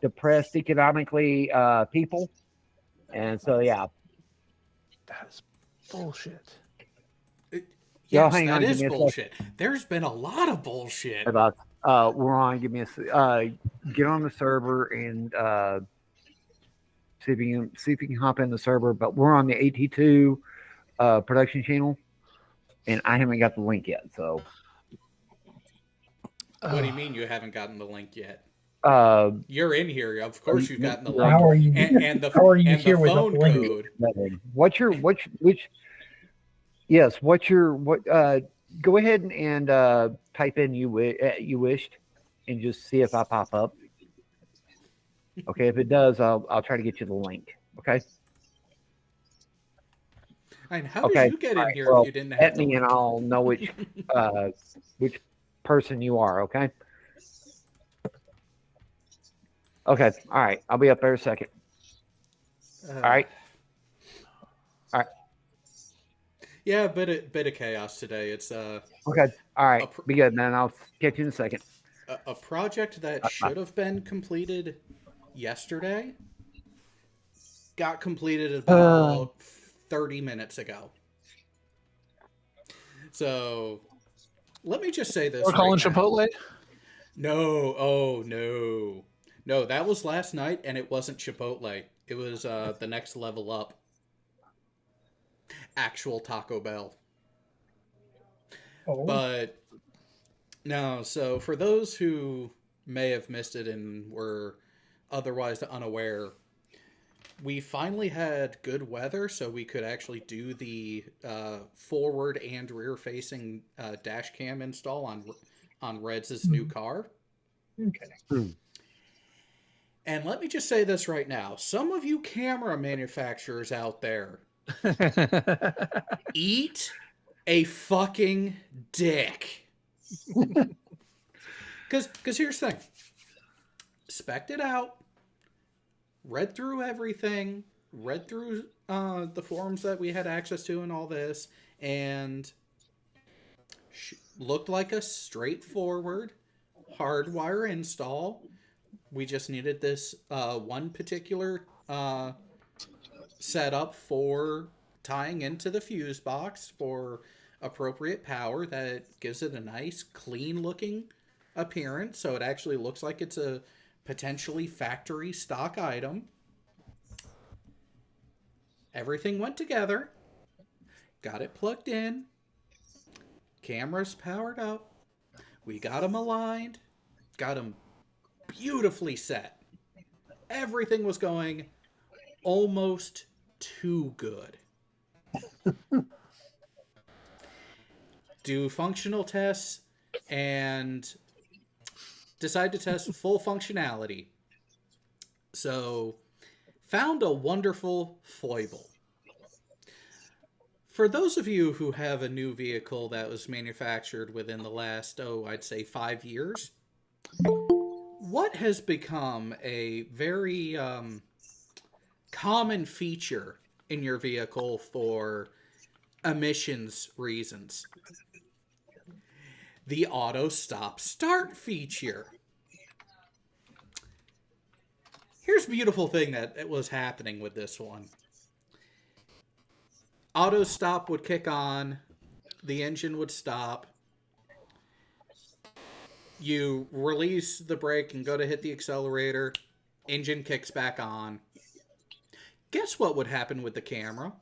depressed economically people, and so yeah. That is bullshit. Y'all Yes, hang that on, give is me a second. bullshit. There's been a lot of bullshit. About we're on. Give me get on the server and see if you can hop in the server. But we're on the AT2 production channel, and I haven't got the link yet. So What do you mean you haven't gotten the link yet? uh, You're in here, of course you've gotten the link, How are you? and the How are you and the here without phone the link? code. what's your which? Yes, what's your what? Go ahead and type in you wished, and just see if I pop up. Okay, if it does, I'll try to get you the link. Okay. And how did Okay. you get All in right. here if Well, you didn't have at the me, and link? I'll know which person you are. Okay. Okay. All right. I'll be up there in a second. All right. All right. Yeah, a bit of chaos today. It's Okay. All right. Be good, man. I'll catch you in a second. a project that should have been completed yesterday got completed about 30 minutes ago. So let me just say this. We're calling Chipotle? No, oh no. No, that was last night and it wasn't Chipotle. It was the next level up. Actual Taco Bell. Oh. But no, so for those who may have missed it and were otherwise unaware, we finally had good weather, so we could actually do the forward and rear facing dash cam install on Red's new car. Okay. And let me just say this right now. Some of you camera manufacturers out there, eat a fucking dick. Because here's the thing. Spec'd it out. Read through everything. Read through the forums that we had access to and all this. And looked like a straightforward hardwire install. We just needed this one particular setup for tying into the fuse box for appropriate power that gives it a nice clean looking appearance, so it actually looks like it's a potentially factory stock item. Everything went together. Got it plugged in. Cameras powered up. We got them aligned. Got them beautifully set. Everything was going almost too good. Do functional tests and decide to test full functionality. So, found a wonderful foible. For those of you who have a new vehicle that was manufactured within the last, I'd say 5 years, what has become a very common feature in your vehicle for emissions reasons? The auto stop start feature. Here's a beautiful thing that was happening with this one. Auto stop would kick on, the engine would stop. You release the brake and go to hit the accelerator, engine kicks back on. Guess what would happen with the camera?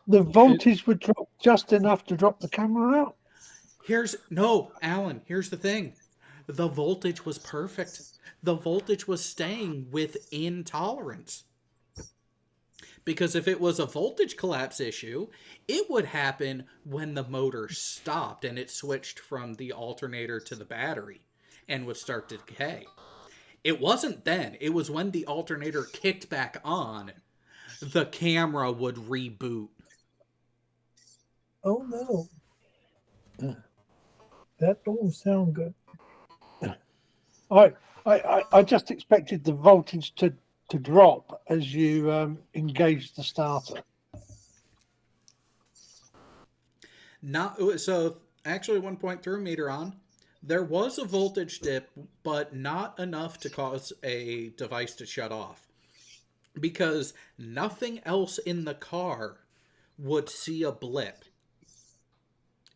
The voltage would drop just enough to drop the camera out. Alan, here's the thing. The voltage was perfect. The voltage was staying within tolerance. Because if it was a voltage collapse issue, it would happen when the motor stopped and it switched from the alternator to the battery and would start to decay. It wasn't then. It was when the alternator kicked back on, the camera would reboot. Oh no. That don't sound good. I just expected the voltage to drop as you engage the starter. So actually, at one point threw a meter on, There was a voltage dip, but not enough to cause a device to shut off. Because nothing else in the car would see a blip.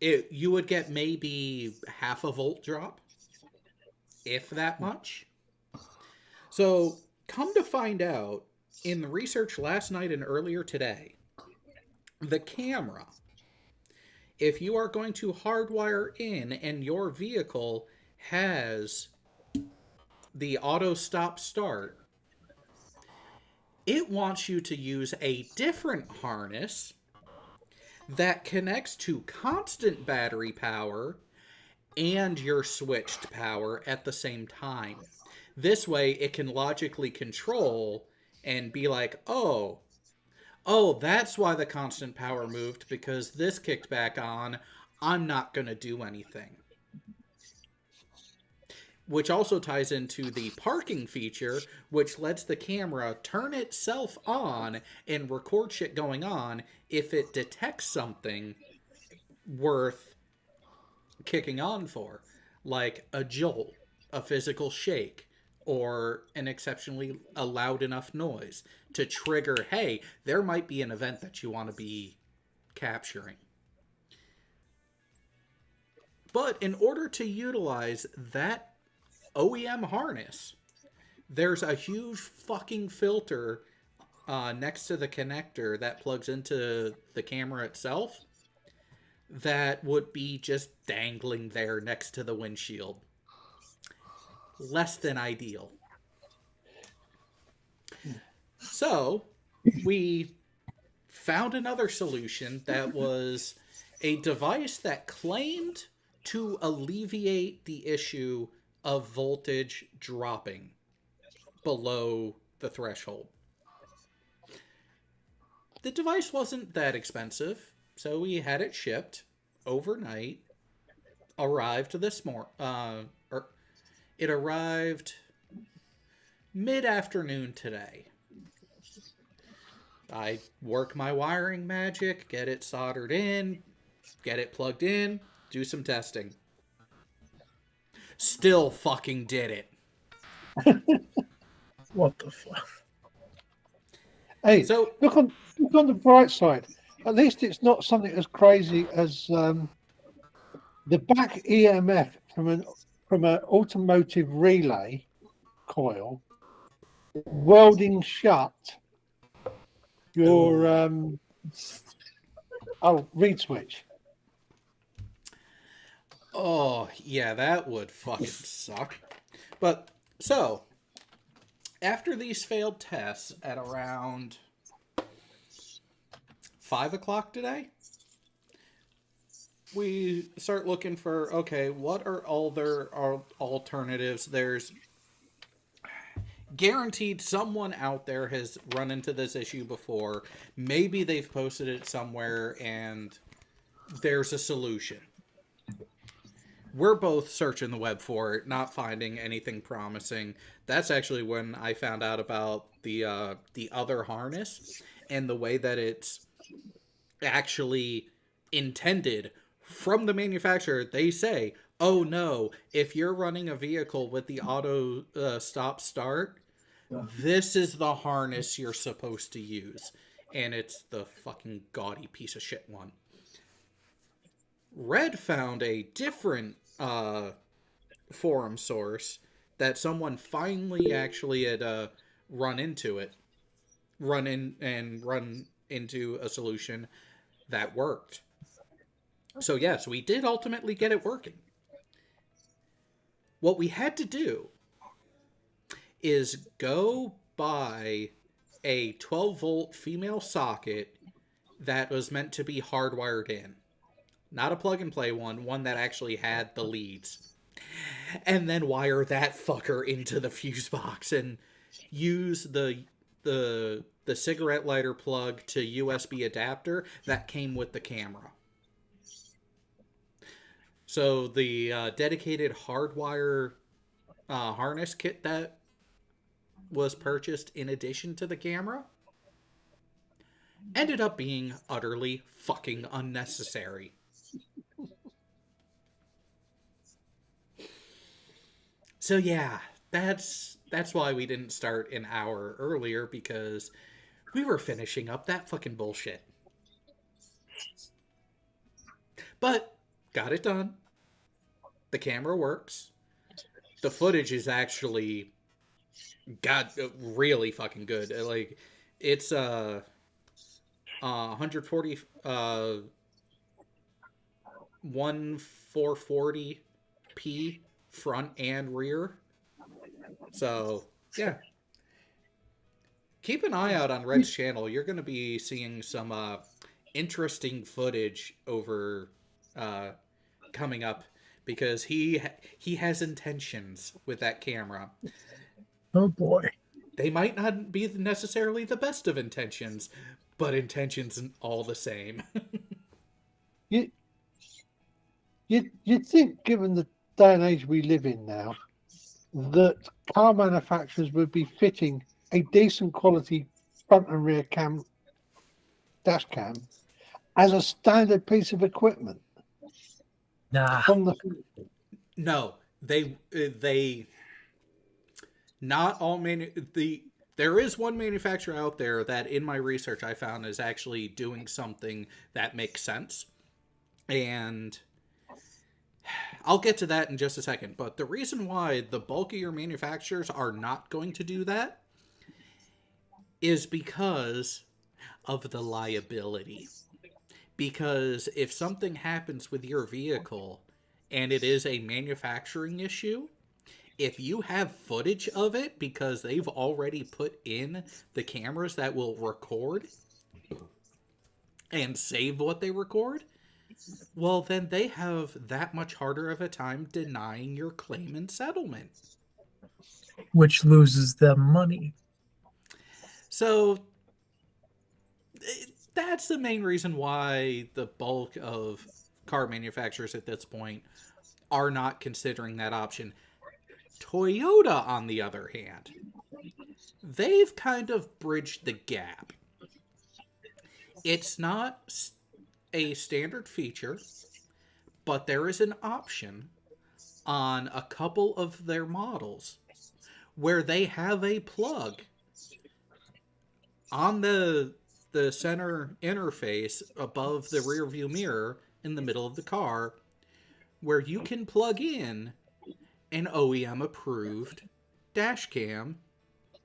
You would get maybe half a volt drop, if that much. So, come to find out, in the research last night and earlier today, the camera, if you are going to hardwire in and your vehicle has the auto stop start, it wants you to use a different harness that connects to constant battery power and your switched power at the same time. This way it can logically control and be like, oh, that's why the constant power moved, because this kicked back on. I'm not going to do anything. Which also ties into the parking feature, which lets the camera turn itself on and record shit going on if it detects something worth kicking on for, like a jolt, a physical shake, or an exceptionally loud enough noise to trigger, hey, there might be an event that you want to be capturing. But in order to utilize that OEM harness, there's a huge fucking filter next to the connector that plugs into the camera itself that would be just dangling there next to the windshield. Less than ideal. So, we found another solution that was a device that claimed to alleviate the issue of voltage dropping below the threshold. The device wasn't that expensive, so we had it shipped overnight. Arrived this morning. It arrived mid-afternoon today. I work my wiring magic, get it soldered in, get it plugged in, do some testing. Still fucking did it. What the fuck? Hey, So, look on the bright side. At least it's not something as crazy as the back EMF from an automotive relay coil welding shut your reed switch. oh, yeah, that would fucking suck. But, so, after these failed tests at around 5 o'clock today, we start looking for, okay, what are all their alternatives? There's guaranteed someone out there has run into this issue before. Maybe they've posted it somewhere and there's a solution. We're both searching the web for it, not finding anything promising. That's actually when I found out about the other harness and the way that it's actually intended from the manufacturer. They say, oh no, if you're running a vehicle with the auto stop start, this is the harness you're supposed to use. And it's the fucking gaudy piece of shit one. Red found a different forum source that someone finally actually had run into a solution that worked. So yes, we did ultimately get it working. What we had to do is go buy a 12-volt female socket that was meant to be hardwired in. Not a plug-and-play one that actually had the leads. And then wire that fucker into the fuse box and use the cigarette lighter plug to USB adapter that came with the camera. So the dedicated hardwire harness kit that was purchased in addition to the camera ended up being utterly fucking unnecessary. So yeah, that's why we didn't start an hour earlier, because we were finishing up that fucking bullshit. But got it done. The camera works. The footage is actually really fucking good. Like it's 140 1440p front and rear. So, yeah. Keep an eye out on Red's channel. You're going to be seeing some interesting footage over coming up, because he has intentions with that camera. Oh boy. They might not be necessarily the best of intentions, but intentions all the same. You'd think, given the day and age we live in now, that car manufacturers would be fitting a decent quality front and rear dash cam as a standard piece of equipment. Nah. From the No, they not all there is one manufacturer out there that, in my research, I found is actually doing something that makes sense. And I'll get to that in just a second. But the reason why the bulkier manufacturers are not going to do that is because of the liability. Because if something happens with your vehicle and it is a manufacturing issue, if you have footage of it, because they've already put in the cameras that will record and save what they record, well, then they have that much harder of a time denying your claim and settlement. Which loses them money. So that's the main reason why the bulk of car manufacturers at this point are not considering that option. Toyota, on the other hand, they've kind of bridged the gap. It's not a standard feature, but there is an option on a couple of their models where they have a plug on the center interface above the rear view mirror in the middle of the car, where you can plug in an OEM approved dash cam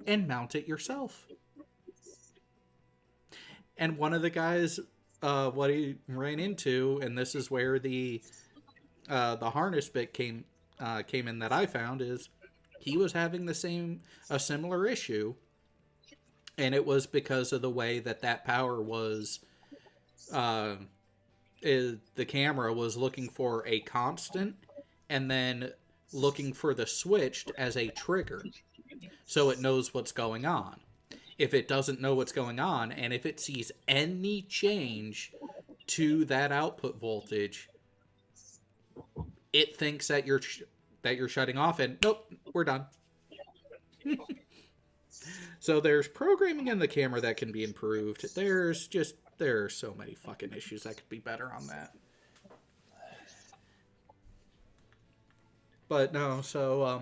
and mount it yourself. And one of the guys, what he ran into, and this is where the harness bit came in that I found, is he was having a similar issue, and it was because of the way that power was. The camera was looking for a constant, and then looking for the switch as a trigger, so it knows what's going on. If it doesn't know what's going on, and if it sees any change to that output voltage, it thinks that you're shutting off, and nope, we're done. So there's programming in the camera that can be improved. There are so many fucking issues that could be better on that. But no, so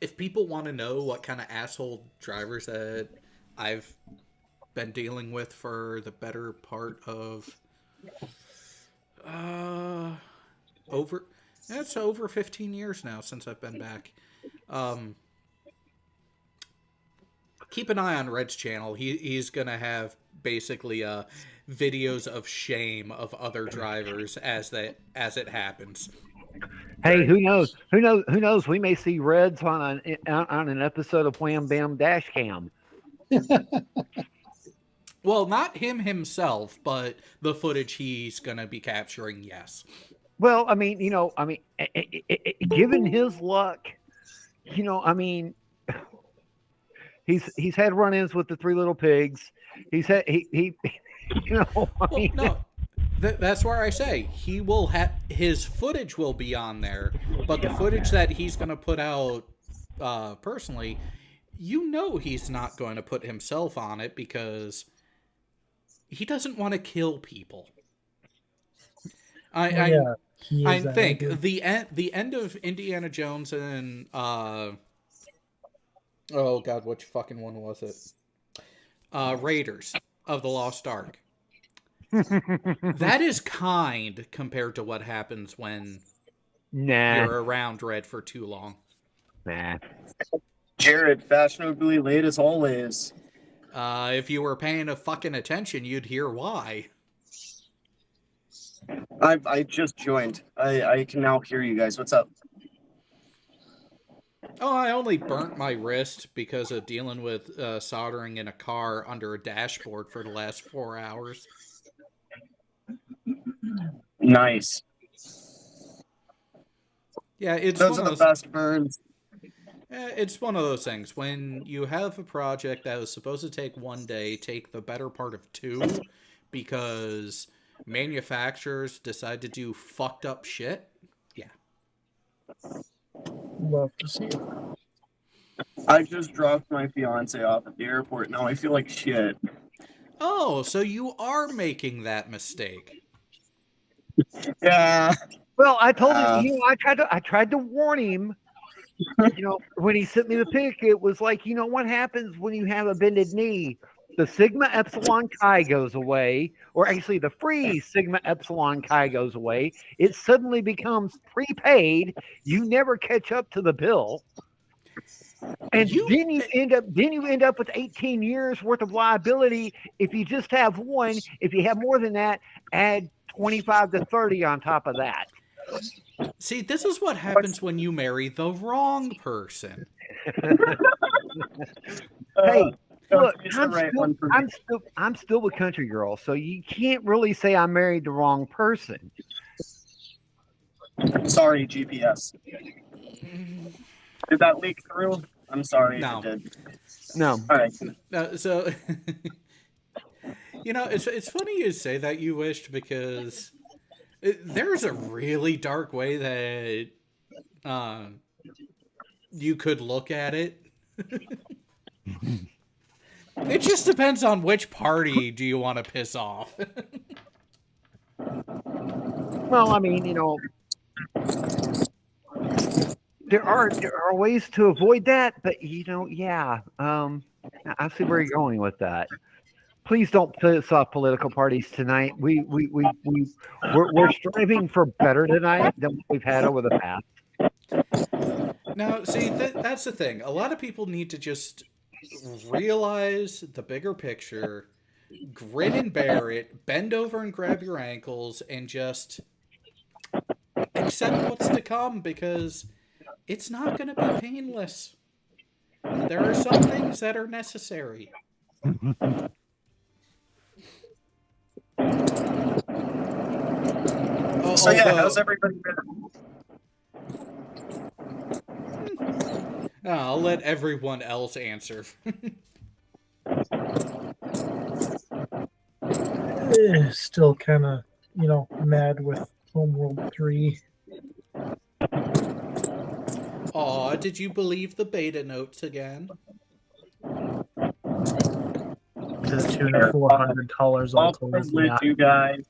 if people want to know what kind of asshole drivers that I've been dealing with for the better part of over 15 years now since I've been back. Keep an eye on Red's channel. He's gonna have basically videos of shame of other drivers as it happens. Hey, who knows? Who knows? We may see Reds on an episode of Wham Bam Dash Cam. Well, not him himself, but the footage he's gonna be capturing. Yes. Well, given his luck, he's had run-ins with the Three Little Pigs. He's had No. That's where I say he will have his footage will be on there, but the footage that he's going to put out personally, he's not going to put himself on it because he doesn't want to kill people. He I is that think ugly. the end of Indiana Jones and oh god, which fucking one was it? Raiders of the Lost Ark. That is kind compared to what happens when Nah, you're around Red for too long. nah. Jared, fashionably late as always. If you were paying a fucking attention, you'd hear why. I just joined. I can now hear you guys. What's up? Oh, I only burnt my wrist because of dealing with soldering in a car under a dashboard for the last 4 hours. Nice. Yeah, it's Those one are of the those. best burns. It's one of those things. When you have a project that was supposed to take 1 day, take the better part of 2, because manufacturers decide to do fucked up shit. Yeah. Love to see it. I just dropped my fiance off at the airport. Now I feel like shit. Oh, so you are making that mistake. Yeah. Well, I told him, I tried to warn him. When he sent me the pic, it was like, what happens when you have a bended knee? The sigma epsilon chi goes away, or actually the free sigma epsilon chi goes away. It suddenly becomes prepaid. You never catch up to the bill. And then you end up with 18 years worth of liability if you just have one. If you have more than that, add 25 to 30 on top of that. See, this is what happens when you marry the wrong person. Hey, look, it's the right one for me. I'm still a country girl, so you can't really say I married the wrong person. Sorry, GPS. Did that leak through? I'm sorry No. if it did. No. All right. So, it's funny you say that, you wished, because there's a really dark way that you could look at it. It just depends on which party do you want to piss off. Well, I mean, there are ways to avoid that, but yeah. I see where you're going with that. Please don't piss off political parties tonight. We're striving for better tonight than what we've had over the past. Now, see, that's the thing. A lot of people need to just realize the bigger picture, grin and bear it, bend over and grab your ankles, and just accept what's to come, because it's not going to be painless. There are some things that are necessary. So yeah, how's everybody been? I'll let everyone else answer. Still kind of, mad with Homeworld 3. Aw, did you believe the beta notes again? To the tune of $400 all All told. privilege, Yeah. you guys.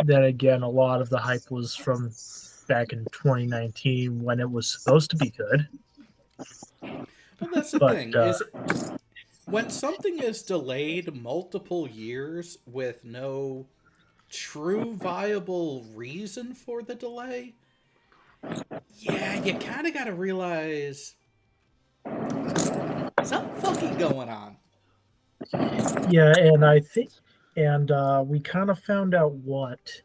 Then again, a lot of the hype was from back in 2019 when it was supposed to be good. Well, that's the But, thing, is when something is delayed multiple years with no true viable reason for the delay, yeah, you kind of got to realize something funky going on. Yeah, and I think, we kind of found out what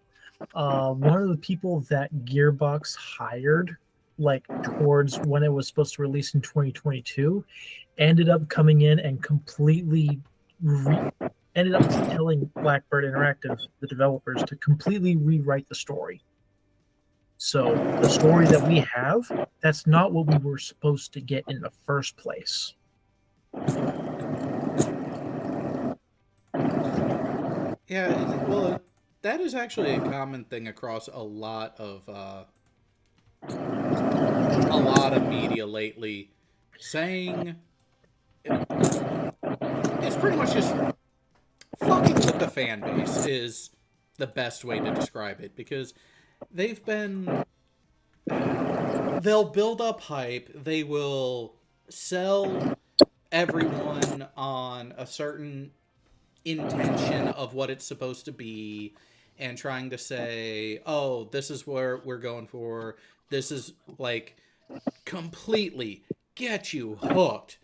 one of the people that Gearbox hired, like towards when it was supposed to release in 2022, ended up coming in and completely ended up telling Blackbird Interactive, the developers, to completely rewrite the story. So the story that we have, that's not what we were supposed to get in the first place. Yeah, well, that is actually a common thing across a lot of media lately, saying it's pretty much just fucking with the fan base. Is the best way to describe it, because they'll build up hype, they will sell everyone on a certain intention of what it's supposed to be, and trying to say, oh, this is where we're going for, this is like completely get you hooked.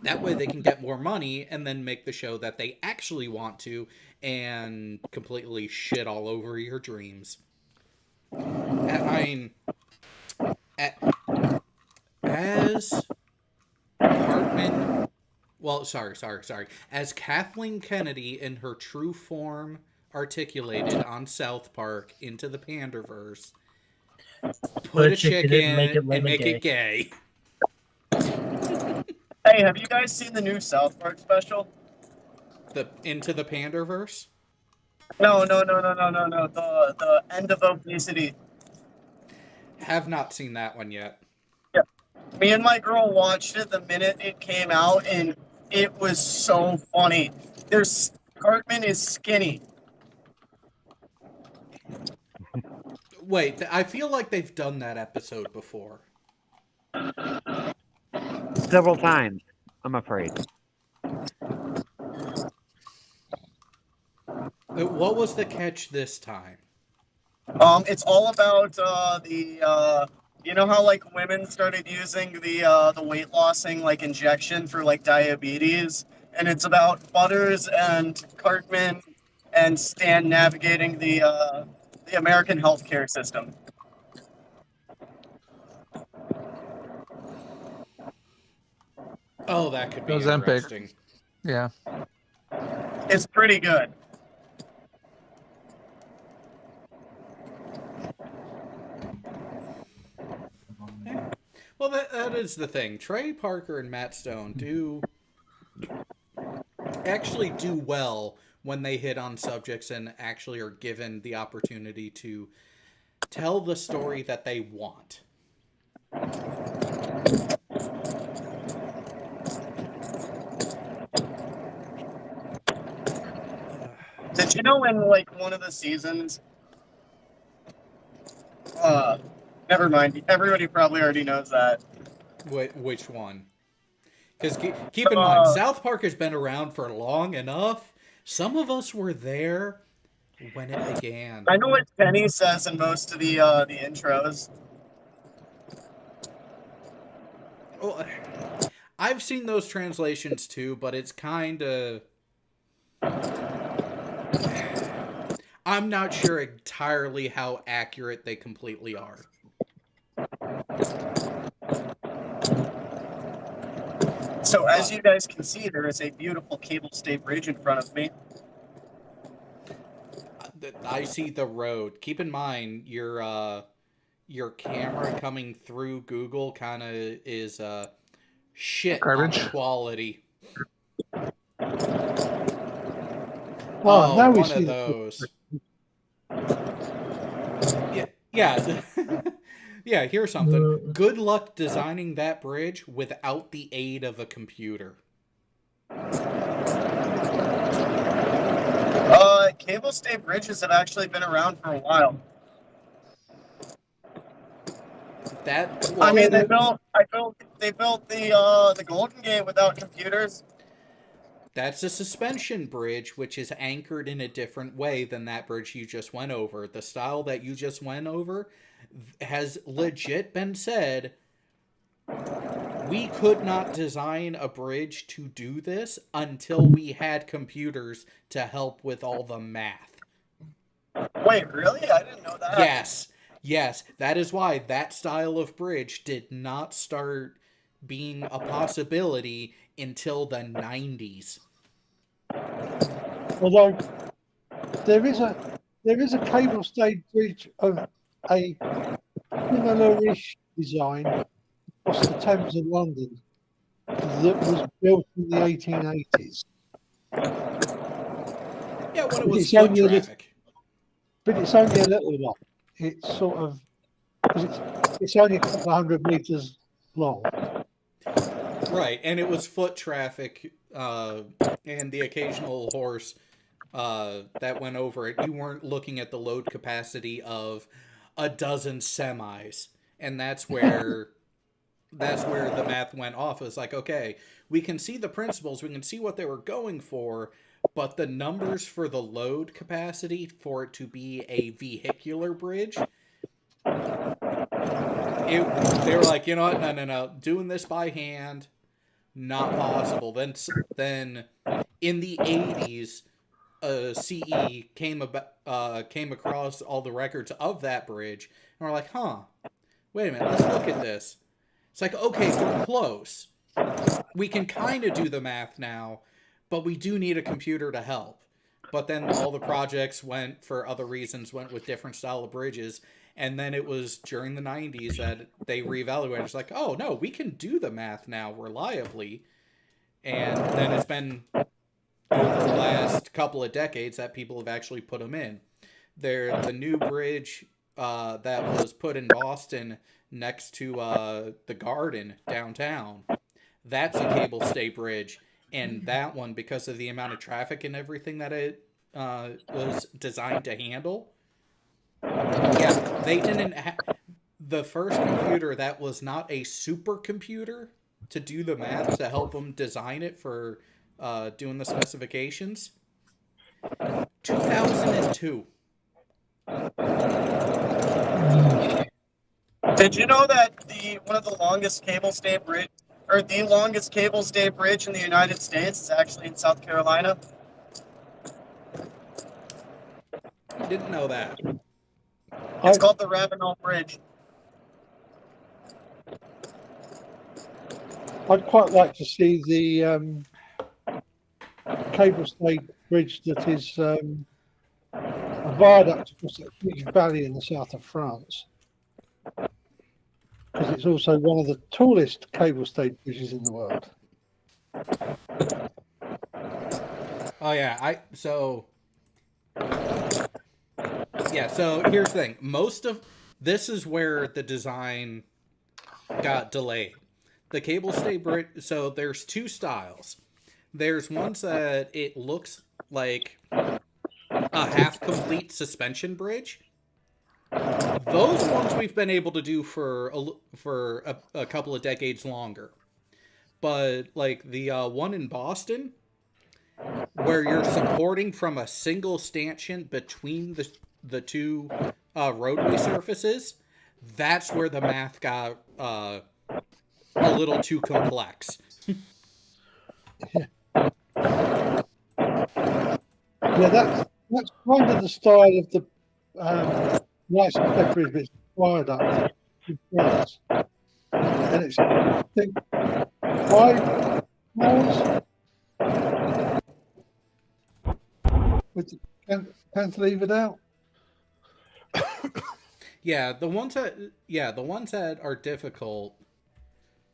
That way they can get more money and then make the show that they actually want to, and completely shit all over your dreams. I mean, as Cartman, well, sorry, as Kathleen Kennedy in her true form articulated on South Park Into the Panderverse, put a chick in and make it gay. Hey, have you guys seen the new South Park special? The Into the Panderverse? No. The end of obesity. Have not seen that one yet. Yeah. Me and my girl watched it the minute it came out, and it was so funny. Cartman is skinny. Wait, I feel like they've done that episode before. Several times, I'm afraid. What was the catch this time? It's all about you know how like women started using the weight lossing like injection for like diabetes, and it's about Butters and Cartman and Stan navigating the American healthcare system. Oh, that could be Ozempic. interesting. Yeah. It's pretty good. Well, that is the thing. Trey Parker and Matt Stone actually do well when they hit on subjects and actually are given the opportunity to tell the story that they want. Did you know in like one of the seasons? Never mind. Everybody probably already knows that. Which one? Because keep in mind, South Park has been around for long enough. Some of us were there when it began. I know what Penny says in most of the intros. Well, I've seen those translations too, but it's kind of... I'm not sure entirely how accurate they completely are. So as you guys can see, there is a beautiful cable stay bridge in front of me. I see the road. Keep in mind, your camera coming through Google kind of is shit Garbage. on the quality. Oh, now we one see of those. Yeah. Yeah, here's something. Good luck designing that bridge without the aid of a computer. Cable stay bridges have actually been around for a while. I mean, they built the Golden Gate without computers. That's a suspension bridge, which is anchored in a different way than that bridge you just went over. The style that you just went over has legit been said, we could not design a bridge to do this until we had computers to help with all the math. Wait, really? I didn't know that. Yes. That is why that style of bridge did not start being a possibility until the 90s. Although there is a cable stayed bridge of a similar-ish design across the Thames in London that was built in the 1880s. Yeah, when it was It's foot only a traffic. But it's only a little one. It's sort of, it's only a couple of 100 meters long. Right, and it was foot traffic and the occasional horse that went over it, you weren't looking at the load capacity of a dozen semis, and that's where the math went off. It was like, okay, we can see the principles, we can see what they were going for, but the numbers for the load capacity for it to be a vehicular bridge, they were like, you know what, no, doing this by hand, not possible. Then in the 80s, CE came across all the records of that bridge, and we're like, huh, wait a minute, let's look at this. It's like, okay, we're close. We can kind of do the math now, but we do need a computer to help. But then all the projects went, for other reasons, went with different style of bridges. And then it was during the 90s that they reevaluated. It's like, oh, no, we can do the math now reliably. And then it's been over the last couple of decades that people have actually put them in. The new bridge that was put in Boston next to the Garden downtown, that's a cable stay bridge. And that one, because of the amount of traffic and everything that it was designed to handle, yeah, they didn't the first computer that was not a supercomputer to do the math to help them design it for doing the specifications. 2002. Did you know that one of the longest cable stay bridge, or the longest cable stay bridge in the United States, is actually in South Carolina? Didn't know that. It's called the Ravenel Bridge. I'd quite like to see the cable stay bridge that is a viaduct across a huge valley in the south of France, because it's also one of the tallest cable stay bridges in the world. Oh yeah, so here's the thing. Most of this is where the design got delayed. The cable stay bridge, so there's two styles. There's ones that it looks like a half-complete suspension bridge. Those ones we've been able to do for a couple of decades longer. But like the one in Boston, where you're supporting from a single stanchion between the two roadway surfaces, that's where the math got a little too complex. Yeah, that's kind of the style of the nice bridge, but it's viaduct in France, and it's, I think, 5 miles with the cantilevered out. Yeah, the ones that are difficult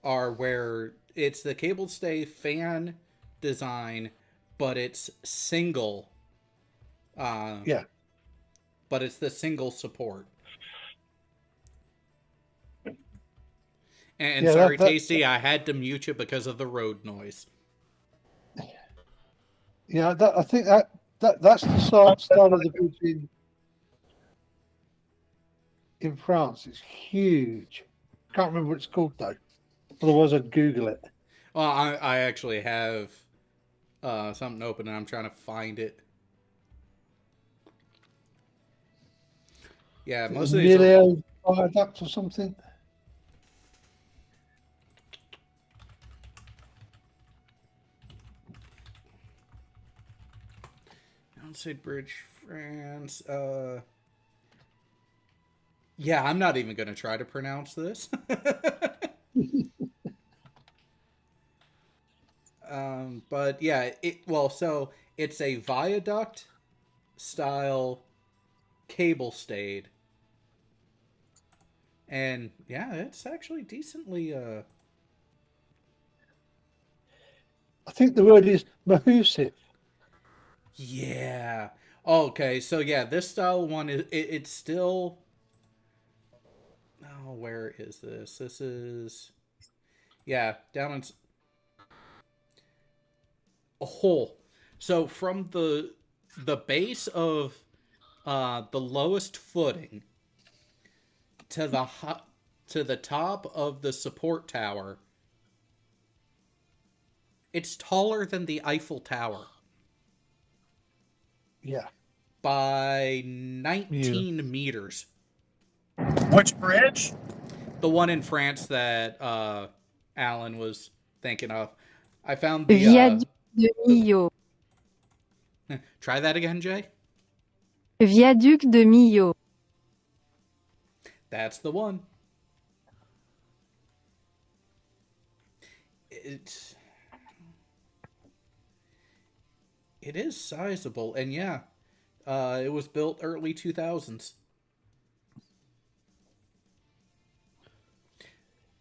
are where it's the cable stay fan design, but it's single. Yeah. But it's the single support. And Yeah, sorry, that- Tasty, I had to mute you because of the road noise. Yeah, I think that's the style of the bridge in France. It's huge. Can't remember what it's called though. Otherwise, I'd Google it. Well, I actually have something open and I'm trying to find it. Yeah, most of these Millau Viaduct or something. Downside Bridge, France. Yeah, I'm not even going to try to pronounce this. But yeah, so it's a viaduct style cable stayed. And yeah, it's actually decently I think the word is mahusive. yeah. Okay, so yeah, this style one it's still. Oh, where is this? This is down in a hole. So from the the base of the lowest footing to the top of the support tower, it's taller than the Eiffel Tower Yeah. by 19 meters. Which bridge? The one in France that Alan was thinking of. I found the Viaduc de Millau. Try that again, Jay. Viaduc de Millau. That's the one. It is sizable, and yeah, it was built early 2000s.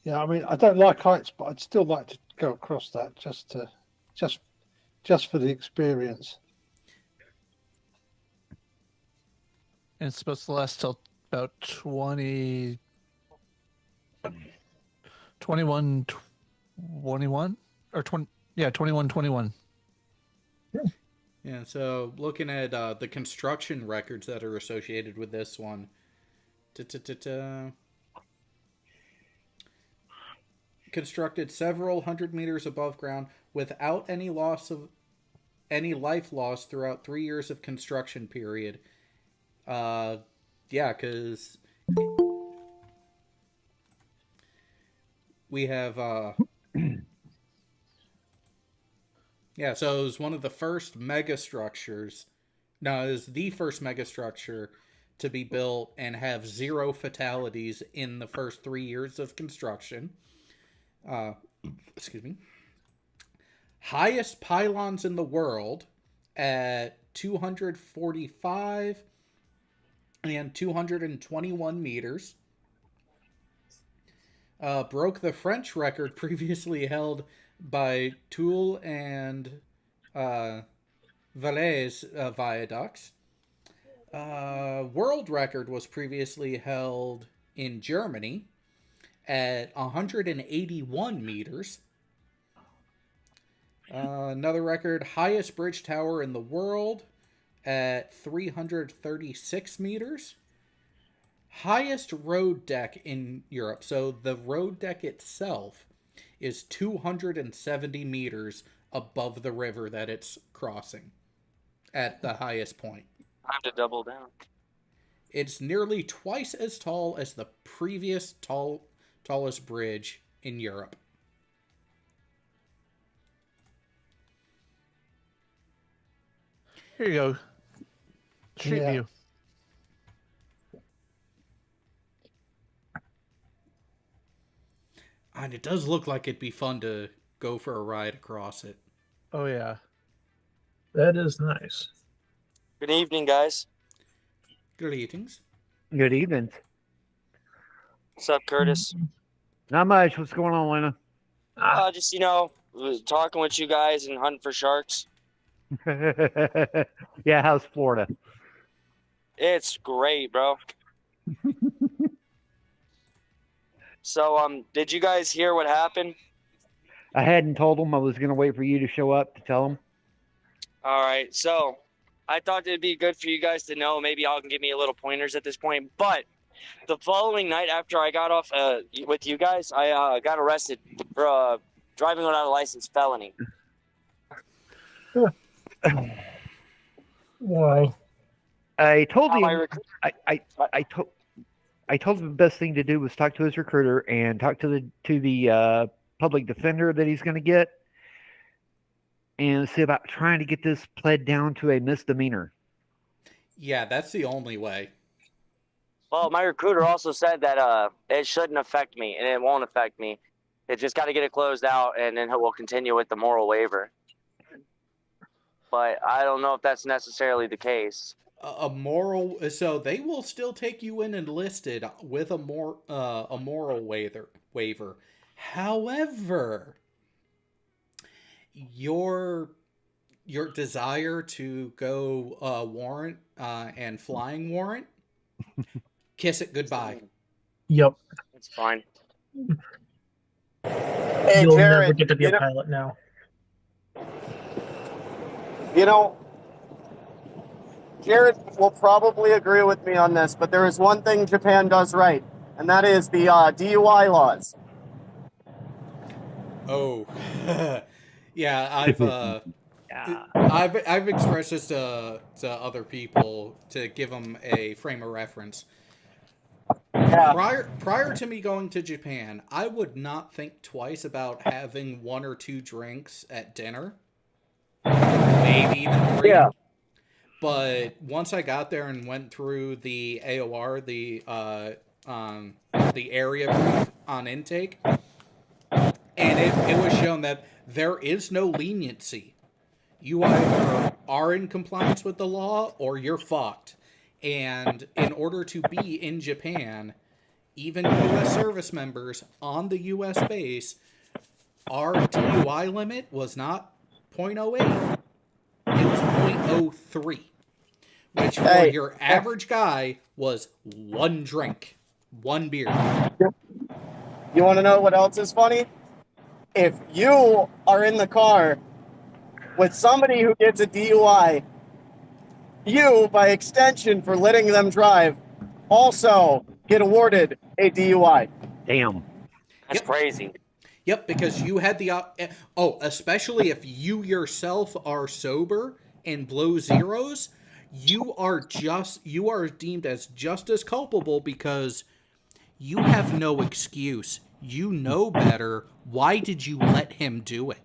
Yeah, I mean, I don't like heights, but I'd still like to go across that just for the experience. And it's supposed to last till about 21 or 20, yeah, 21. Yeah, so looking at the construction records that are associated with this one. Constructed several hundred meters above ground without any life loss throughout 3 years of construction period. Yeah, because we have yeah, so it was one of the first megastructures. No, it was the first megastructure to be built and have 0 fatalities in the first 3 years of construction. Excuse me. Highest pylons in the world at 245 and 221 meters. Broke the French record previously held by Toul and Valais viaducts. World record was previously held in Germany at 181 meters. Another record, highest bridge tower in the world at 336 meters. Highest road deck in Europe. So the road deck itself is 270 meters above the river that it's crossing at the highest point. Time to double down. It's nearly twice as tall as the previous tallest bridge in Europe. Here you go. Street Yeah. view. And it does look like it'd be fun to go for a ride across it. Oh yeah. That is nice. Good evening, guys. Good evenings. Good evening. What's up, Curtis? Not much. What's going on, Lena? Just talking with you guys and hunting for sharks. Yeah, how's Florida? It's great, bro. So, did you guys hear what happened? I hadn't told them. I was going to wait for you to show up to tell them. All right, so I thought it'd be good for you guys to know. Maybe y'all can give me a little pointers at this point. But the following night after I got off with you guys, I got arrested for driving without a license felony. Why? I told Now, him. my recruiter- I told him the best thing to do was talk to his recruiter and talk to the public defender that he's going to get, and see about trying to get this pled down to a misdemeanor. Yeah, that's the only way. Well, my recruiter also said that it shouldn't affect me, and it won't affect me. It just got to get it closed out, and then we'll continue with the moral waiver. But I don't know if that's necessarily the case. A moral, so they will still take you in enlisted with a moral waiver. However, your desire to go warrant and flying warrant, kiss it goodbye. Yep. It's fine. Hey, You'll never Jared, get to be a pilot now. you know, Jared will probably agree with me on this, but there is one thing Japan does right, and that is the DUI laws. Oh, yeah. I've expressed this to other people to give them a frame of reference. Yeah. Prior to me going to Japan, I would not think twice about having 1 or 2 drinks at dinner, maybe even 3. Yeah. But once I got there and went through the AOR, the area brief on intake, and it was shown that there is no leniency. You either are in compliance with the law or you're fucked. And in order to be in Japan, even U.S. service members on the U.S. base, our DUI limit was not 0.08. It was 0.03. Which for your average guy was 1 drink. 1 beer. You want to know what else is funny? If you are in the car with somebody who gets a DUI, you, by extension, for letting them drive, also get awarded a DUI. Damn. That's crazy. Yep, because you had the especially if you yourself are sober and blow zeros, you are deemed as just as culpable because you have no excuse. You know better. Why did you let him do it?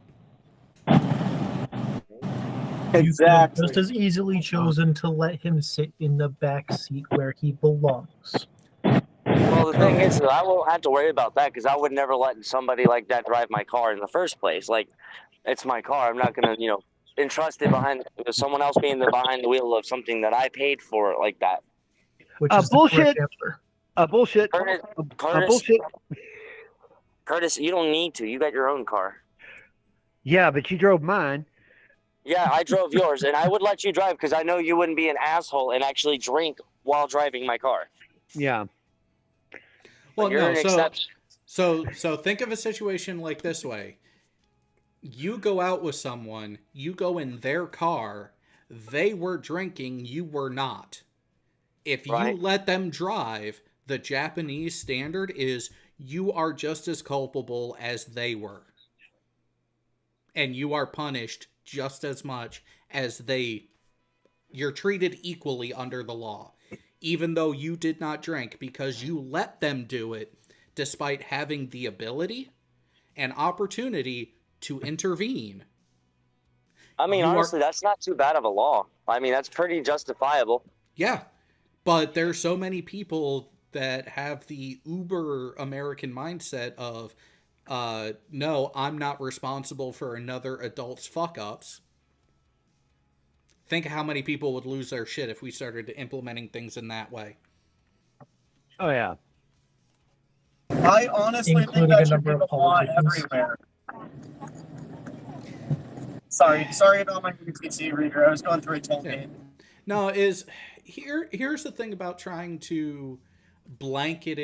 You could have just as easily chosen to let him sit in the back seat where he belongs. Well, the thing is, I won't have to worry about that because I would never let somebody like that drive my car in the first place. Like, it's my car. I'm not gonna, entrust it behind someone else being behind the wheel of something that I paid for like that. Which is bullshit. The correct answer. Bullshit. Curtis, Bullshit. Curtis, you don't need to. You got your own car. Yeah, but you drove mine. Yeah, I drove yours, and I would let you drive because I know you wouldn't be an asshole and actually drink while driving my car. Yeah. Well, You're no. an exception. So think of a situation like this way. You go out with someone, you go in their car, they were drinking, you were not. If you let them drive, the Japanese standard is you are just as culpable as they were. And you are punished just as much as they. You're treated equally under the law. Even though you did not drink, because you let them do it, despite having the ability and opportunity to intervene. I mean, honestly, that's not too bad of a law. I mean, that's pretty justifiable. Yeah, but there's so many people that have the uber American mindset of, no, I'm not responsible for another adult's fuck-ups. Think of how many people would lose their shit if we started implementing things in that way. Oh, yeah. I honestly think that should be the law everywhere. Sorry about my UTC reader. I was going through a tailgate. No, here's the thing about trying to blanket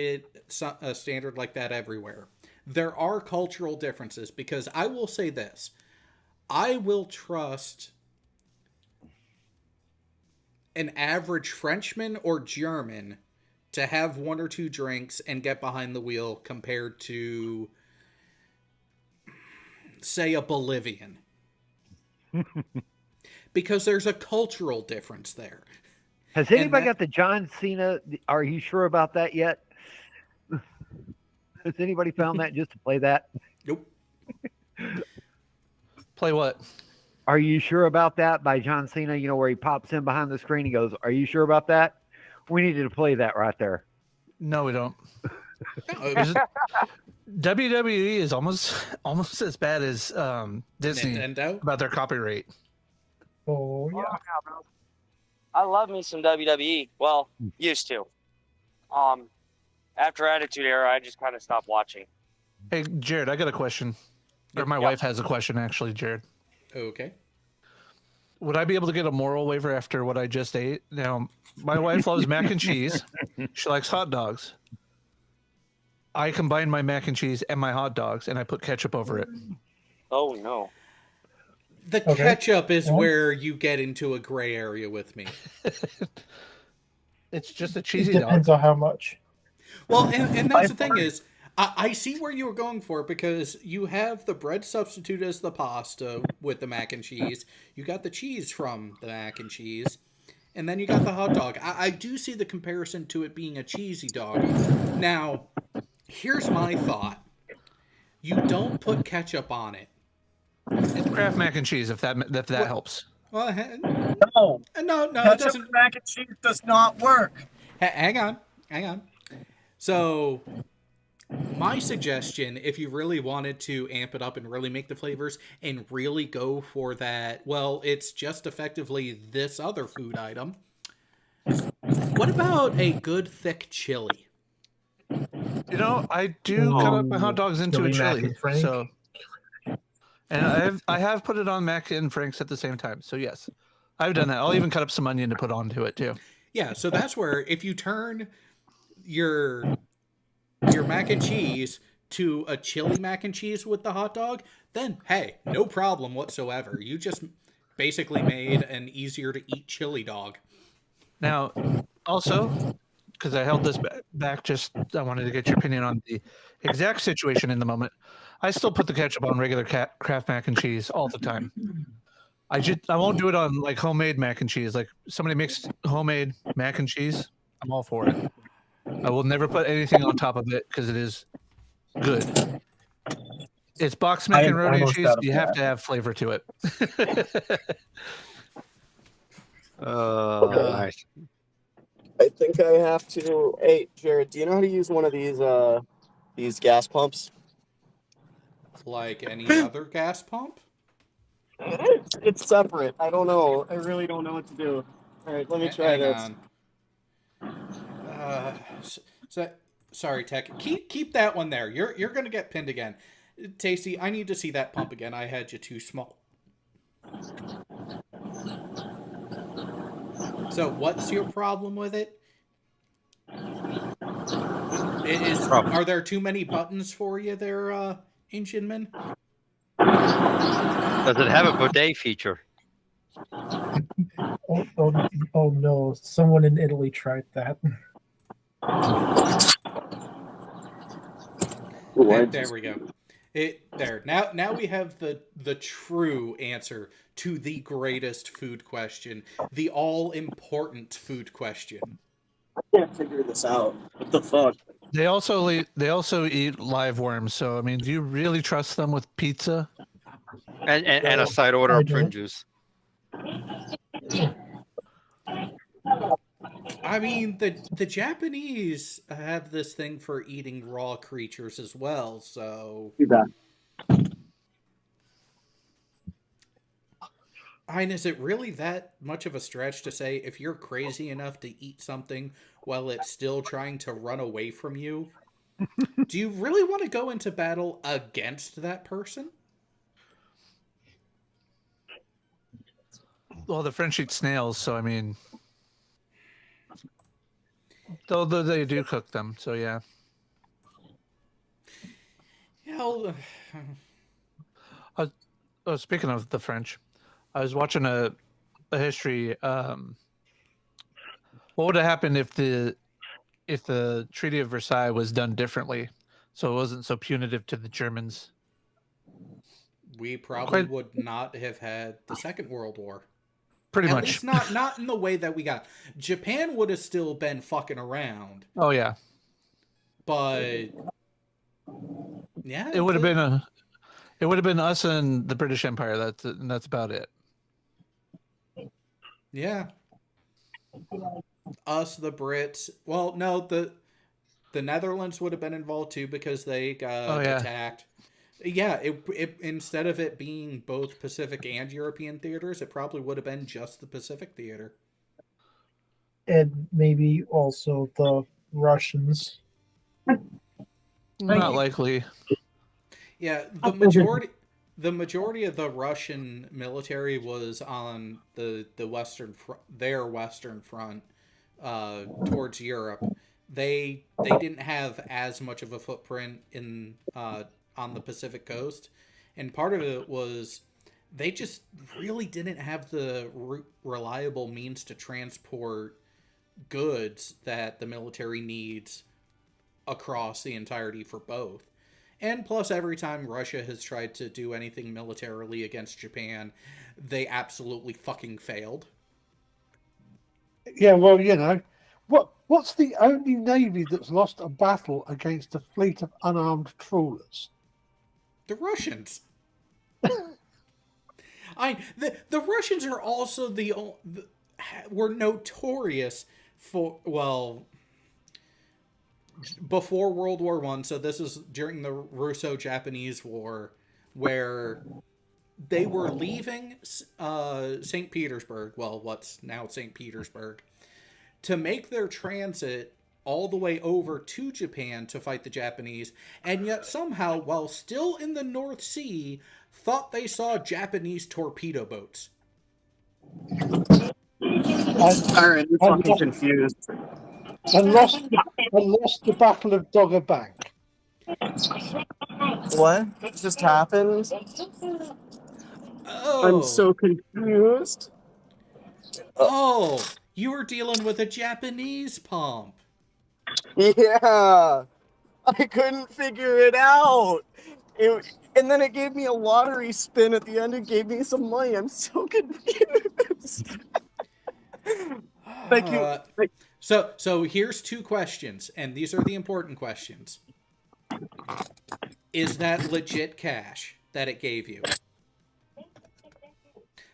a standard like that everywhere. There are cultural differences because I will say this. I will trust an average Frenchman or German to have 1 or 2 drinks and get behind the wheel compared to, say, a Bolivian. Because there's a cultural difference there. Has anybody got the John Cena? Are you sure about that yet? Has anybody found that just to play that? Nope. Play what? Are you sure about that by John Cena? You know, where he pops in behind the screen. He goes, "Are you sure about that?" We needed to play that right there. No, we don't. WWE is almost as bad as Disney Nintendo? about their copyright. Oh, yeah. I love me some WWE. Well, used to. After Attitude Era, I just kind of stopped watching. Hey, Jared, I got a question. Or my wife has a question, actually, Jared. Okay. Would I be able to get a moral waiver after what I just ate? Now, my wife loves mac and cheese. She likes hot dogs. I combine my mac and cheese and my hot dogs, and I put ketchup over it. Oh, no. The Okay. ketchup is Well- where you get into a gray area with me. It's just a It cheesy dog. depends on how much. Well, and that's the thing is, I see where you were going for it, because you have the bread substitute as the pasta with the mac and cheese. You got the cheese from the mac and cheese, and then you got the hot dog. I do see the comparison to it being a cheesy dog. Now, here's my thought: you don't put ketchup on it. It's Kraft mac and cheese, if that helps. Well, No, no, it ketchup doesn't. and mac and cheese does not work. Hang on. So, my suggestion, if you really wanted to amp it up and really make the flavors and really go for that, well, it's just effectively this other food item. What about a good thick chili? You know, I do cut up my hot dogs into a Chili mac chili, and Frank? so. And I have put it on mac and franks at the same time. So yes, I've done that. I'll even cut up some onion to put onto it too. Yeah, so that's where if you turn your mac and cheese to a chili mac and cheese with the hot dog, then hey, no problem whatsoever. You just basically made an easier to eat chili dog. Now, also, because I held this back, just I wanted to get your opinion on the exact situation in the moment. I still put the ketchup on regular Kraft mac and cheese all the time. I won't do it on like homemade mac and cheese. Like somebody makes homemade mac and cheese, I'm all for it. I will never put anything on top of it because it is good. It's box I am macaroni and almost cheese. out of You have that. to have flavor to it. I I think I have to. Hey, Jared, do you know how to use one of these gas pumps? Like any other gas pump? It's separate. I don't know. I really don't know what to do. All right, let me try Hang this. on. Sorry, Tech. Keep that one there. You're gonna get pinned again. Tasty, I need to see that pump again. I had you too small. So, what's your problem with it? Are there too many buttons for you there, Engine Man? Does it have a bidet feature? Oh no! Someone in Italy tried that. There we go. Now we have the true answer to the greatest food question, the all important food question. I can't figure this out. What the fuck? They also eat live worms. So I mean, do you really trust them with pizza? And a side order I of prune don't. juice. I mean, the Japanese have this thing for eating raw creatures as well, so Too bad. I mean, is it really that much of a stretch to say if you're crazy enough to eat something while it's still trying to run away from you, do you really want to go into battle against that person? Well, the French eat snails, so I mean, though they do cook them, so yeah. Hell, Oh, speaking of the French, I was watching a history. What would have happened if the Treaty of Versailles was done differently, so it wasn't so punitive to the Germans? we probably Quite- would not have had the Second World War. Pretty At much. least not in the way that we got. Japan would have still been fucking around, Oh yeah, but yeah, it would have been us and the British Empire. That's about it. Yeah. Us, the Brits. Well, no, the Netherlands would have been involved too because they got attacked. Yeah, it instead of it being both Pacific and European theaters, it probably would have been just the Pacific theater. And maybe also the Russians. Not likely. Yeah, the majority of the Russian military was on the their western front towards Europe. They didn't have as much of a footprint in on the Pacific coast, and part of it was they just really didn't have the reliable means to transport goods that the military needs across the entirety for both. And plus, every time Russia has tried to do anything militarily against Japan, they absolutely fucking failed. Yeah, well, you know, what's the only navy that's lost a battle against a fleet of unarmed trawlers? The Russians. The Russians are also were notorious for, well, before World War I, so this is during the Russo-Japanese War, where they were leaving St. Petersburg, well, what's now St. Petersburg, to make their transit all the way over to Japan to fight the Japanese, and yet somehow, while still in the North Sea, thought they saw Japanese torpedo boats. Alright, you're fucking confused. And lost the Battle of Dogger Bank. What just happened? Oh, I'm so confused. oh, you were dealing with a Japanese pump. Yeah, I couldn't figure it out. And then it gave me a lottery spin at the end. It gave me some money. I'm so confused. Thank you. So here's two questions, and these are the important questions. Is that legit cash that it gave you?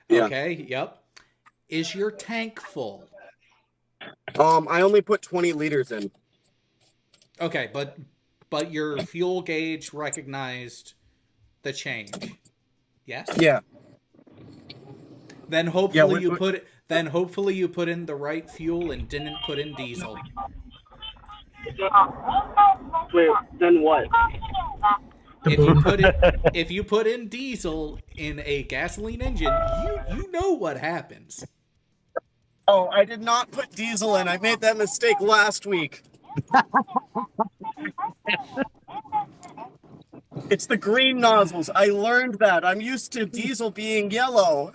Yeah. Okay, yep. Is your tank full? I only put 20 liters in. Okay, but your fuel gauge recognized the change. Yes? Yeah. Then hopefully Yeah, hopefully you put in the right fuel and didn't put in diesel. Wait, then what? If you put in diesel in a gasoline engine, you know what happens. Oh, I did not put diesel in. I made that mistake last week. It's the green nozzles. I learned that. I'm used to diesel being yellow.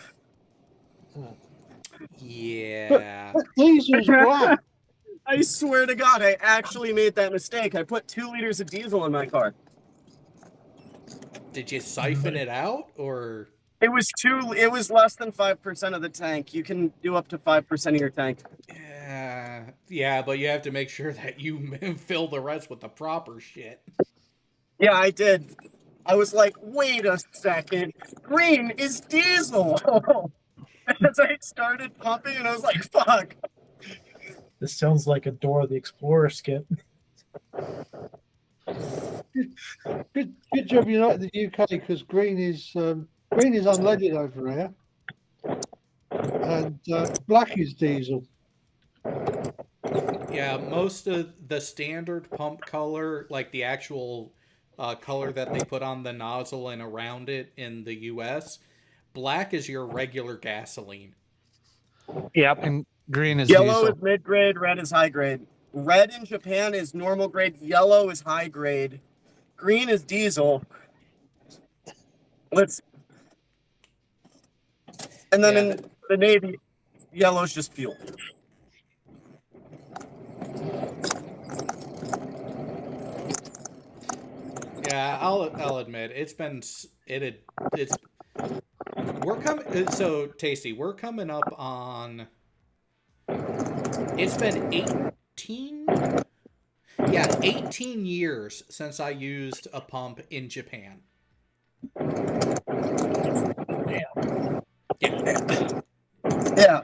Yeah. But diesel's black. I swear to God, I actually made that mistake. I put 2 liters of diesel in my car. Did you siphon it out, or? It was less than 5% of the tank. You can do up to 5% of your tank. Yeah, but you have to make sure that you fill the rest with the proper shit. Yeah, I did. I was like, wait a second. Green is diesel. As I started pumping, and I was like, fuck. This sounds like a Dora the Explorer skit. Good job you're not in the UK, because green is unleaded over here, and black is diesel. Yeah, most of the standard pump color, like the actual color that they put on the nozzle and around it in the US, black is your regular gasoline. Yep. And green is Yellow diesel. is mid-grade, red is high-grade. Red in Japan is normal grade, yellow is high-grade, green is diesel. And then in the Navy, yellow's just fuel. Yeah, I'll admit we're coming. So Tasty, we're coming up on. It's been 18 years since I used a pump in Japan. Yeah.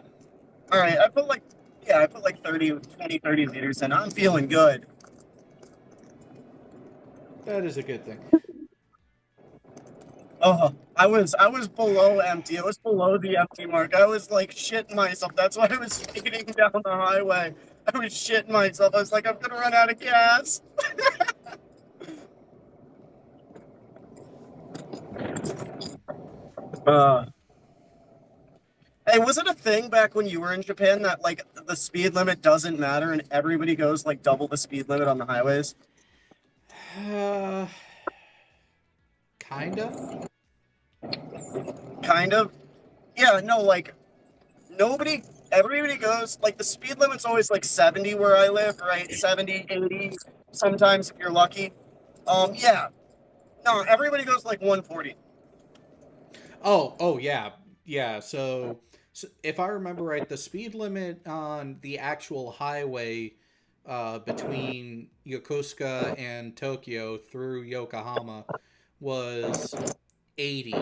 All right. I put like 30 liters in. I'm feeling good. That is a good thing. Oh, I was below empty. It was below the empty mark. I was like shitting myself. That's why I was speeding down the highway. I was shitting myself. I was like, I'm gonna run out of gas. Hey, was it a thing back when you were in Japan that like the speed limit doesn't matter and everybody goes like double the speed limit on the highways? Kind of. Kind of. Yeah, no, like everybody goes, like the speed limit's always like 70 where I live, right? 70, 80, sometimes if you're lucky. Yeah. No, everybody goes like 140. Oh yeah, yeah. So if I remember right, the speed limit on the actual highway between Yokosuka and Tokyo through Yokohama was 80.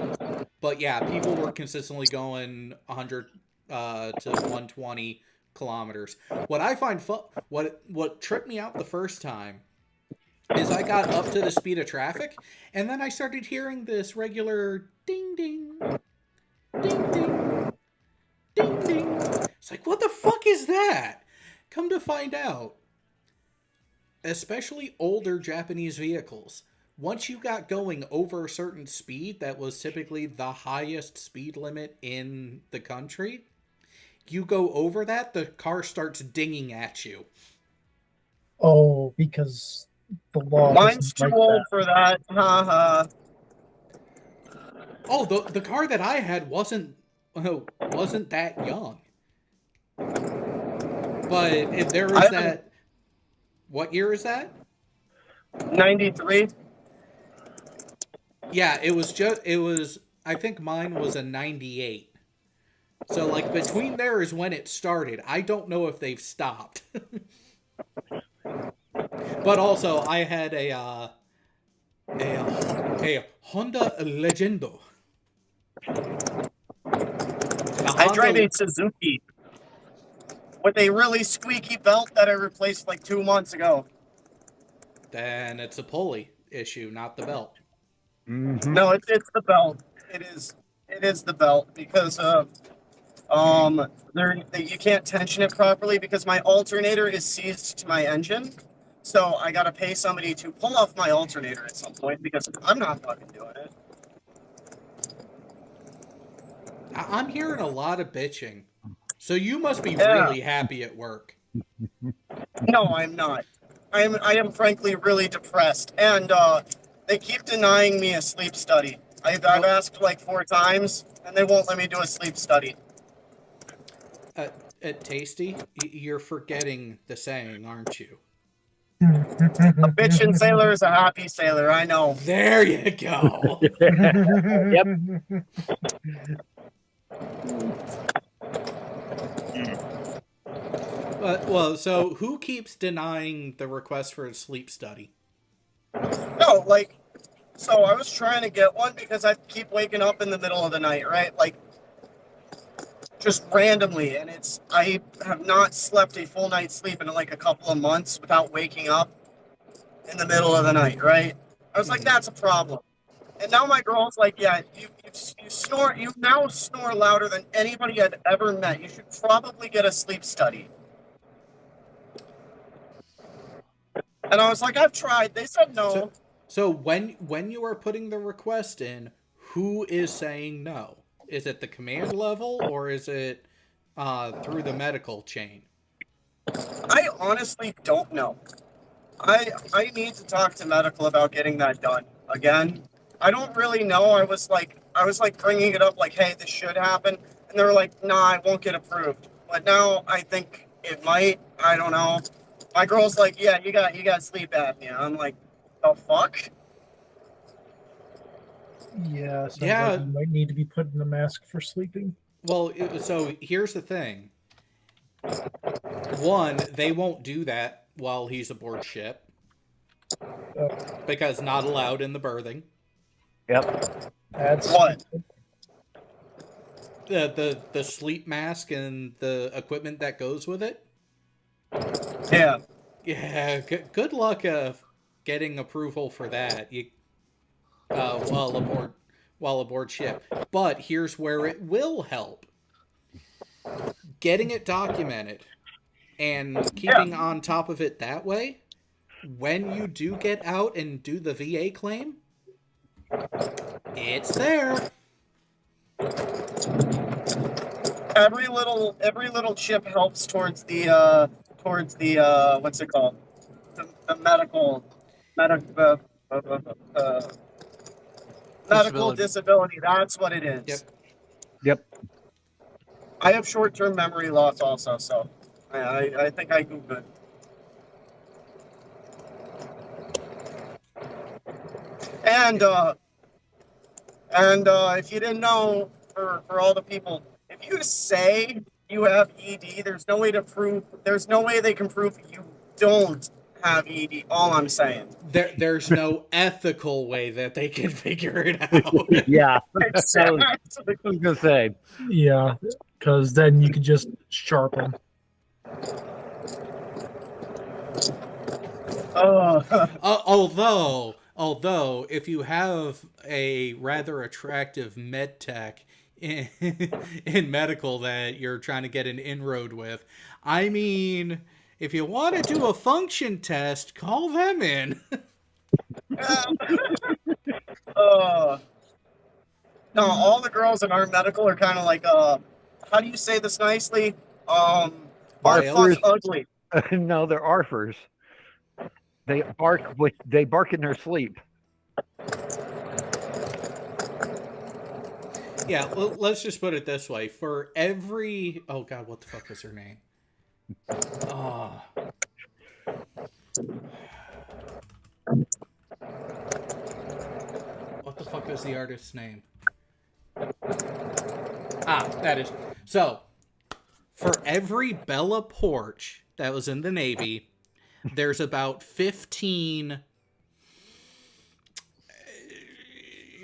But yeah, people were consistently going 100 to 120 kilometers. What I find what tripped me out the first time is I got up to the speed of traffic, and then I started hearing this regular ding ding, ding ding, ding ding. It's like, what the fuck is that? Come to find out, especially older Japanese vehicles, once you got going over a certain speed that was typically the highest speed limit in the country, you go over that, the car starts dinging at you. Oh, because the law. Mine's doesn't too like old that. for that. Haha. Oh, the car that I had wasn't that young. But if there was that, what year is that? 93. Yeah, it was. I think mine was a 98. So like between there is when it started. I don't know if they've stopped. But also, I had a Honda Legendo. I drive a Suzuki with a really squeaky belt that I replaced like 2 months ago. Then it's a pulley issue, not the belt. Mm-hmm. No, it's the belt. It is the belt because you can't tension it properly because my alternator is seized to my engine. So I gotta pay somebody to pull off my alternator at some point because I'm not fucking doing it. I'm hearing a lot of bitching. So you must be Yeah. really happy at work. No, I'm not. I am frankly really depressed, and they keep denying me a sleep study. I've asked like 4 times, and they won't let me do a sleep study. At Tasty, you're forgetting the saying, aren't you? A bitchin' sailor is a happy sailor. I know. There you go. Yep. Well, so who keeps denying the request for a sleep study? No, like, so I was trying to get one because I keep waking up in the middle of the night, right? Like, just randomly, and I have not slept a full night's sleep in like a couple of months without waking up in the middle of the night, right? I was like, that's a problem. And now my girl's like, yeah, you snore, you now snore louder than anybody I've ever met. You should probably get a sleep study. And I was like, I've tried. They said no. So when you are putting the request in, who is saying no? Is it the command level or is it through the medical chain? I honestly don't know. I need to talk to medical about getting that done again. I don't really know. I was like bringing it up like, hey, this should happen, and they were like, nah, it won't get approved. But now I think it might. I don't know. My girl's like, yeah, you got sleep apnea. I'm like, the fuck? Yeah, sounds Yeah. like you might need to be put in a mask for sleeping. Well, so here's the thing. One, they won't do that while he's aboard ship. Because not allowed in the berthing. Yep. That's What? The sleep mask and the equipment that goes with it. Yeah. Yeah, good luck getting approval for that. While aboard ship. But here's where it will help. Getting it documented and keeping on top of it that way, when you do get out and do the VA claim, it's there. Every little chip helps towards the what's it called? The medical Disability. disability. That's what it is. Yep. I have short-term memory loss also, so I think I do good. And if you didn't know, for all the people, if you say you have ED, there's no way to prove. There's no way they can prove you don't have ED. All I'm saying. There's no ethical way that they can figure it out. Yeah, I Exactly. was gonna say. Yeah, because then you could just sharpen. Although, if you have a rather attractive med tech in medical that you're trying to get an inroad with, I mean, if you want to do a function test, call them in. No, all the girls in our medical are kind of like, how do you say this nicely? Are Barfers. fuck ugly. No, they're arfers. They bark in their sleep. Yeah, let's just put it this way. For every... Oh, God, what the fuck was her name? What the fuck is the artist's name? That is... So, for every Bella Porch that was in the Navy, there's about 15...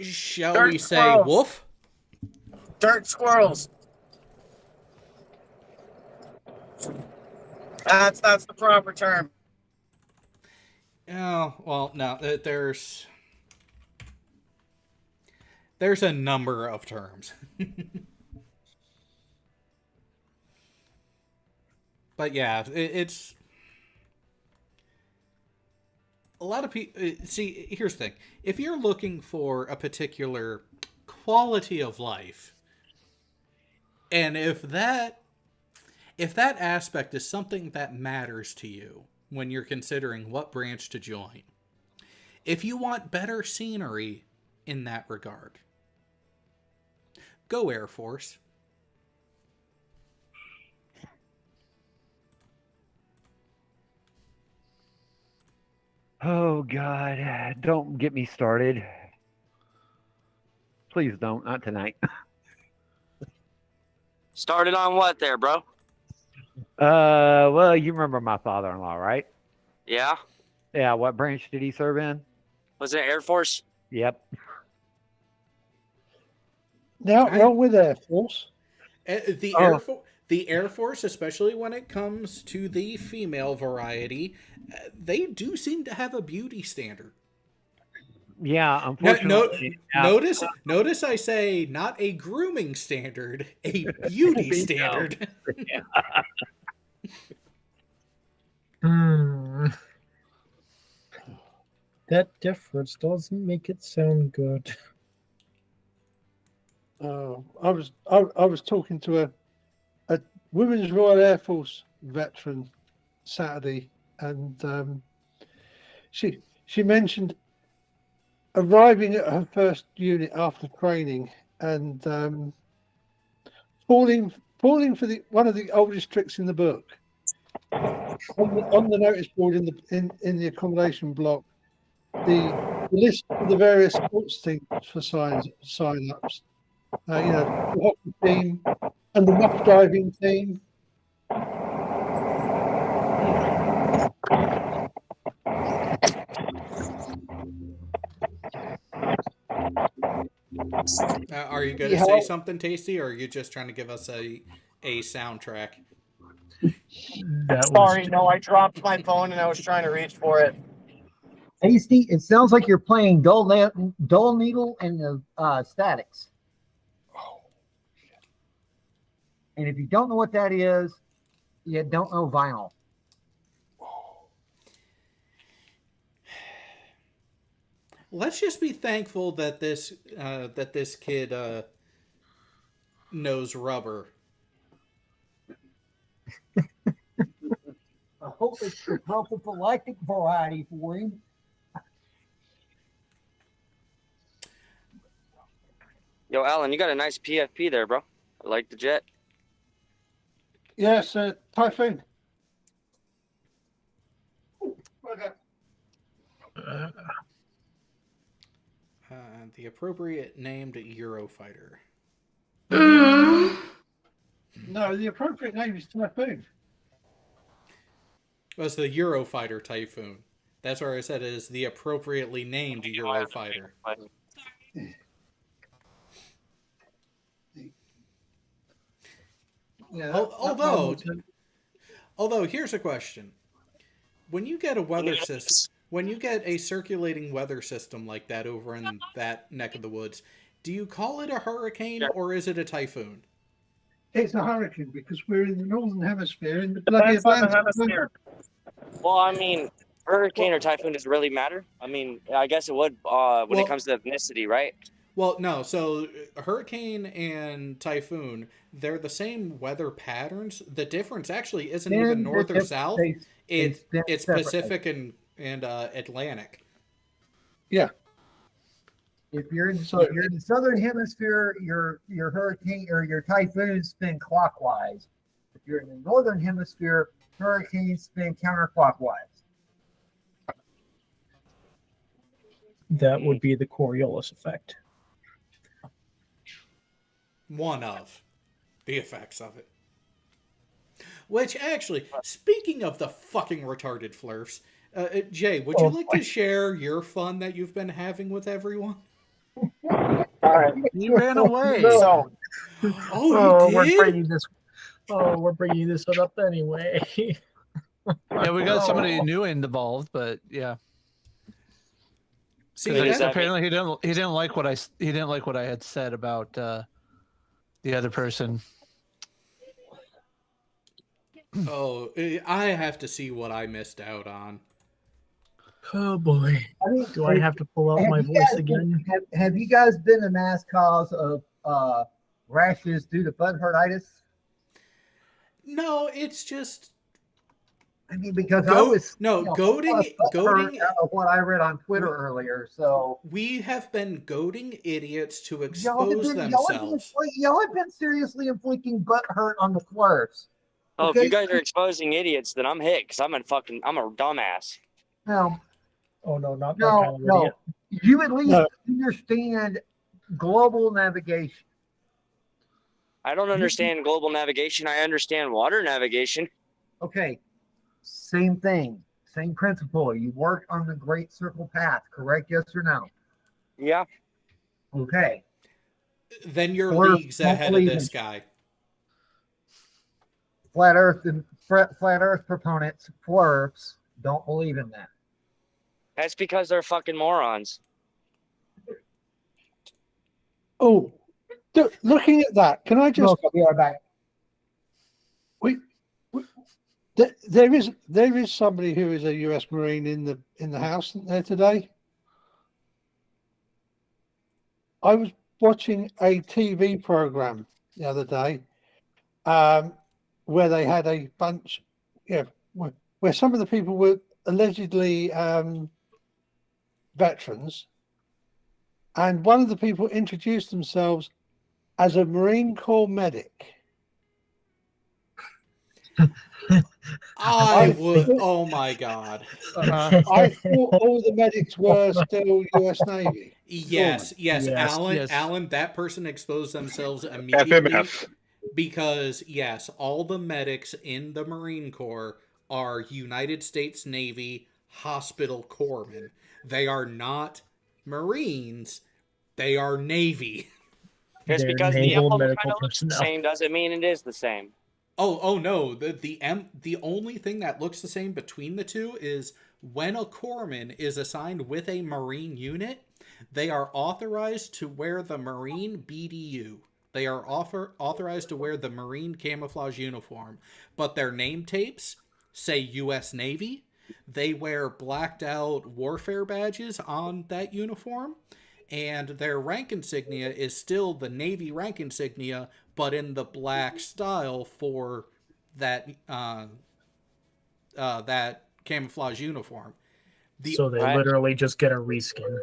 shall we say, squirrels. wolf? Dirt squirrels. That's the proper term. Oh, well, no, there's a number of terms. But yeah, it's a lot of people. See, here's the thing: if you're looking for a particular quality of life, and if that aspect is something that matters to you when you're considering what branch to join, if you want better scenery in that regard, go Air Force. Oh God, don't get me started. Please don't, not tonight. Started on what there, bro? Well, you remember my father-in-law, right? Yeah? Yeah, what branch did he serve in? Was it Air Force? Yep. Now, wrong with Air Force. The Air Force, especially when it comes to the female variety, they do seem to have a beauty standard. Yeah, unfortunately. Notice I say not a grooming standard, a beauty standard. That difference doesn't make it sound good. I was talking to a Women's Royal Air Force veteran Saturday, and she mentioned arriving at her first unit after training and falling for one of the oldest tricks in the book. On the notice board in the accommodation block, the list of the various sports teams for sign-ups. The hockey team and the muck diving team. Are you going to say something, Tasty, or are you just trying to give us a soundtrack? Sorry, no, I dropped my phone and I was trying to reach for it. Tasty, it sounds like you're playing Dull Needle and the Statics. And if you don't know what that is, you don't know vinyl. Let's just be thankful that this kid knows rubber. I hope it's the prophylactic variety for him. Yo, Alan, you got a nice PFP there, bro. I like the jet. Yes, Typhoon. Okay. The appropriate named Eurofighter. No, the appropriate name is Typhoon. Well, it's the Eurofighter Typhoon. That's where I said it is the appropriately named Eurofighter. Yeah, Although here's a question: when you get a weather system, when you get a circulating weather system like that over in that neck of the woods, do you call it a hurricane or is it a typhoon? it's a hurricane because we're in the northern hemisphere in the bloody Atlantic. Well, I mean, hurricane or typhoon doesn't really matter. I mean, I guess it would when it comes to ethnicity, right? Well, no. So hurricane and typhoon, they're the same weather patterns. The difference actually isn't even north or south. It's Pacific and Atlantic. Yeah. If you're in the southern hemisphere, your hurricane or your typhoons spin clockwise. If you're in the northern hemisphere, hurricanes spin counterclockwise. That would be the Coriolis effect. One of the effects of it. Which actually, speaking of the fucking retarded flirts, Jay, would you like to share your fun that you've been having with everyone? All right. He ran away. So, Oh, you did? We're bringing this one up anyway. Yeah, we got somebody new involved, but yeah. See, What does that apparently he didn't like what I had said about the other person. Oh, I have to see what I missed out on. Oh boy. Do I have to pull out my you voice guys again? Have you guys been a mass cause of rashes due to butthurtitis? No, it's just I mean, because I was goading out of what I read on Twitter earlier. So we have been goading idiots to y'all expose themselves. y'all have been seriously inflicting butt hurt on the flirts. oh, Okay? if you guys are exposing idiots, then I'm hit because I'm a dumbass. No, Oh no, not that kind of no. idiot. You at least understand global navigation. I don't understand global navigation. I understand water navigation. Okay, same thing, same principle. You work on the Great Circle Path, correct? Yes or no? Yeah. Okay. Then you're Flirts leagues don't ahead of believe this in- guy. Flat Earth proponents, flirts, don't believe in that. That's because they're fucking morons. Oh, looking at that, can I just? Look, I'll be right back. There is somebody who is a U.S. Marine in the house there today. I was watching a TV program the other day, where they had a bunch, where some of the people were allegedly veterans, and one of the people introduced themselves as a Marine Corps medic. I would. Oh my god. I thought all the medics were still U.S. Navy. Yes, Yes, Alan. yes. Alan, that person exposed themselves immediately FMF. because yes, all the medics in the Marine Corps are United States Navy hospital corpsmen. They are not Marines. They are Navy. Just They're because the naval emblem medical kind of looks the personnel. same doesn't mean it is the same. Oh no. The only thing that looks the same between the two is when a corpsman is assigned with a Marine unit, they are authorized to wear the Marine BDU. They are authorized to wear the Marine camouflage uniform, but their name tapes say U.S. Navy. They wear blacked out warfare badges on that uniform, and their rank insignia is still the Navy rank insignia, but in the black style for that that camouflage uniform. So they Right. literally just get a reskin.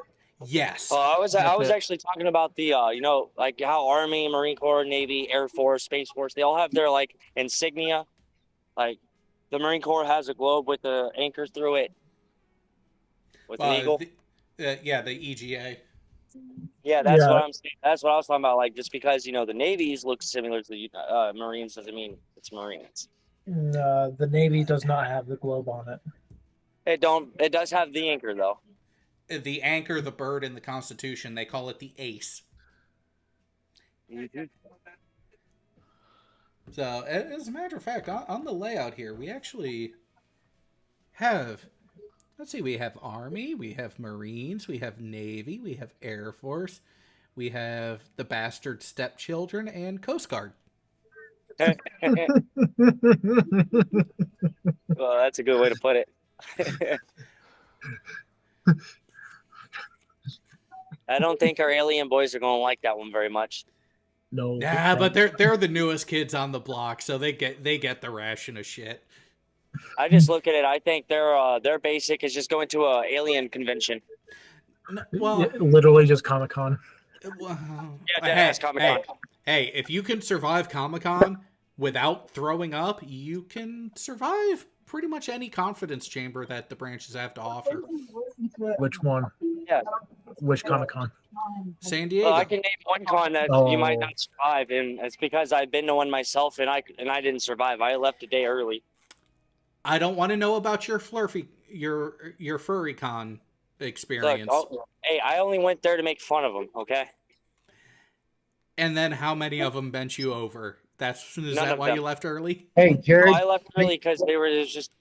Yes. Oh, I was That's it. actually talking about the you know, like how Army, Marine Corps, Navy, Air Force, Space Force, they all have their like insignia. Like the Marine Corps has a globe with the anchor through it, with an eagle. Yeah, the EGA. Yeah, that's Yeah. what I'm saying. That's what I was talking about. Like just because you know the Navy's looks similar to the Marines doesn't mean it's Marines. The Navy does not have the globe on it. It don't. It does have the anchor though. The anchor, the bird in the Constitution, they call it the ace. Mm-hmm. So, as a matter of fact, on the layout here, we actually have, let's see, we have Army, we have Marines, we have Navy, we have Air Force, we have the bastard stepchildren, and Coast Guard. Well, that's a good way to put it. I don't think our alien boys are going to like that one very much. No. Yeah, but they're the newest kids on the block, so they get the ration of shit. I just look at it. I think their basic is just going to a alien convention. Well, Yeah, literally just Comic-Con. Yeah, that's Comic-Con. Hey, if you can survive Comic-Con without throwing up, you can survive pretty much any confidence chamber that the branches have to offer. Which one? Yeah. Which Comic-Con? San Diego. I can name one con that you might not survive, and it's because I've been to one myself, and I didn't survive. I left a day early. I don't want to know about your your furry con experience. Look, hey, I only went there to make fun of them, okay? And then how many of them bent you over? Is that why you left early? Hey, Jared. No, I left early because it was just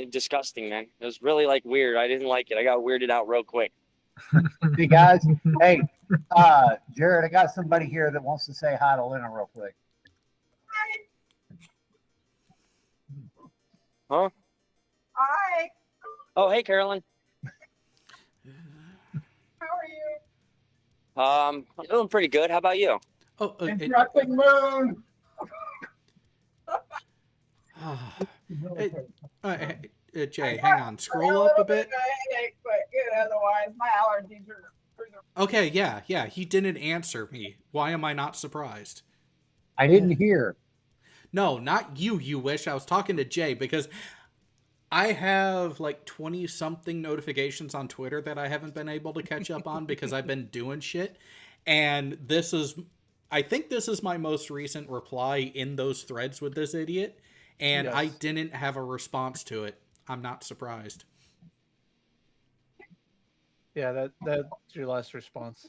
disgusting, man. It was really like weird. I didn't like it. I got weirded out real quick. Hey guys, hey, Jared, I got somebody here that wants to say hi to Lena real quick. Huh? Hi. Oh, hey, Carolyn. How are you? I'm doing pretty good. How about you? Oh, Interrupting moon. Jay, hang on. Scroll up a bit. But otherwise, my allergies are. Okay, yeah. He didn't answer me. Why am I not surprised? I didn't hear. No, not you, you wish. I was talking to Jay because I have like 20-something notifications on Twitter that I haven't been able to catch up on because I've been doing shit. And I think this is my most recent reply in those threads with this idiot. And Yes. I didn't have a response to it. I'm not surprised. Yeah, that's your last response.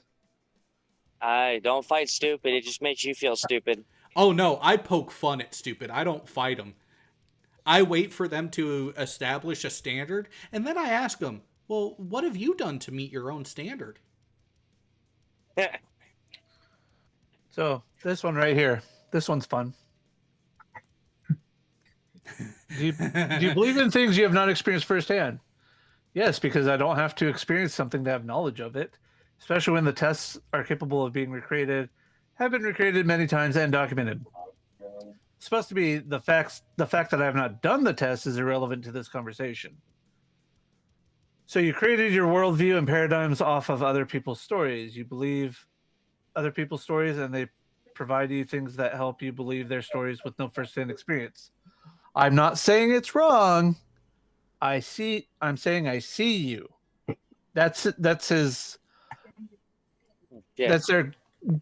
Don't fight stupid. It just makes you feel stupid. Oh, no, I poke fun at stupid. I don't fight them. I wait for them to establish a standard, and then I ask them, well, what have you done to meet your own standard? So this one right here, this one's fun. Do you believe in things you have not experienced firsthand? Yes, because I don't have to experience something to have knowledge of it, especially when the tests are capable of being recreated, have been recreated many times and documented. It's supposed to be the fact that I have not done the test is irrelevant to this conversation. So you created your worldview and paradigms off of other people's stories. You believe other people's stories, and they provide you things that help you believe their stories with no firsthand experience. I'm not saying it's wrong. I'm saying I see you. That's his. Yeah. That's their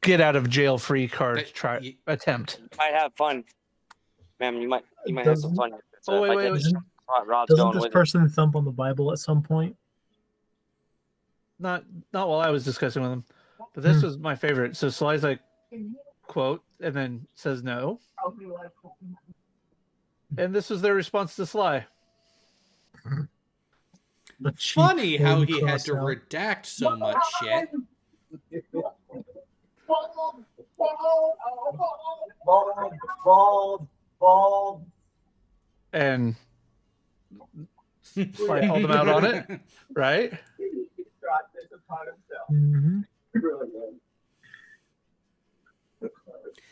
get out of jail free card attempt. You might have fun, ma'am. You might have some fun. Oh, wait. Rob's Doesn't going this with it. person thump on the Bible at some point? Not while I was discussing with him, but this was my favorite. So Sly's like, quote, and then says no. And this was their response to Sly. Funny how he had to redact so much shit. Bald. And Sly called him out on it, right? Mm-hmm.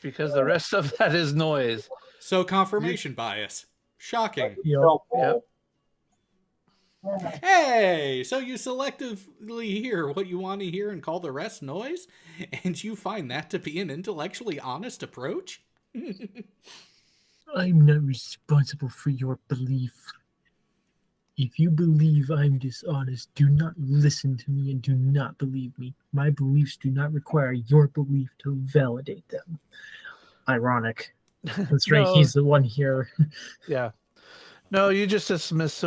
Because the rest of that is noise. So confirmation bias. Shocking. Yep. Hey, so you selectively hear what you want to hear and call the rest noise? And you find that to be an intellectually honest approach? I'm not responsible for your belief. If you believe I'm dishonest, do not listen to me and do not believe me. My beliefs do not require your belief to validate them. Ironic. That's right, No. he's the one here. Yeah. No, you just dismiss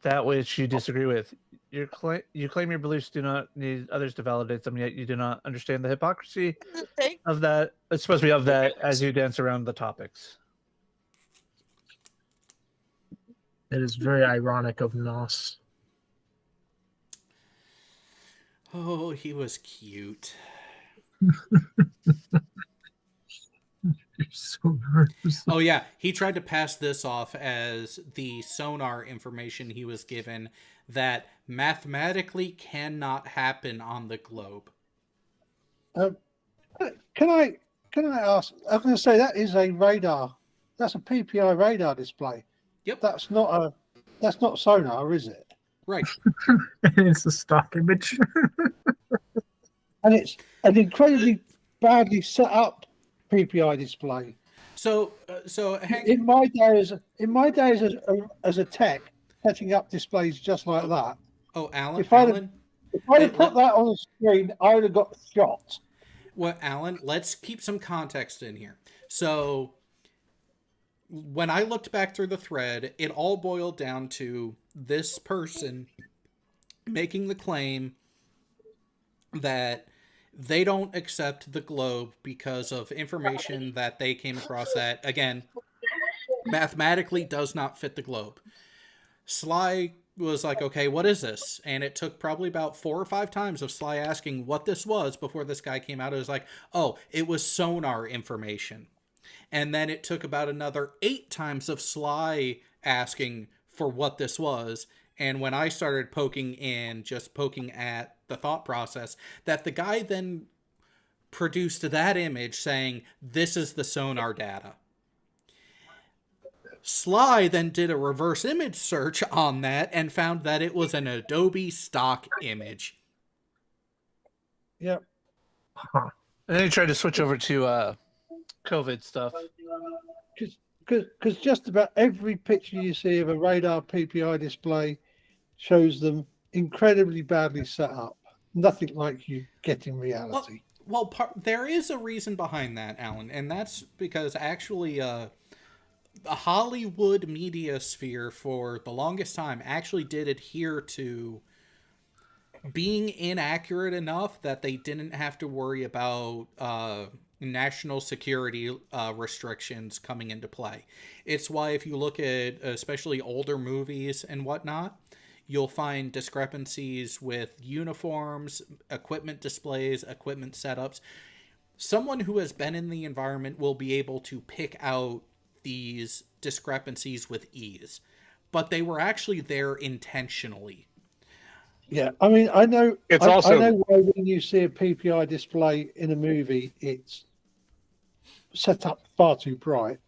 that which you disagree with. You claim your beliefs do not need others to validate them, yet you do not understand the hypocrisy of that. It's supposed to be of that as you dance around the topics. It is very ironic of Nos. Oh, he was cute. So nervous. Oh, yeah. He tried to pass this off as the sonar information he was given that mathematically cannot happen on the globe. Can I ask? I'm going to say that is a radar. That's a PPI radar display. Yep. That's not sonar, is it? Right. It's a stock image. And it's an incredibly badly set up PPI display. So Hank, In my days as a tech, setting up displays just like that. oh, Alan, If I'd Alan, have put that on the screen, I would have got shot. well, Alan, let's keep some context in here. So when I looked back through the thread, it all boiled down to this person making the claim that they don't accept the globe because of information that they came across that, again, mathematically does not fit the globe. Sly was like, okay, what is this? And it took probably about 4 or 5 times of Sly asking what this was before this guy came out. It was like, oh, it was sonar information. And then it took about another 8 times of Sly asking for what this was. And when I started poking at the thought process, that the guy then produced that image saying, this is the sonar data. Sly then did a reverse image search on that and found that it was an Adobe stock image. Yep. Huh. And then he tried to switch over to COVID stuff. Because just about every picture you see of a radar PPI display shows them incredibly badly set up. Nothing like you get in reality. Well, there is a reason behind that, Alan, and that's because actually the Hollywood media sphere for the longest time actually did adhere to being inaccurate enough that they didn't have to worry about national security restrictions coming into play. It's why if you look at especially older movies and whatnot, you'll find discrepancies with uniforms, equipment displays, equipment setups. Someone who has been in the environment will be able to pick out these discrepancies with ease, but they were actually there intentionally. Yeah, I mean, I know. It's I also- know why when you see a PPI display in a movie, it's set up far too bright,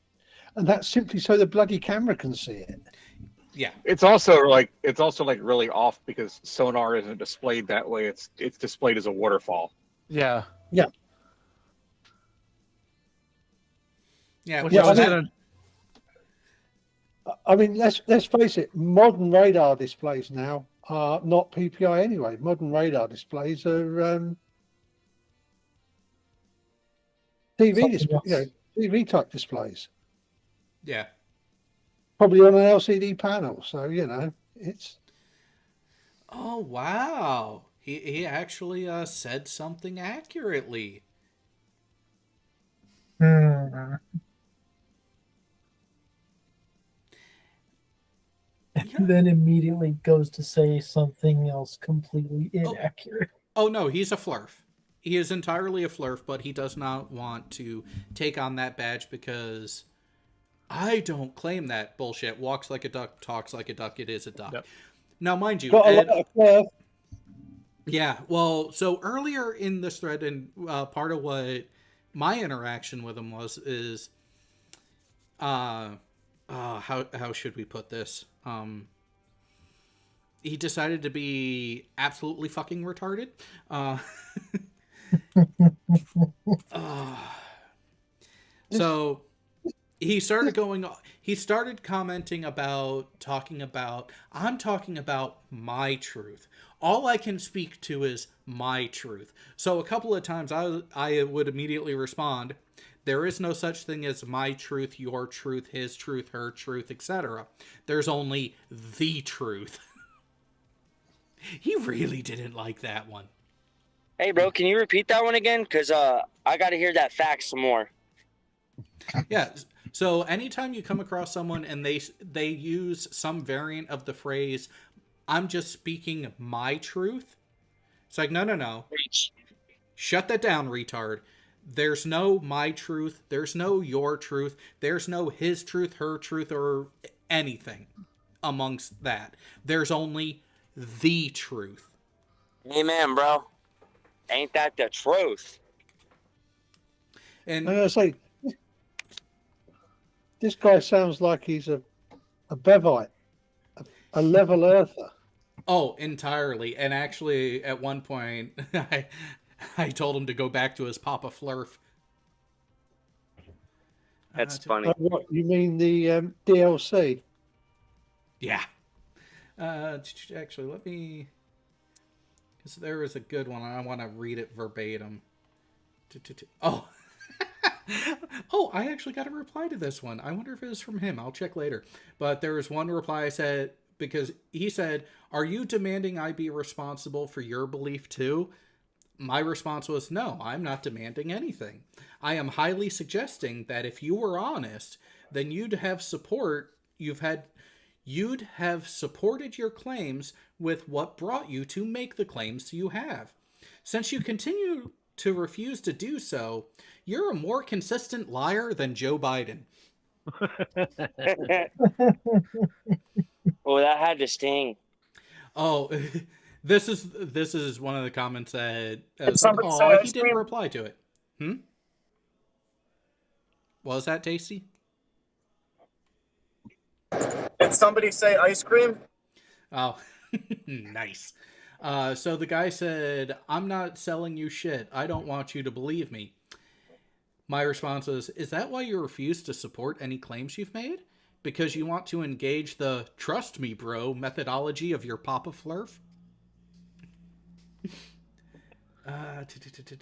and that's simply so the bloody camera can see it. Yeah, It's also like really off because sonar isn't displayed that way. It's displayed as a waterfall. Yeah. yeah. Which Yeah, I was I gonna, I mean, let's face it. Modern radar displays now are not PPI anyway. Modern radar displays are TV type displays, Yeah. probably on an LCD panel. So it's. Oh, wow. He actually said something accurately. Hmm. And then immediately goes to say something else completely inaccurate. Oh, no, he's a flurf. He is entirely a flurf, but he does not want to take on that badge because I don't claim that bullshit. Walks like a duck, talks like a duck, it is a duck. Yep. Now, mind you, Got a Ed, lot of flair. yeah, well, so earlier in this thread, and part of what my interaction with him is, how should we put this? he decided to be absolutely fucking retarded. So he started commenting about, I'm talking about my truth. All I can speak to is my truth. So a couple of times I would immediately respond, there is no such thing as my truth, your truth, his truth, her truth, etc. There's only the truth. He really didn't like that one. Hey, bro, can you repeat that one again? Because I got to hear that fact some more. Yeah. So anytime you come across someone and they use some variant of the phrase, I'm just speaking my truth. It's like, no. Shut that down, retard. There's no my truth. There's no your truth. There's no his truth, her truth, or anything amongst that. There's only the truth. Amen, bro. Ain't that the truth? And I'm gonna say, this guy sounds like he's a Bevite, a level earther. Oh, entirely. And actually, at one point, I told him to go back to his Papa Flurf. That's funny. What you mean, the DLC? Yeah. Actually, let me... Because there is a good one, and I want to read it verbatim. Oh. Oh, I actually got a reply to this one. I wonder if it was from him. I'll check later. But there was one reply I said, because he said, are you demanding I be responsible for your belief too? My response was, no, I'm not demanding anything. I am highly suggesting that if you were honest, then you'd have supported your claims with what brought you to make the claims you have. Since you continue to refuse to do so, you're a more consistent liar than Joe Biden. Oh, that had to sting. Oh, this is one of the comments that he didn't reply to it. What was that, Tasty? Did somebody say ice cream? Oh, nice. So the guy said, I'm not selling you shit. I don't want you to believe me. My response is that why you refuse to support any claims you've made? Because you want to engage the trust me, bro methodology of your Papa Flurf?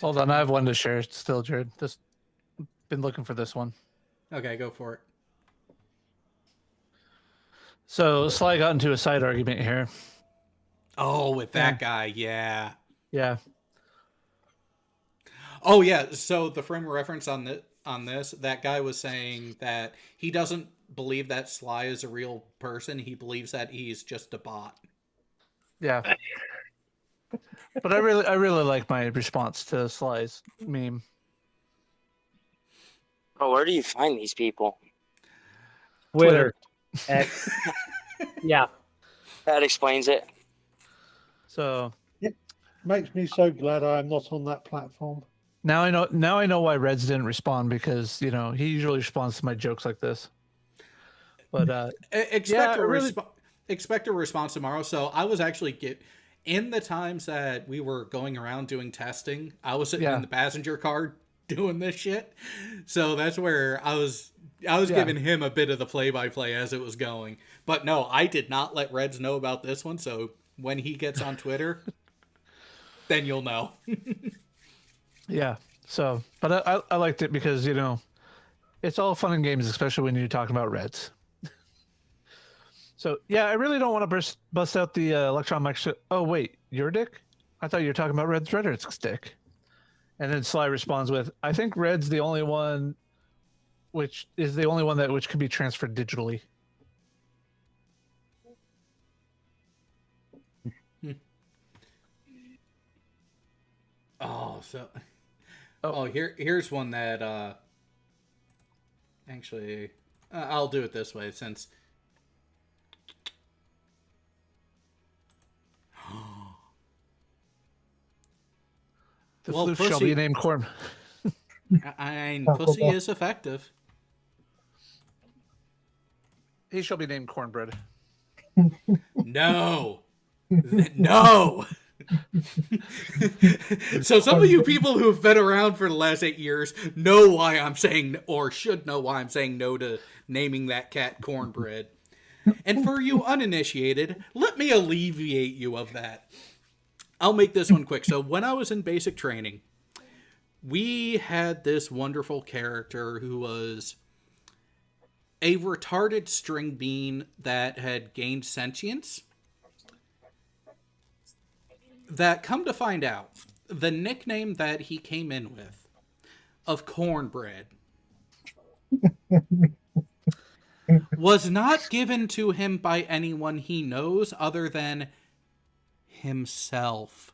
Hold on, I have one to share still, Jared. Just been looking for this one. Okay, go for it. So Sly got into a side argument here. Oh, with that guy, yeah. Yeah. Oh, yeah. So the frame of reference on this, that guy was saying that he doesn't believe that Sly is a real person. He believes that he's just a bot. Yeah. But I really like my response to Sly's meme. Oh, where do you find these people? Twitter. X. Yeah. That explains it. So it makes me so glad I am not on that platform. Now I know why Reds didn't respond, because he usually responds to my jokes like this. But expect a response tomorrow. So I was actually in the times that we were going around doing testing, I was sitting in the passenger car doing this shit. So that's where I was giving him a bit of the play-by-play as it was going. But no, I did not let Reds know about this one. So when he gets on Twitter, then you'll know. Yeah. So, but I liked it because, it's all fun and games, especially when you're talking about Reds. So, yeah, I really don't want to bust out the electron microscope. Oh, wait, your dick? I thought you were talking about Red's Rhetoric's dick. And then Sly responds with, I think Red's the only one which could be transferred digitally. Here's one that actually I'll do it this way since the floof shall be named corn. Pussy is effective. He shall be named cornbread. No. No. So some of you people who have been around for the last 8 years know why I'm saying, or should know why I'm saying no to naming that cat Cornbread. And for you uninitiated, let me alleviate you of that. I'll make this one quick. So when I was in basic training, we had this wonderful character who was a retarded string bean that had gained sentience. That, come to find out, the nickname that he came in with, of Cornbread, was not given to him by anyone he knows other than himself.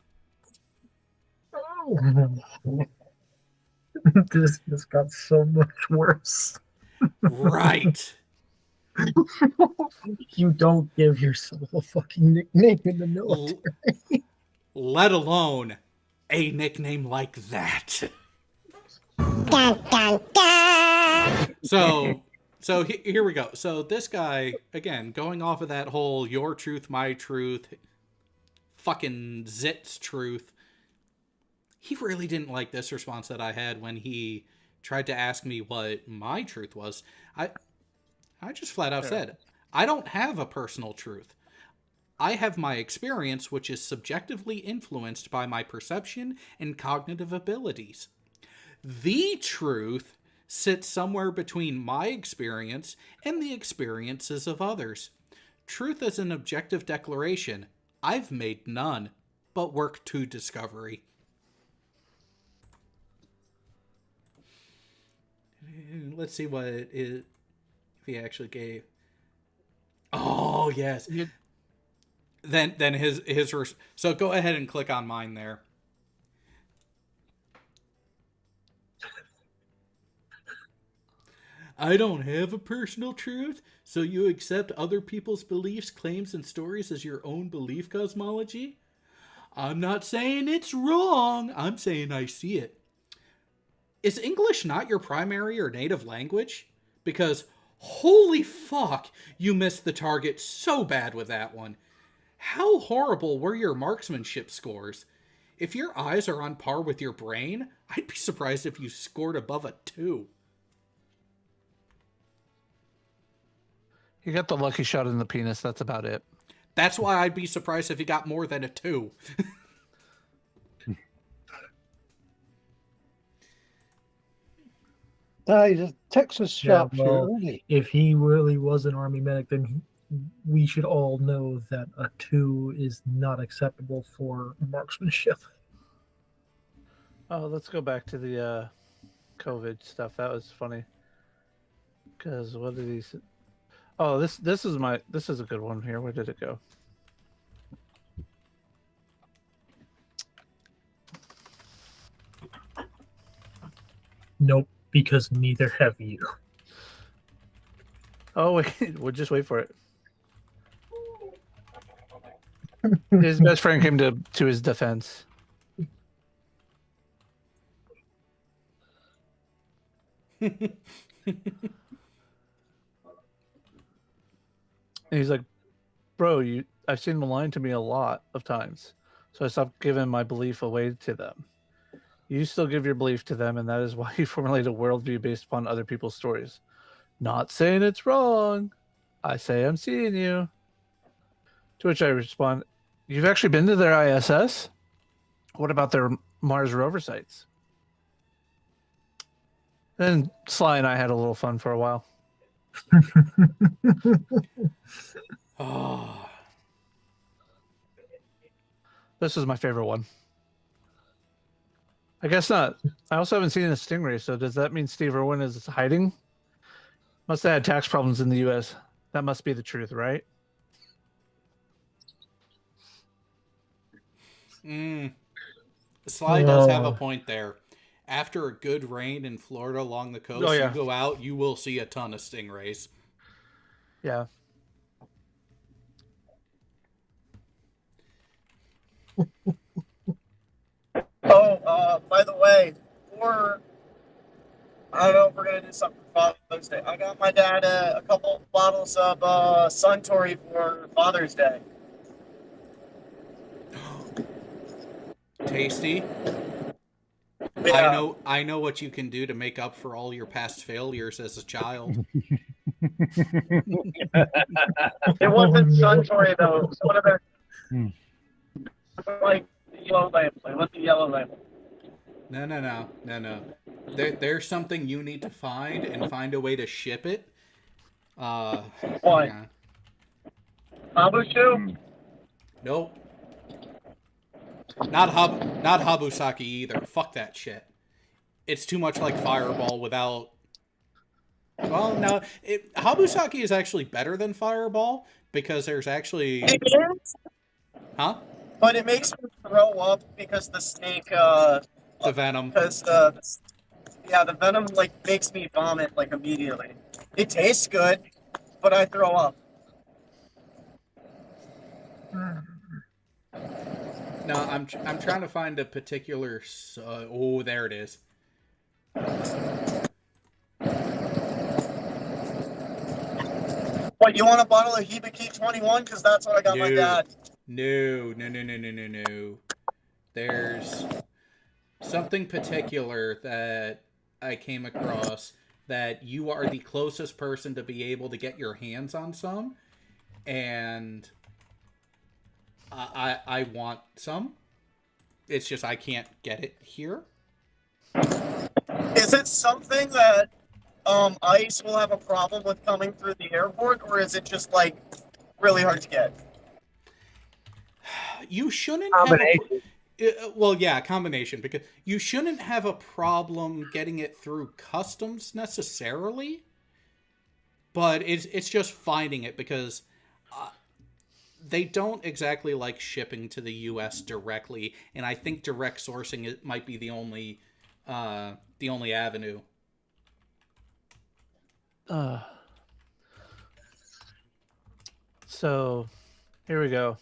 This got so much worse. Right. You don't give yourself a fucking nickname in the military. Let alone a nickname like that. So here we go. So this guy, again, going off of that whole your truth, my truth, fucking Zit's truth, he really didn't like this response that I had when he tried to ask me what my truth was. I just flat out said, I don't have a personal truth. I have my experience, which is subjectively influenced by my perception and cognitive abilities. The truth sits somewhere between my experience and the experiences of others. Truth is an objective declaration. I've made none, but work to discovery. Let's see what it is, if he actually gave. Oh, yes. Then his so go ahead and click on mine there. I don't have a personal truth, so you accept other people's beliefs, claims, and stories as your own belief cosmology? I'm not saying it's wrong. I'm saying I see it. Is English not your primary or native language? Because holy fuck, you missed the target so bad with that one. How horrible were your marksmanship scores? If your eyes are on par with your brain, I'd be surprised if you scored above a 2. You got the lucky shot in the penis. That's about it. That's why I'd be surprised if he got more than a 2. He's a Texas sharpshooter, isn't he? If he really was an army medic, then we should all know that a 2 is not acceptable for marksmanship. Oh, let's go back to the COVID stuff. That was funny. Because what did he say? Oh, this is a good one here. Where did it go? Nope, because neither have you. Oh wait, we'll just wait for it. His best friend came to his defense. And he's like, bro, I've seen them lying to me a lot of times, so I stopped giving my belief away to them. You still give your belief to them, and that is why you formulate a worldview based upon other people's stories. Not saying it's wrong. I say I'm seeing you. To which I respond, you've actually been to their ISS? What about their Mars rover sites? Then Sly and I had a little fun for a while. Oh. This is my favorite one. I guess not. I also haven't seen a Stingray, so does that mean Steve Irwin is hiding? Must have had tax problems in the U.S. That must be the truth, right? Sly does have a point there. After a good rain in Florida along the coast, you go out, you will see a ton of stingrays. Yeah. By the way, I don't know if we're gonna do something for Father's Day. I got my dad a couple bottles of Suntory for Father's Day. Tasty. Yeah. I know what you can do to make up for all your past failures as a child. It wasn't Suntory though. It was one of their like yellow lamp. Like, what's the yellow lamp? No. There's something you need to find and find a way to ship it. What? Yeah. Abushu? Nope. Not Habusaki either. Fuck that shit. It's too much like Fireball without. Well, no, Habusaki is actually better than Fireball because there's actually. It is? Huh? But it makes me throw up because the snake. The venom. Because yeah, the venom like makes me vomit like immediately. It tastes good, but I throw up. No, I'm trying to find a particular. Oh, there it is. What, you want a bottle of Hibiki 21? Because that's what I got my dad. No. There's something particular that I came across that you are the closest person to be able to get your hands on some, and I want some. It's just I can't get it here. Is it something that ICE will have a problem with coming through the airport, or is it just like really hard to get? You shouldn't Combination. well, yeah, combination, because you shouldn't have a problem getting it through customs necessarily, but it's just finding it because they don't exactly like shipping to the U.S. directly, and I think direct sourcing might be the only avenue. So, here we go.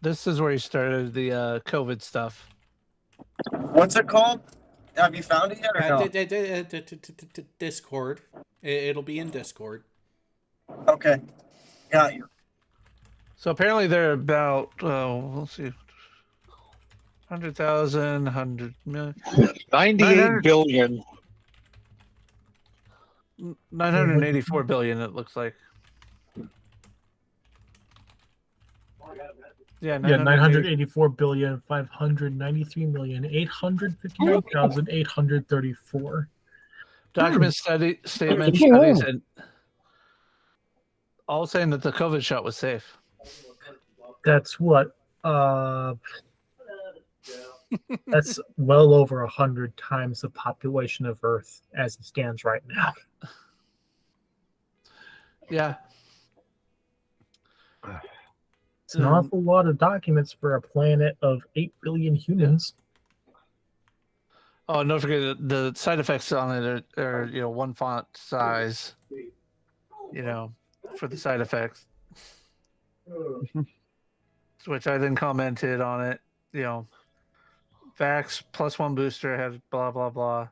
This is where you started the COVID stuff. What's it called? Have you found it yet? Or no? Discord. It'll be in Discord. Okay. Got you. So apparently they're about, let's see, 100,000, 100 million. 98 billion. 984 billion, it looks like. Yeah, 984,593,859,834. Document statements, studies, and all saying that the COVID shot was safe. That's what. That's well over 100 times the population of Earth as it stands right now. Yeah. It's an awful lot of documents for a planet of 8 billion humans. Oh, and don't forget the side effects on it are one font size, for the side effects. Which I then commented on it, Vax plus 1 booster had blah, blah, blah.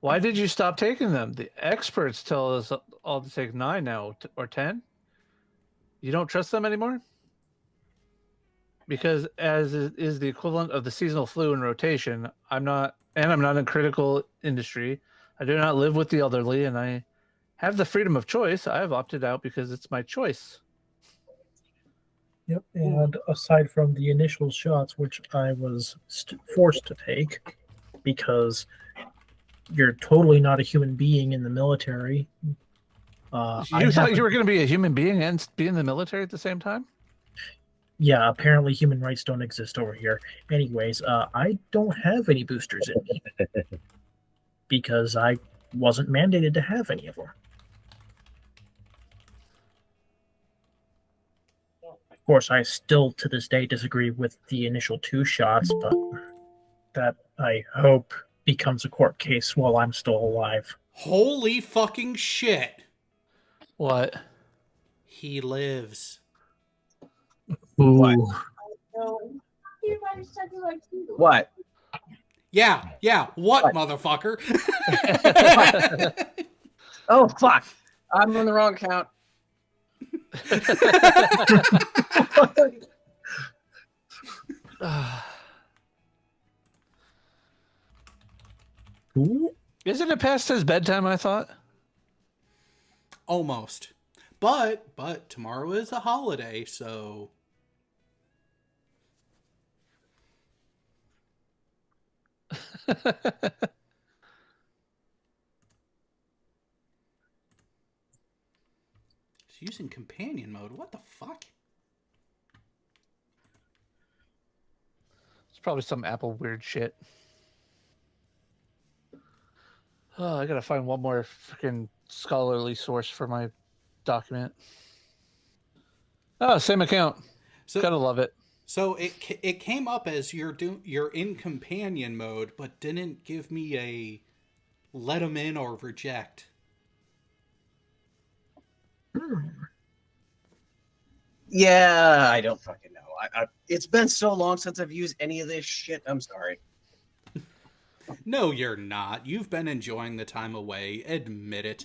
Why did you stop taking them? The experts tell us all to take 9 now, or 10. You don't trust them anymore? Because as is the equivalent of the seasonal flu in rotation, I'm not in critical industry. I do not live with the elderly, and I have the freedom of choice. I have opted out because it's my choice. Yep, and aside from the initial shots, which I was forced to take, because you're totally not a human being in the military. You thought you were going to be a human being and be in the military at the same time? Yeah, apparently human rights don't exist over here. Anyways, I don't have any boosters in me because I wasn't mandated to have any of them. Of course, I still to this day disagree with the initial 2 shots, but that I hope becomes a court case while I'm still alive. Holy fucking shit. What? He lives. Ooh. What? Yeah. What, motherfucker? Oh, fuck. I'm on the wrong account. Isn't it past his bedtime, I thought? Almost. But tomorrow is a holiday, so it's using companion mode. What the fuck? It's probably some Apple weird shit. Oh, I gotta find one more freaking scholarly source for my document. Oh, same account. So, gotta love it. So it came up as you're in companion mode, but didn't give me a let them in or reject. Yeah, I don't fucking know. It's been so long since I've used any of this shit. I'm sorry. No, you're not. You've been enjoying the time away. Admit it.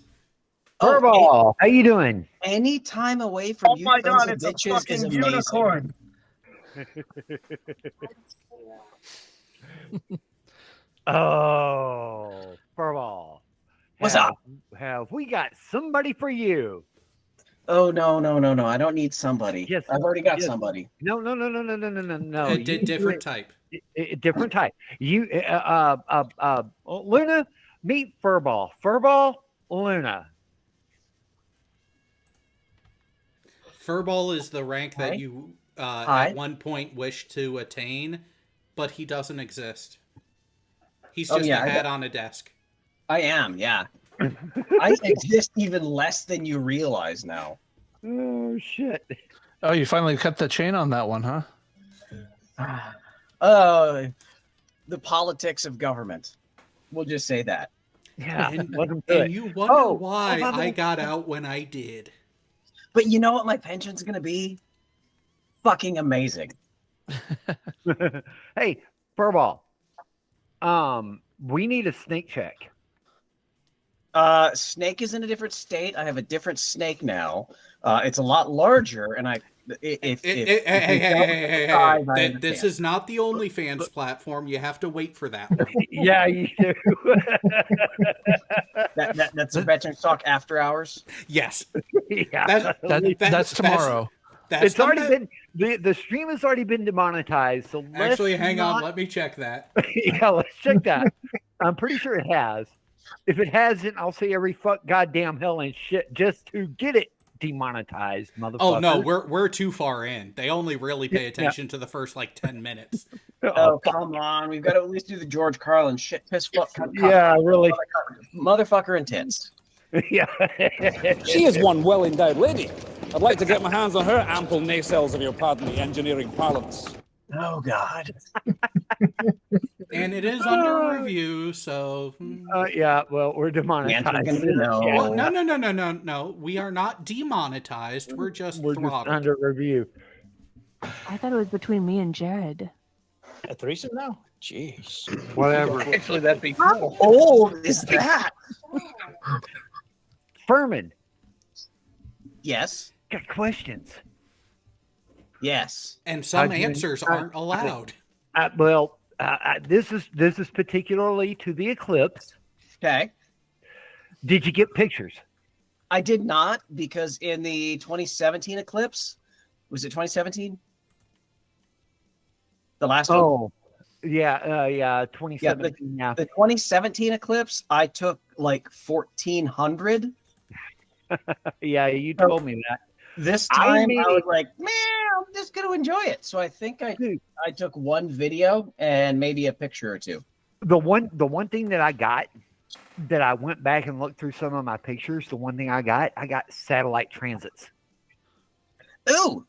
Furball, how you doing? Any time away from Oh you my sons God, of it's a bitches fucking is amazing. unicorn. Oh, Furball. What's up? Have we got somebody for you? Oh no. I don't need somebody. Yes, I've already got yes. somebody. No. Different type. Different type. You, Luna, meet Furball. Furball, Luna. Furball is the rank that Hi. you Hi. at one point wished to attain, but he doesn't exist. He's Oh, just yeah, a I hat got- on a desk. I am, yeah. I exist even less than you realize now. Oh shit. Oh, you finally cut the chain on that one, huh? The politics of government. We'll just say that. Yeah. And, welcome to and it. you wonder Oh, why by the way- I got out when I did. But you know what my pension's gonna be? Fucking amazing. Hey, Furball. We need a snake check. Snake is in a different state. I have a different snake now. It's a lot larger, and This is not the OnlyFans platform. You have to wait for that one. Yeah, you do. That's a veteran talk after hours. Yes. Yeah. That's tomorrow. It's already been the stream has already been demonetized. So let's Actually, hang on. not- Let me check that. Yeah, let's check that. I'm pretty sure it has. If it hasn't, I'll say every fuck goddamn hell and shit just to get it demonetized, motherfucker. Oh no, we're too far in. They only really pay attention to the first like 10 minutes. Oh come on, we've got to at least do the George Carlin shit, piss, fuck, cunt, Yeah, really. motherfucker, and tits. Yeah. She is one well-endowed lady. I'd like to get my hands on her ample nacelles, if you'll pardon the engineering parlance. Oh God. And it is under review, so Yeah, well, we're demonetized. Well, no. We are not demonetized. We're just throttled. under review. I thought it was between me and Jared. A threesome now? Jeez. Whatever. Actually, that'd be cool. How old is that? Furman. Yes. Got questions. Yes. And some How'd you- answers aren't allowed. This is particularly to the eclipse. Okay. Did you get pictures? I did not, because in the 2017 eclipse, was it 2017? The last one? Oh, yeah, 2017. Yeah, The 2017 eclipse, I took like 1,400. Yeah, you told me that. This time, I was made- like, man, I'm just going to enjoy it. So I think I took one video and maybe a picture or two. The one thing that I got, that I went back and looked through some of my pictures. The one thing I got satellite transits. Ooh,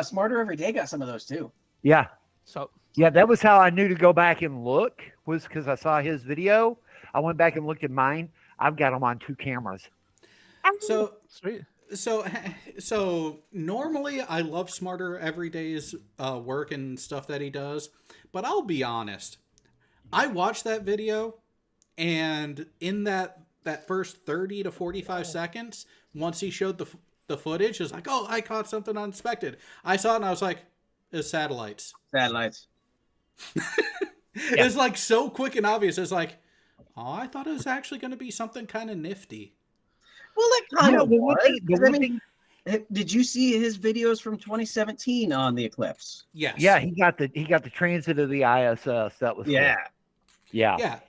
Smarter Every Day got some of those too. Yeah. So yeah, that was how I knew to go back and look, was because I saw his video. I went back and looked at mine. I've got them on 2 cameras. So sweet. So normally I love Smarter Everyday's work and stuff that he does, but I'll be honest. I watched that video, and in that first 30 to 45 seconds once he showed the footage, it's like, oh, I caught something unexpected. I saw it and I was like, it's satellites. Satellites. It's like so quick and obvious. It's like, oh, I thought it was actually going to be something kind of nifty. Well, that kind Yeah, of well, one was. thing- the 'Cause, I one mean, did you see his videos from 2017 on the eclipse? Yes. Yeah, he got the transit of the ISS. That was cool. Yeah. Yeah. Yeah.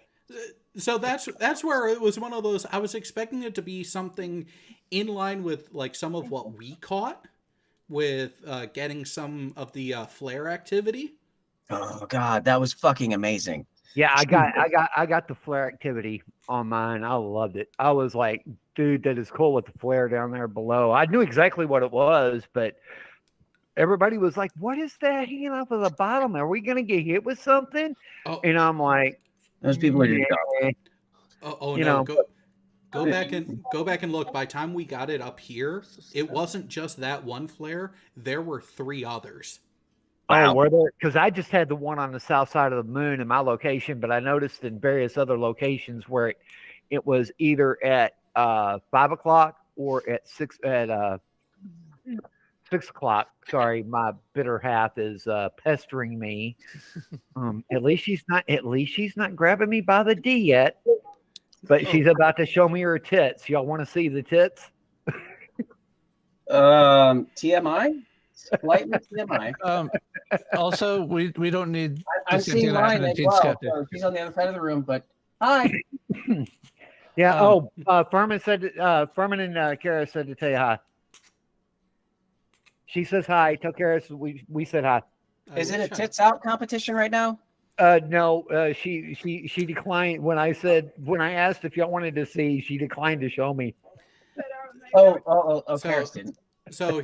So that's where it was one of those. I was expecting it to be something in line with like some of what we caught with getting some of the flare activity. Oh God, that was fucking amazing. Yeah, I got the flare activity on mine. I loved it. I was like, dude, that is cool with the flare down there below. I knew exactly what it was, but everybody was like, what is that hanging off of the bottom? Are we gonna get hit with something? Oh. And I'm like, those people are just yeah. Oh You no, know, go back and look. By the time we got it up here, it wasn't just that one flare. There were 3 others. Oh, were there? Because I just had the one on the south side of the moon in my location, but I noticed in various other locations where it was either at 5 o'clock or at 6 o'clock. Sorry, my bitter half is pestering me. At least she's not grabbing me by the D yet, but she's about to show me her tits. Y'all want to see the tits? TMI. Slightly TMI. Also, we don't need. I'm seeing mine as well. So she's on the other side of the room, but hi. Yeah. Furman Furman and Kara said to tell you hi. She says hi. Tell Kara we said hi. Is it a tits out competition right now? No. She declined when I asked if y'all wanted to see. She declined to show me. Oh, So- Karis didn't. So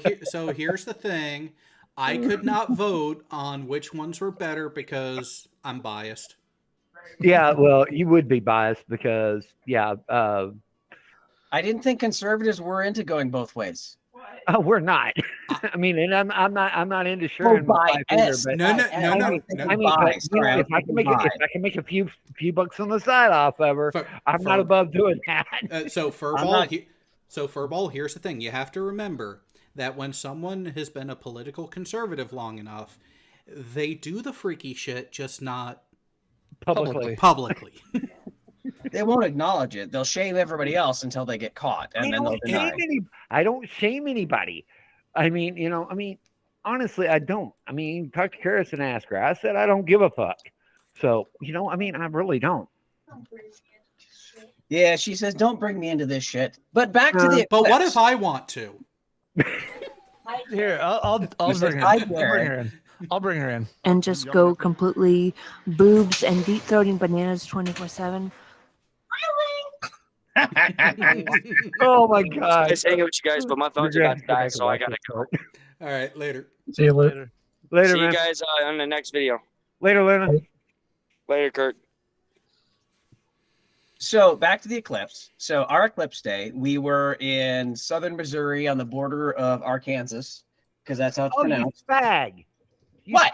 here's the thing. I could not vote on which ones were better because I'm biased. Yeah, well, you would be biased because I didn't think conservatives were into going both ways. we're not. I mean, and I'm not into sharing my life either. But No. I mean, but, you know, if I can make a few bucks on the side off of her, I'm not above doing that. So Furball, here's the thing. You have to remember that when someone has been a political conservative long enough, they do the freaky shit, just not publicly. They won't acknowledge it. They'll shame everybody else until they get caught, and then they'll deny. I don't shame anybody. I mean, honestly, I don't. I mean, talk to Karis and ask her. I said I don't give a fuck. So, I mean, I really don't. Yeah, she says, "Don't bring me into this shit." But back to the. But what if I want to? Here, I'll bring her in. I'll bring her in. And just go completely boobs and deep throating bananas 24/7. Oh my god! Nice hanging with you guys, but my phone's about to die, so I gotta go. All right, later. See you later. Later, See man. you guys on the next video. Later, Lena. Later, Kurt. So back to the eclipse. So our eclipse day, we were in southern Missouri on the border of Arkansas, because that's how it's pronounced. Fag. What?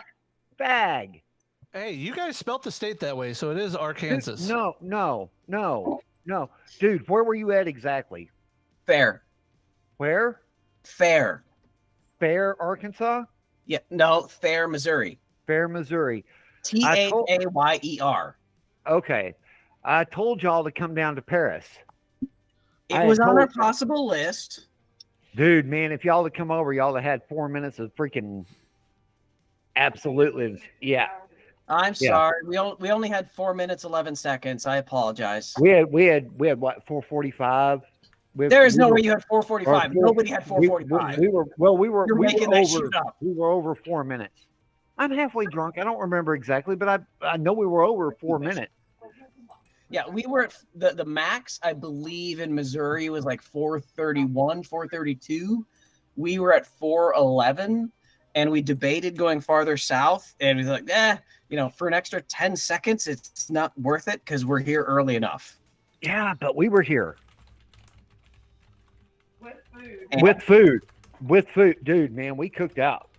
Fag. Hey, you guys spelt the state that way, so it is Arkansas. No. Dude, where were you at exactly? Fair. Where? Fair. Fair, Arkansas? Yeah, no, Fair, Missouri. Fair, Missouri. Tayayer. Okay. I told y'all to come down to Paris. It was on our possible list. Dude, man, if y'all had come over, y'all had 4 minutes of freaking absolutely. Yeah. I'm sorry. We only had 4 minutes 11 seconds. I apologize. We had what, 4:45? There is no way you had 4:45. Nobody had 4:45. We were You're making that shit over. up. We were over 4 minutes. I'm halfway drunk. I don't remember exactly, but I know we were over 4 minutes. Yeah, we were at the max, I believe, in Missouri was like 4:31, 4:32. We were at 4:11, and we debated going farther south, and we were like, for an extra 10 seconds, it's not worth it because we're here early enough. Yeah, but we were here. With food. With food. Dude, man, we cooked out.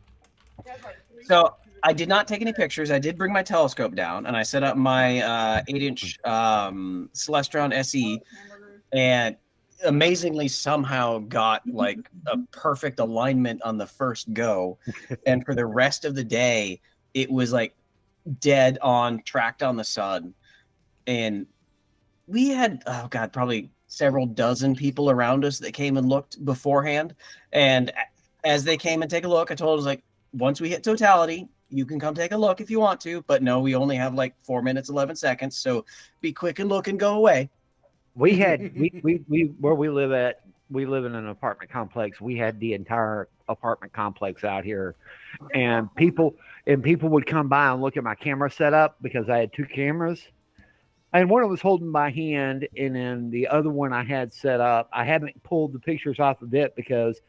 So I did not take any pictures. I did bring my telescope down, and I set up my 8-inch Celestron SE, and amazingly somehow got like a perfect alignment on the first go, and for the rest of the day it was like dead on, tracked on the sun. And we had, oh god, probably several dozen people around us that came and looked beforehand. And as they came and take a look, I told us, like, once we hit totality, you can come take a look if you want to, but no, we only have like 4 minutes 11 seconds, so be quick and look and go away. We had we where we live in an apartment complex. We had the entire apartment complex out here, and people would come by and look at my camera setup because I had 2 cameras, and one was holding my hand, and then the other one I had set up. I haven't pulled the pictures off of it because,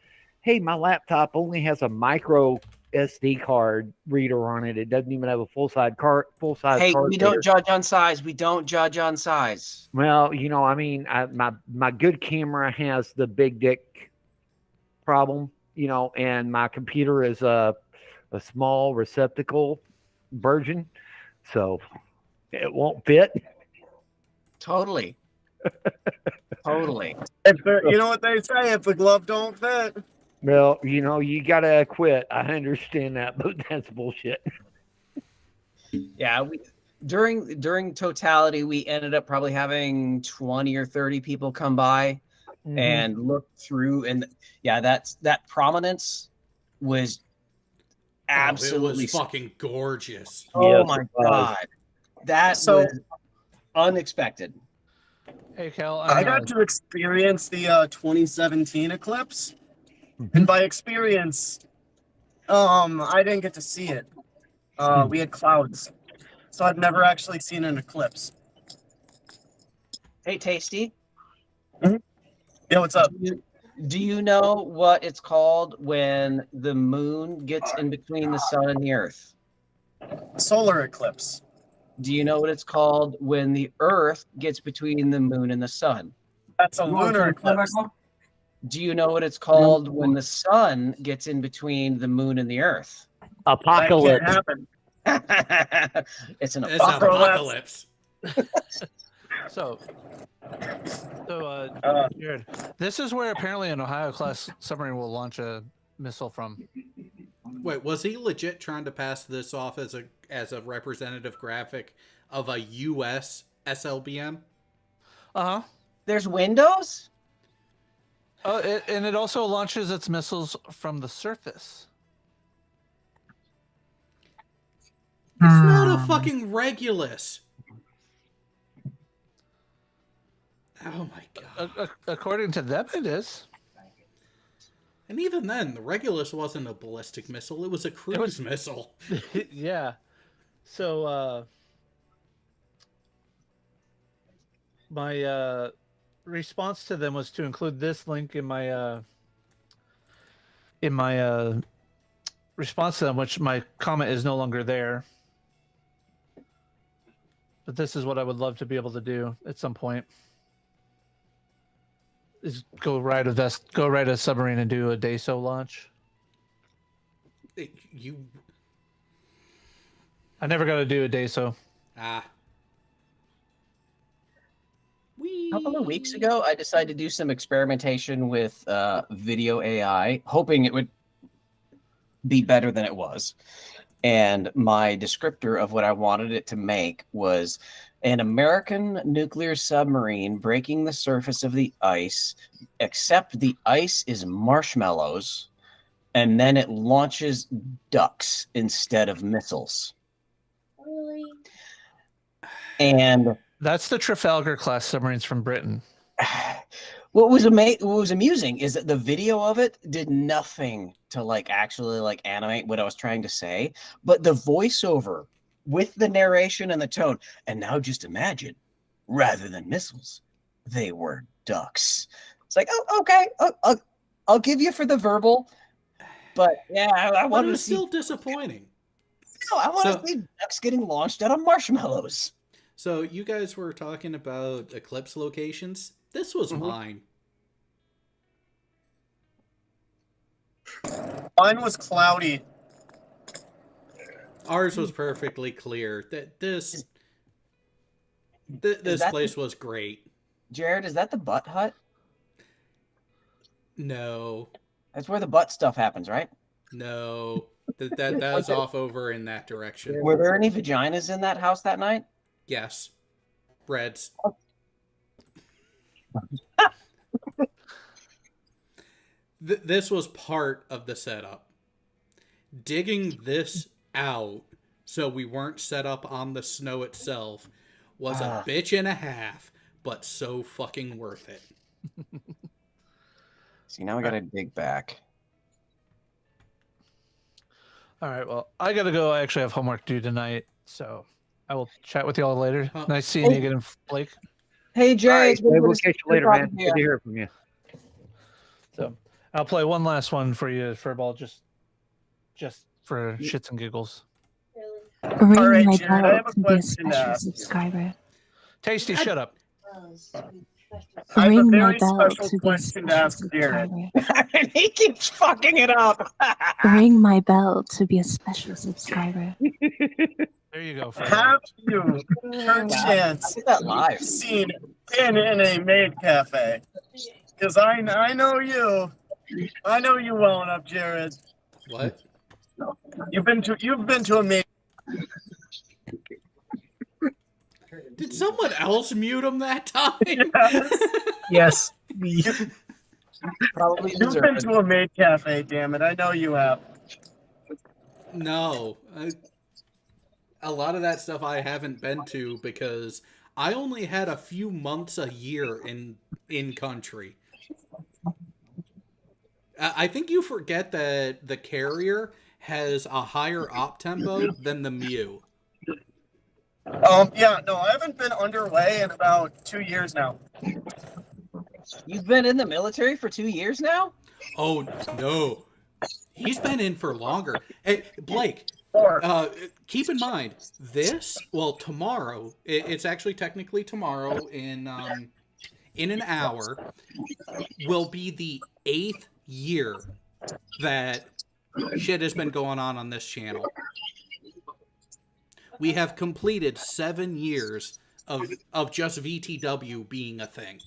hey, my laptop only has a micro SD card reader on it. It doesn't even have a full size card. Hey, we reader. don't judge on size. We don't judge on size. Well, I mean, my good camera has the big dick problem, and my computer is a small receptacle version, so it won't fit. Totally. Totally. You know what they say, if the glove don't fit. Well, you gotta quit. I understand that, but that's bullshit. Yeah, during totality, we ended up probably having 20 or 30 people come by and look through, and yeah, that prominence was absolutely it was fucking gorgeous. Oh Yes, my it was. god, that was unexpected. Hey, Cal, I got to experience the 2017 eclipse, and by experience, I didn't get to see it. We had clouds, so I've never actually seen an eclipse. Hey, Tasty. Yeah, what's up? Do you know what it's called when the moon gets in between the sun and the earth? Solar eclipse. Do you know what it's called when the earth gets between the moon and the sun? That's a lunar eclipse. Do you know what it's called when the sun gets in between the moon and the earth? Apocalypse. That can't happen. It's an It's apocalypse. apocalypse. So, Jared, this is where apparently an Ohio-class submarine will launch a missile from. Wait, was he legit trying to pass this off as a representative graphic of a U.S. SLBM? Uh-huh. There's windows? And it also launches its missiles from the surface. It's not a fucking Regulus. Oh my god. According to them, it is. And even then, the Regulus wasn't a ballistic missile. It was a cruise missile. Yeah. So, my response to them was to include this link in my response to them, which my comment is no longer there. But this is what I would love to be able to do at some point. Is go ride a submarine and do a DASO launch. I never got to do a DASO. Ah. A couple of weeks ago, I decided to do some experimentation with video AI, hoping it would be better than it was. And my descriptor of what I wanted it to make was an American nuclear submarine breaking the surface of the ice, except the ice is marshmallows, and then it launches ducks instead of missiles. And that's the Trafalgar class submarines from Britain. What was amusing is that the video of it did nothing to actually animate what I was trying to say, but the voiceover with the narration and the tone, and now just imagine, rather than missiles, they were ducks. It's like, oh, okay, I'll give you for the verbal, but yeah, I want to see. Still disappointing. No, I want to see ducks getting launched out of marshmallows. So you guys were talking about eclipse locations. This was mine. Mine was cloudy. Ours was perfectly clear. This place was great. Jared, is that the Butt Hut? No. That's where the butt stuff happens, right? No. That was off over in that direction. Were there any vaginas in that house that night? Yes. Reds. This was part of the setup. Digging this out so we weren't set up on the snow itself was a bitch and a half, but so fucking worth it. See, now we gotta dig back. All right. Well, I gotta go. I actually have homework due tonight, so I will chat with you all later. Nice seeing you again, Blake. Hey, Jay. All right, it's been we'll good catch you later, man. talking to Good to hear from you. So I'll play one last one for you, Furball, just for shits and giggles. Ring All right, my Jared, I bell have a to be a question to special ask. subscriber. Tasty, shut up. I have a Ring my very bell special to be a question to special ask Jared. subscriber. He keeps fucking it up. Ring my bell to be a special subscriber. There you go. Furball. Have you, perchance, seen Pin in a maid cafe? Because I know you. I know you well enough, Jared. What? You've been to a maid. Did someone else mute him that time? Yes, me. Probably You've been to a maid cafe, damn it. I know you have. No. A lot of that stuff I haven't been to because I only had a few months a year in country. I think you forget that the Carrier has a higher op tempo than the Mew. Yeah, no, I haven't been underway in about 2 years now. You've been in the military for 2 years now? Oh, no. He's been in for longer. Hey, Blake, keep in mind, tomorrow, it's actually technically tomorrow in an hour, will be the 8th year that shit has been going on this channel. We have completed 7 years of just VTW being a thing.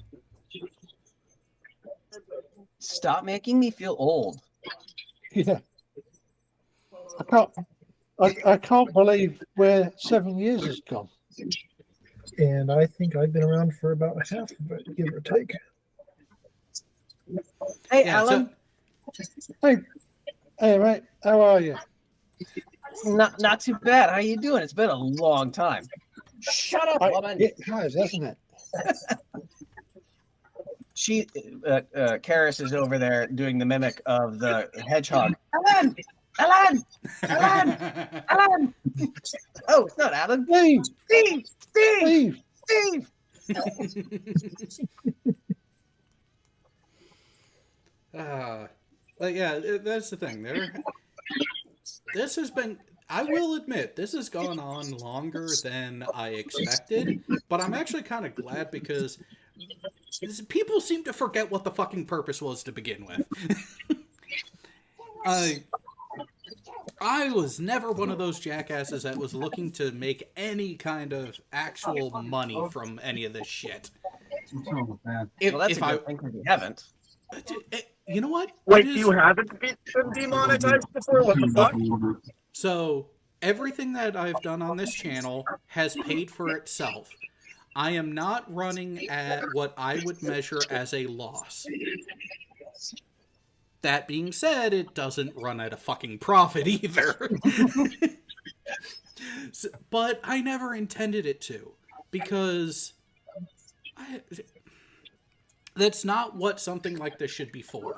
Stop making me feel old. Yeah. I can't believe where 7 years has gone. And I think I've been around for about half of it, give or take. Hey, Yeah, Alan. Hey, mate, how are you? Not too bad. How you doing? It's been a long time. Shut up, woman. It has, hasn't it? Karis is over there doing the mimic of the hedgehog. Alan! Alan! Alan! Alan! Oh, it's not Alan. Steve! Steve! Steve! Steve! Steve! But yeah, that's the thing. This has been, I will admit, this has gone on longer than I expected, but I'm actually kind of glad because people seem to forget what the fucking purpose was to begin with. I was never one of those jackasses that was looking to make any kind of actual money from any of this shit. Well, that's a good thing because you haven't. You know what? Wait, you haven't been demonetized before? What the fuck? So, everything that I've done on this channel has paid for itself. I am not running at what I would measure as a loss. That being said, it doesn't run at a fucking profit either. But I never intended it to, because that's not what something like this should be for.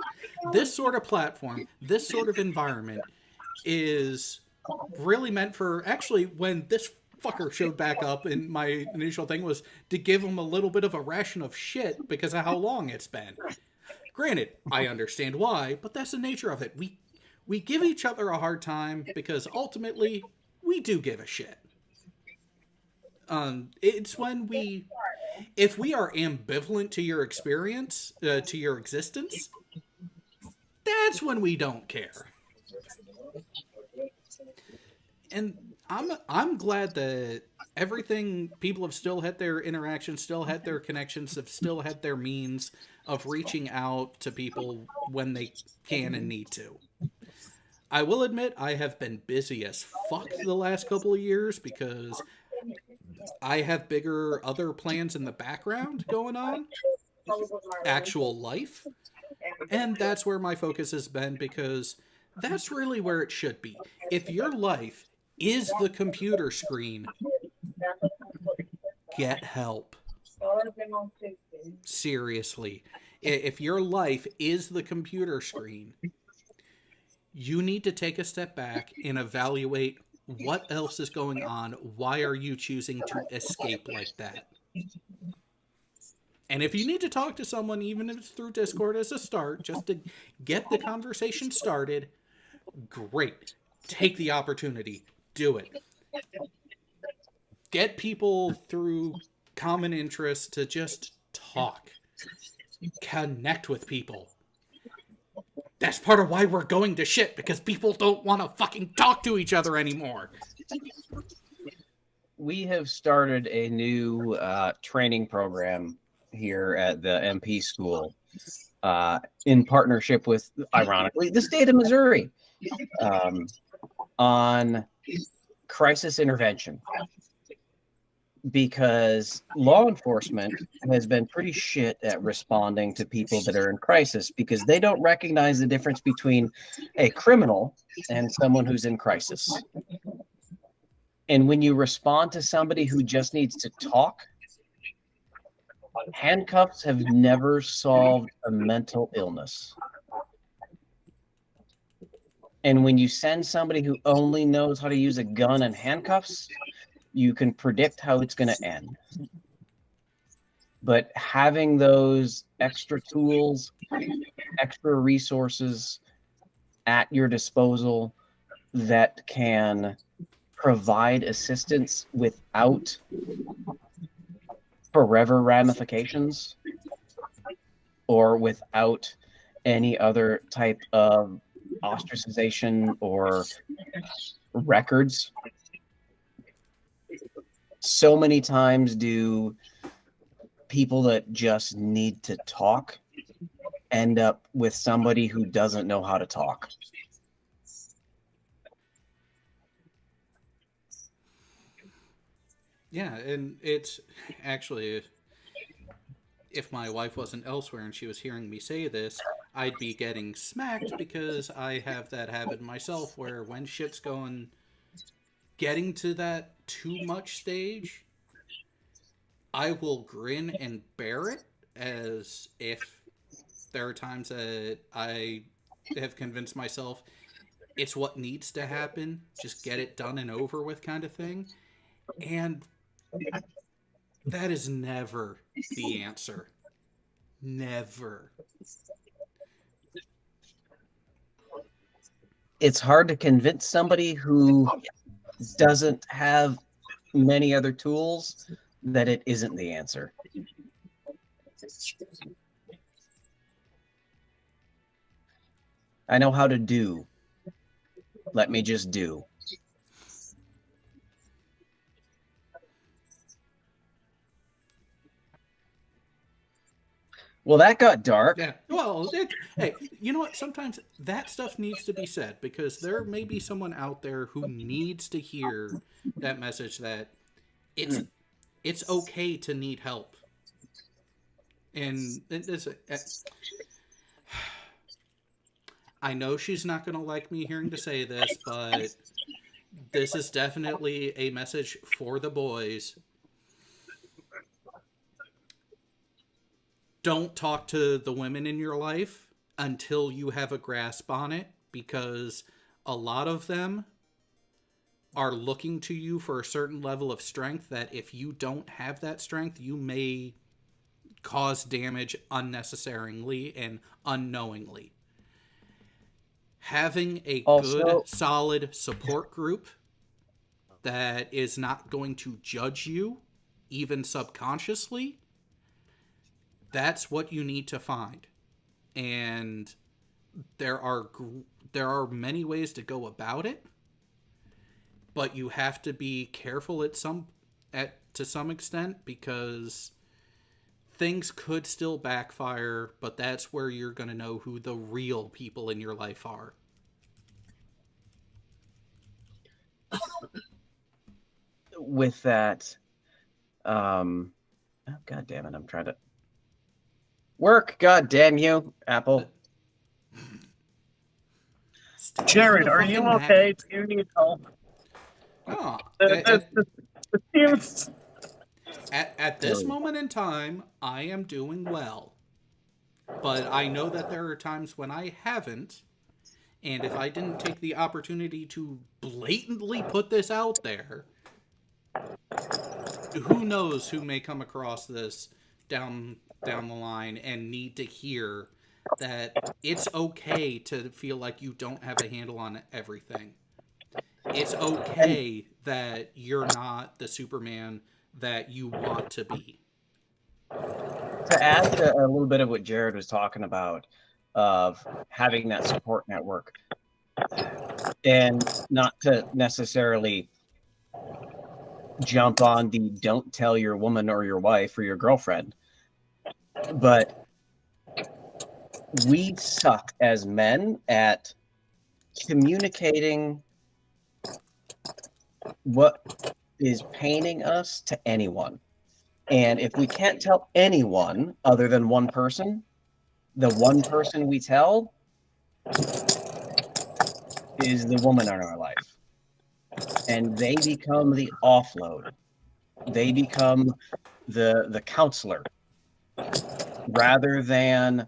This sort of platform, this sort of environment is really meant for, actually, when this fucker showed back up, and my initial thing was to give him a little bit of a ration of shit because of how long it's been. Granted, I understand why, but that's the nature of it. We give each other a hard time because ultimately we do give a shit. It's when if we are ambivalent to your experience, to your existence, that's when we don't care. And I'm glad that everything, people have still had their interactions, still had their connections, have still had their means of reaching out to people when they can and need to. I will admit I have been busy as fuck the last couple of years because I have bigger other plans in the background going on, actual life, and that's where my focus has been, because that's really where it should be. If your life is the computer screen, get help. Seriously. If your life is the computer screen, you need to take a step back and evaluate what else is going on. Why are you choosing to escape like that? And if you need to talk to someone, even if it's through Discord as a start, just to get the conversation started, great. Take the opportunity. Do it. Get people through common interests to just talk. Connect with people. That's part of why we're going to shit, because people don't want to fucking talk to each other anymore. We have started a new training program here at the MP school in partnership with, ironically, the state of Missouri on crisis intervention. Because law enforcement has been pretty shit at responding to people that are in crisis, because they don't recognize the difference between a criminal and someone who's in crisis. And when you respond to somebody who just needs to talk, handcuffs have never solved a mental illness. And when you send somebody who only knows how to use a gun and handcuffs, you can predict how it's going to end. But having those extra tools, extra resources at your disposal that can provide assistance without forever ramifications or without any other type of ostracization or records. So many times do people that just need to talk end up with somebody who doesn't know how to talk. Yeah, and it's actually, if my wife wasn't elsewhere and she was hearing me say this, I'd be getting smacked, because I have that habit myself where when shit's getting to that too much stage, I will grin and bear it, as if there are times that I have convinced myself it's what needs to happen, just get it done and over with kind of thing. And that is never the answer. Never. It's hard to convince somebody who doesn't have many other tools that it isn't the answer. I know how to do. Let me just do. Well, that got dark. Yeah. Well, hey, you know what? Sometimes that stuff needs to be said, because there may be someone out there who needs to hear that message that it's okay to need help. And I know she's not going to like me hearing to say this, but this is definitely a message for the boys. Don't talk to the women in your life until you have a grasp on it, because a lot of them are looking to you for a certain level of strength that if you don't have that strength, you may cause damage unnecessarily and unknowingly. Having a good, solid support group that is not going to judge you, even subconsciously, that's what you need to find. And there are many ways to go about it, but you have to be careful at some to some extent, because things could still backfire, but that's where you're going to know who the real people in your life are. With that, oh, God damn it, I'm trying to work. God damn you, Apple. Jared, are you okay? Do you need help? Oh, It seems... At this moment in time, I am doing well. But I know that there are times when I haven't. And if I didn't take the opportunity to blatantly put this out there, who knows who may come across this down the line and need to hear that it's okay to feel like you don't have a handle on everything. It's okay that you're not the Superman that you want to be. To add to a little bit of what Jared was talking about, of having that support network, and not to necessarily jump on the don't tell your woman or your wife or your girlfriend, but we suck as men at communicating what is paining us to anyone. And if we can't tell anyone other than one person, the one person we tell is the woman in our life. And they become the offload. They become the counselor, rather than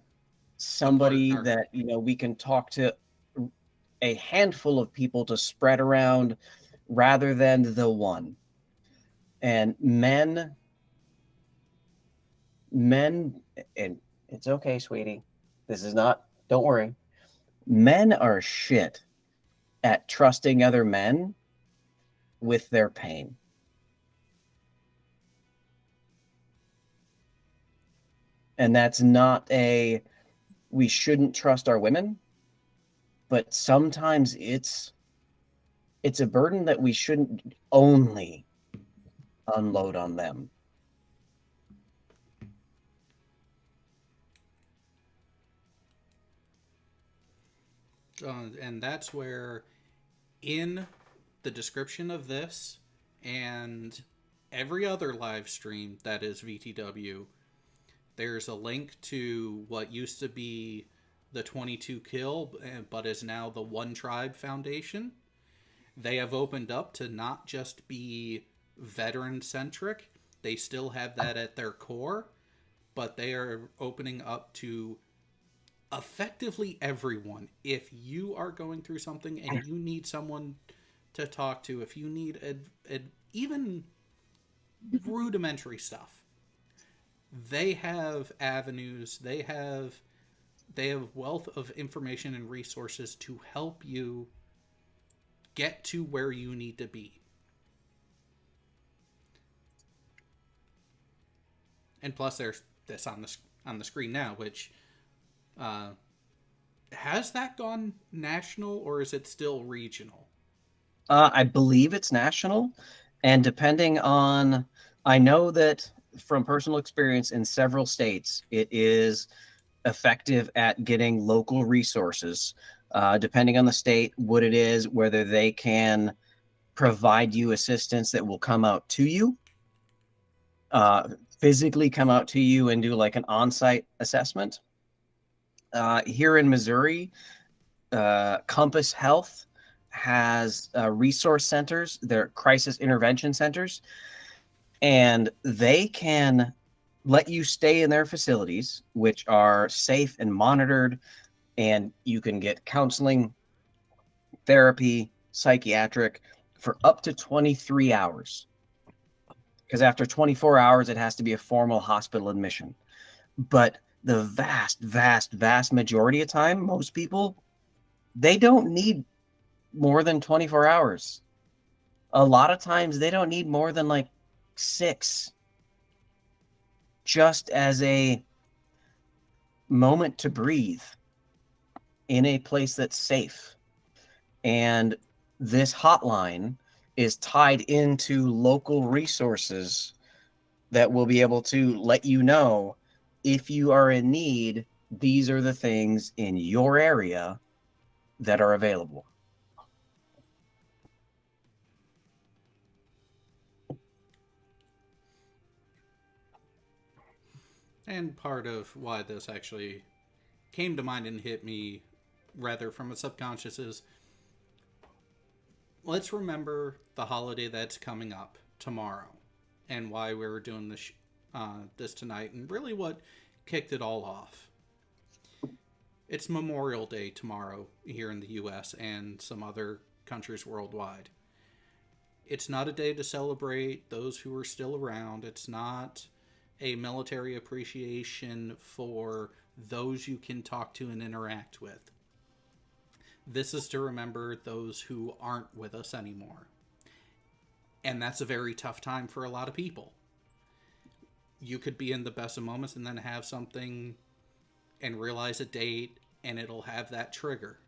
somebody that, you know, we can talk to a handful of people to spread around, rather than the one. And men, and it's okay, sweetie. This is not, don't worry. Men are shit at trusting other men with their pain. And that's not a, we shouldn't trust our women, but sometimes it's a burden that we shouldn't only unload on them. And that's where, in the description of this and every other live stream that is VTW, there's a link to what used to be the 22 Kill, but is now the One Tribe Foundation. They have opened up to not just be veteran-centric. They still have that at their core, but they are opening up to effectively everyone. If you are going through something and you need someone to talk to, if you need even rudimentary stuff, they have avenues, they have wealth of information and resources to help you get to where you need to be. And plus there's this on the screen now, which has that gone national, or is it still regional? I believe it's national, and depending on, I know that from personal experience in several states, it is effective at getting local resources, depending on the state, what it is, whether they can provide you assistance that will come out to you, physically come out to you and do like an on-site assessment. Here in Missouri, Compass Health has resource centers, they're crisis intervention centers, and they can let you stay in their facilities, which are safe and monitored, and you can get counseling, therapy, psychiatric for up to 23 hours. Because after 24 hours, it has to be a formal hospital admission. But the vast majority of time, most people, they don't need more than 24 hours. A lot of times they don't need more than like 6, just as a moment to breathe in a place that's safe. And this hotline is tied into local resources that will be able to let you know if you are in need, these are the things in your area that are available. And part of why this actually came to mind and hit me rather from a subconscious is, let's remember the holiday that's coming up tomorrow and why we were doing this tonight, and really what kicked it all off. It's Memorial Day tomorrow here in the US and some other countries worldwide. It's not a day to celebrate those who are still around. It's not a military appreciation for those you can talk to and interact with. This is to remember those who aren't with us anymore. And that's a very tough time for a lot of people. You could be in the best of moments and then have something and realize a date and it'll have that trigger.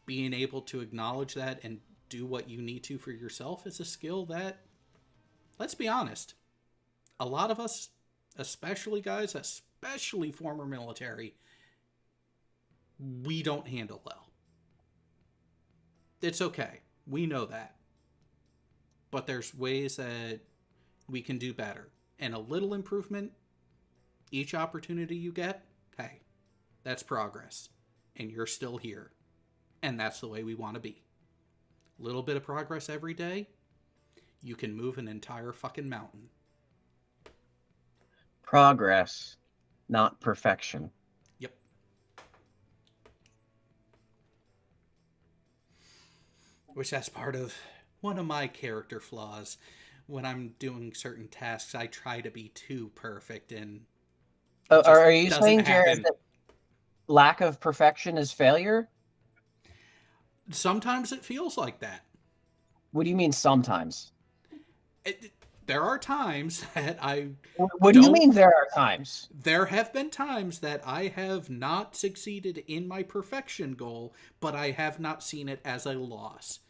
Being able to acknowledge that and do what you need to for yourself is a skill that, let's be honest, a lot of us, especially guys, especially former military, we don't handle well. It's okay. We know that. But there's ways that we can do better. And a little improvement, each opportunity you get, hey, that's progress. And you're still here. And that's the way we want to be. Little bit of progress every day, you can move an entire fucking mountain. Progress, not perfection. Yep. Which that's part of one of my character flaws. When I'm doing certain tasks, I try to be too perfect, and are you saying, Jared, that lack of perfection is failure? Sometimes it feels like that. What do you mean sometimes? There are times that I... What do you mean there are times? There have been times that I have not succeeded in my perfection goal, but I have not seen it as a loss.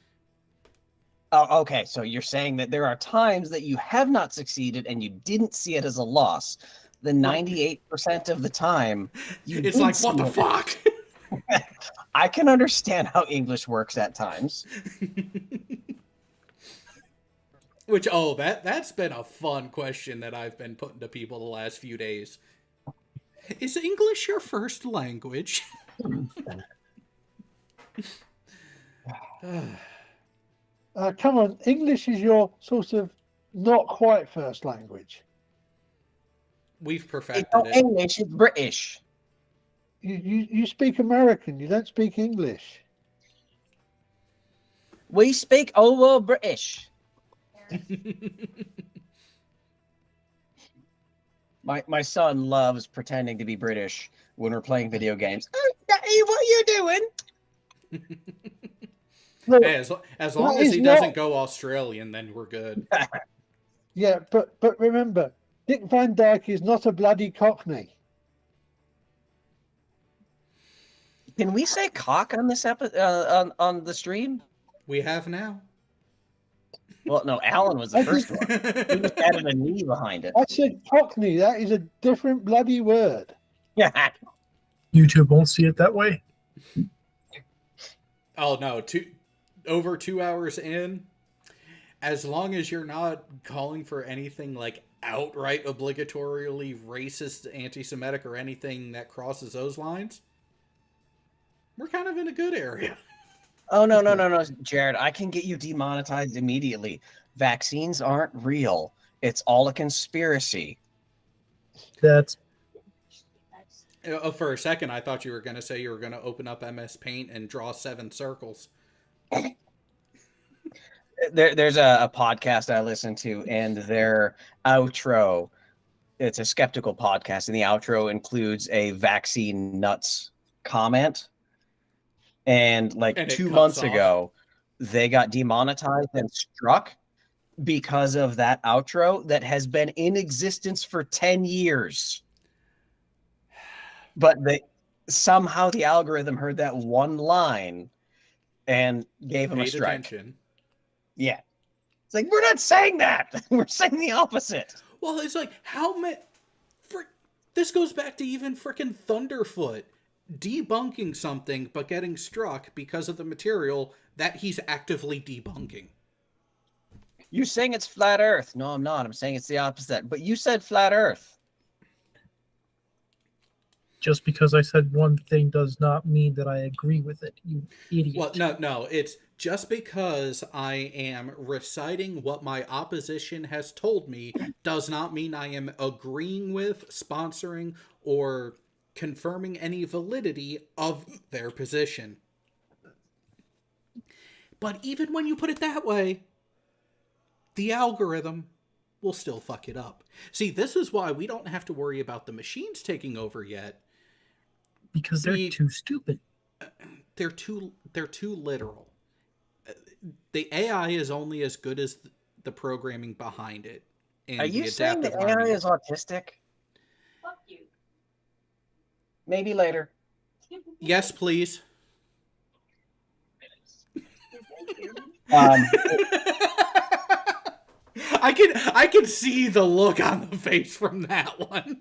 Oh, okay. So you're saying that there are times that you have not succeeded and you didn't see it as a loss. The 98% of the time, it's like, what the fuck? I can understand how English works at times. Which, that's been a fun question that I've been putting to people the last few days. Is English your first language? Come on, English is your sort of not quite first language. We've perfected it. English is British. You speak American. You don't speak English. We speak all British. My son loves pretending to be British when we're playing video games. Oh, Daddy, what are you doing? Hey, as long as he doesn't go Australian, then we're good. Yeah, but remember, Dick Van Dyke is not a bloody Cockney. Can we say cock on this episode on the stream? We have now. Well, no, Alan was the first one. He just added a knee behind it. I said Cockney. That is a different bloody word. Yeah. YouTube won't see it that way. Oh no, over 2 hours in, as long as you're not calling for anything like outright obligatorily racist, anti-Semitic, or anything that crosses those lines, we're kind of in a good area. Oh, no, Jared, I can get you demonetized immediately. Vaccines aren't real. It's all a conspiracy. That's... For a second, I thought you were going to say you were going to open up MS Paint and draw 7 circles. There's a podcast I listen to, and their outro, it's a skeptical podcast, and the outro includes a vaccine nuts comment. And like 2 months ago, they got demonetized and struck because of that outro that has been in existence for 10 years. But somehow the algorithm heard that one line and gave him a strike. Attention. Yeah. It's like, we're not saying that. We're saying the opposite. Well, it's like, how many... This goes back to even freaking Thunderfoot debunking something but getting struck because of the material that he's actively debunking. You're saying it's flat Earth. No, I'm not. I'm saying it's the opposite. But you said flat Earth. Just because I said one thing does not mean that I agree with it, you idiot. Well, no. It's just because I am reciting what my opposition has told me does not mean I am agreeing with, sponsoring, or confirming any validity of their position. But even when you put it that way, the algorithm will still fuck it up. See, this is why we don't have to worry about the machines taking over yet. Because they're too stupid. They're too literal. The AI is only as good as the programming behind it. And Are you the saying the adaptive AI learning. is autistic? Fuck you. Maybe later. Yes, please. I can see the look on the face from that one.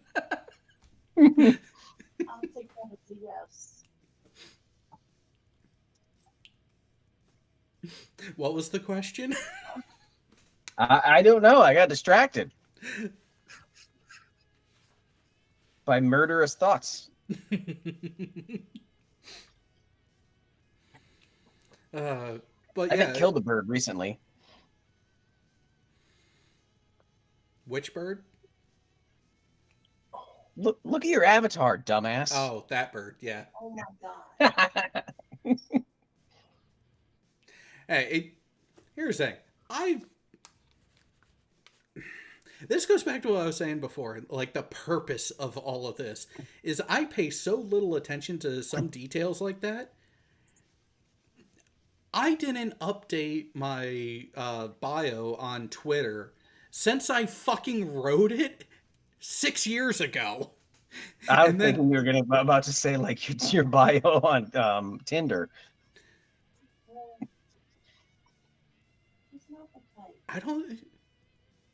I'll take that as a yes. What was the question? I don't know. I got distracted by murderous thoughts. But I yeah, think killed a bird recently. Which bird? Look at your avatar, dumbass. Oh, that bird. Yeah. Oh my god. Hey, here's the thing. This goes back to what I was saying before. Like, the purpose of all of this is I pay so little attention to some details like that. I didn't update my bio on Twitter since I fucking wrote it 6 years ago. I was thinking you were about to say like your bio on Tinder. I don't...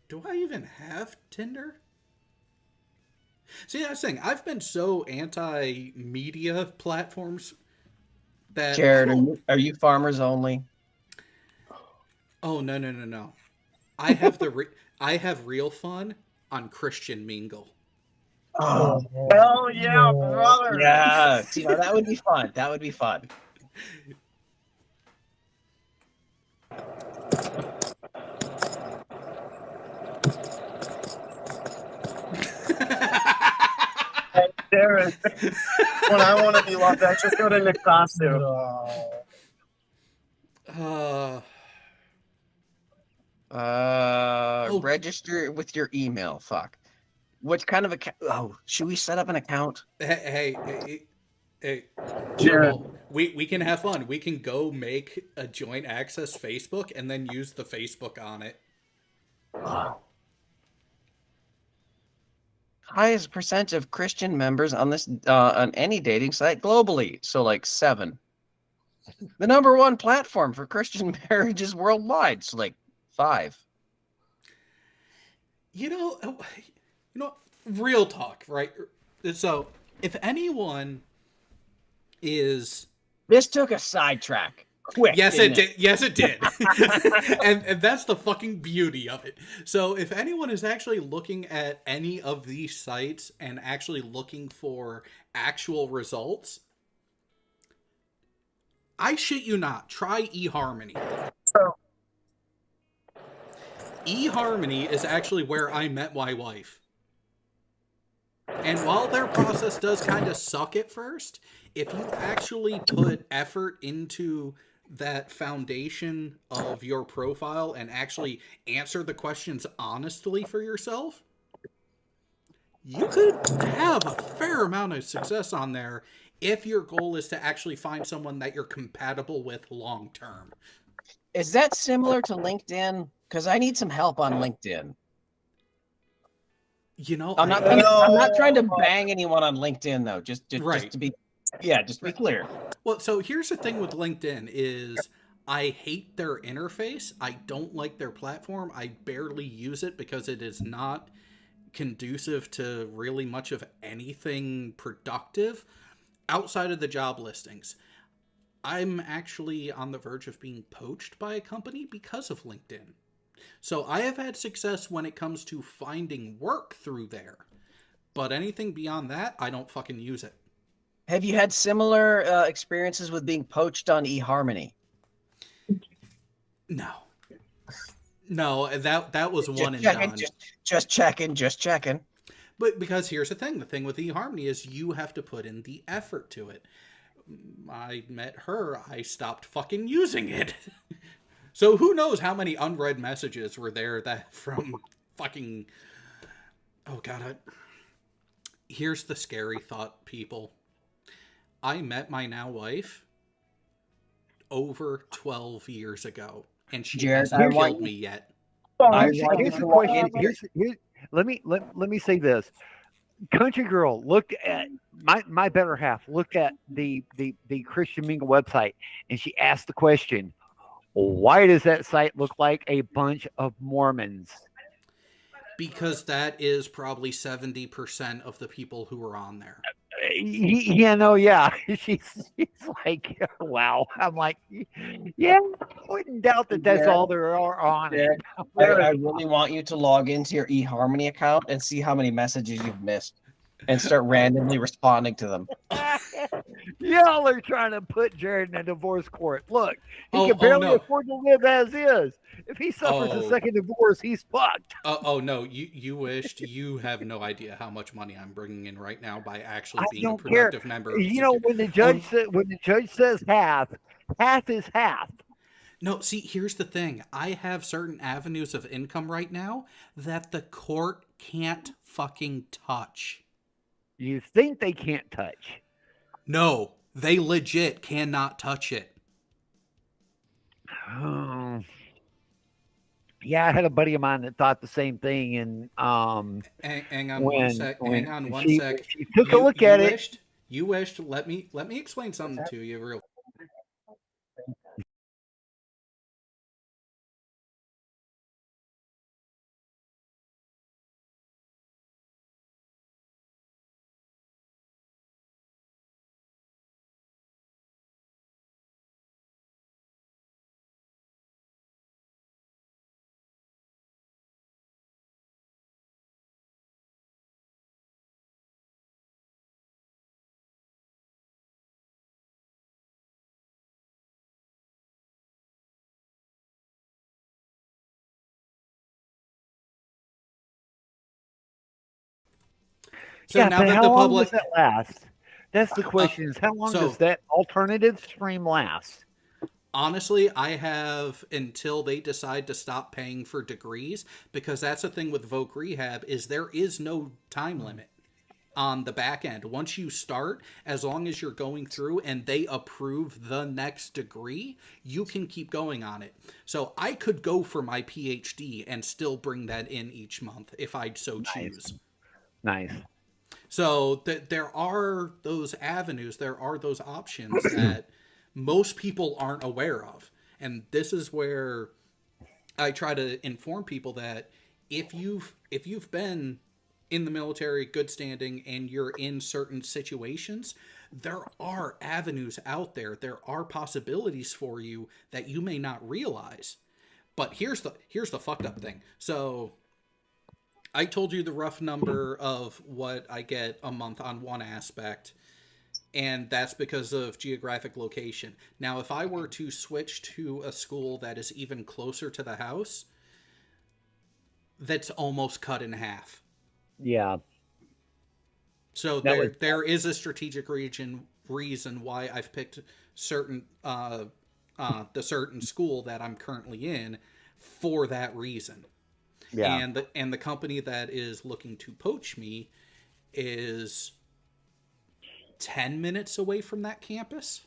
Do I even have Tinder? See, that's the thing. I've been so anti-media platforms that... Jared, are you farmers only? Oh, no. I have I have real fun on Christian Mingle. Oh, hell yeah, brother! Yeah, see, now that would be fun. That would be fun. Darren, when I want to be loved, I just go to Nikasu. Register with your email. Fuck. What kind of account? Oh, should we set up an account? Hey, Jared. We can have fun. We can go make a joint access Facebook and then use the Facebook on it. Highest percent of Christian members on this on any dating site globally. So like 7. The #1 platform for Christian marriages worldwide. So like 5. You know, real talk, right? So if anyone is... This took a sidetrack. Quick. Yes, it did. Yes, it did. and that's the fucking beauty of it. So if anyone is actually looking at any of these sites and actually looking for actual results, I shit you not, try eHarmony. eHarmony is actually where I met my wife. And while their process does kind of suck at first, if you actually put effort into that foundation of your profile and actually answer the questions honestly for yourself, you could have a fair amount of success on there if your goal is to actually find someone that you're compatible with long term. Is that similar to LinkedIn? Because I need some help on LinkedIn. You know, I'm not trying to bang anyone on LinkedIn though. Just to be, just to be clear. Well, so here's the thing with LinkedIn is I hate their interface. I don't like their platform. I barely use it because it is not conducive to really much of anything productive outside of the job listings. I'm actually on the verge of being poached by a company because of LinkedIn. So I have had success when it comes to finding work through there. But anything beyond that, I don't fucking use it. Have you had similar experiences with being poached on eHarmony? No. No, that was one and checking, done. Just checking. But because here's the thing with eHarmony is you have to put in the effort to it. I met her, I stopped fucking using it. So who knows how many unread messages were there that from fucking... Oh god, here's the scary thought, people. I met my now wife over 12 years ago, and she hasn't killed me yet. Here's the question. Let me say this. Country Girl looked at my better half looked at the Christian Mingle website, and she asked the question, why does that site look like a bunch of Mormons? Because that is probably 70% of the people who are on there. Yeah. She's like, wow. I'm like, yeah, I wouldn't doubt that that's all there are on it. I really want you to log into your eHarmony account and see how many messages you've missed and start randomly responding to them. Y'all are trying to put Jared in a divorce court. Look, he can barely afford to live as is. If he suffers a second divorce, he's fucked. Oh no, you wished. You have no idea how much money I'm bringing in right now by actually being a productive member. You know, when the judge says half is half. No, see, here's the thing. I have certain avenues of income right now that the court can't fucking touch. You think they can't touch? No, they legit cannot touch it. Oh. Yeah, I had a buddy of mine that thought the same thing, and hang on one sec. She took a look at it. You wished. Let me explain something to you real. So yeah, now but that how the long public does that last? That's the question: is how long does that alternative stream last? Honestly, I have until they decide to stop paying for degrees, because that's the thing with Voc Rehab is there is no time limit on the back end. Once you start, as long as you're going through and they approve the next degree, you can keep going on it. So I could go for my PhD and still bring that in each month if I so choose. Nice. So there are those avenues, there are those options that most people aren't aware of. And this is where I try to inform people that if you've been in the military, good standing, and you're in certain situations, there are avenues out there. There are possibilities for you that you may not realize. But here's the fucked up thing. So I told you the rough number of what I get a month on one aspect, and that's because of geographic location. Now, if I were to switch to a school that is even closer to the house, that's almost cut in half. Yeah. So there is a strategic reason why I've picked certain the certain school that I'm currently in for that reason. Yeah. And the company that is looking to poach me is 10 minutes away from that campus.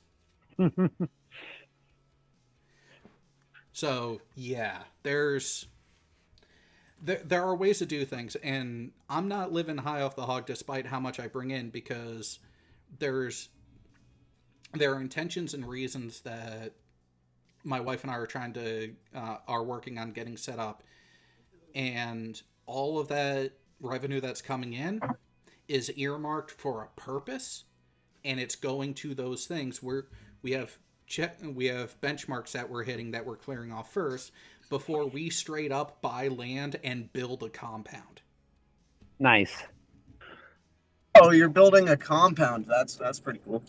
So yeah, there are ways to do things, and I'm not living high off the hog despite how much I bring in, because there are intentions and reasons that my wife and I are trying to are working on getting set up, and all of that revenue that's coming in is earmarked for a purpose, and it's going to those things where we have benchmarks that we're hitting, that we're clearing off first before we straight up buy land and build a compound. Nice. Oh, you're building a compound. That's pretty cool.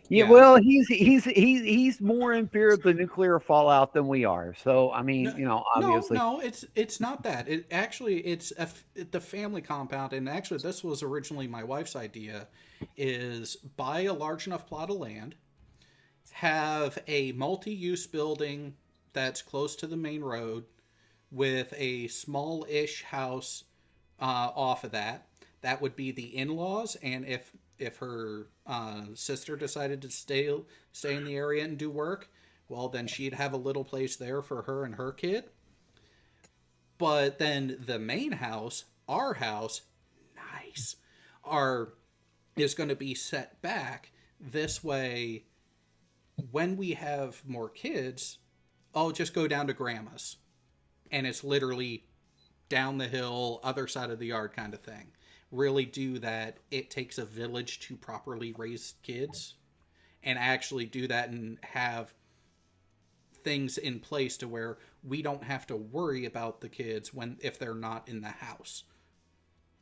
Yeah, well, he's more in fear of the nuclear fallout than we are. So, I mean, obviously. No, it's not that. It's the family compound, and actually, this was originally my wife's idea: is buy a large enough plot of land, have a multi-use building that's close to the main road, with a small-ish house off of that. That would be the in-laws, and if her sister decided to stay in the area and do work, well, then she'd have a little place there for her and her kid. But then the main house, our house, nice, is going to be set back. This way, when we have more kids, I'll just go down to grandma's. And it's literally down the hill, other side of the yard kind of thing. Really do that. It takes a village to properly raise kids, and actually do that and have things in place to where we don't have to worry about the kids if they're not in the house.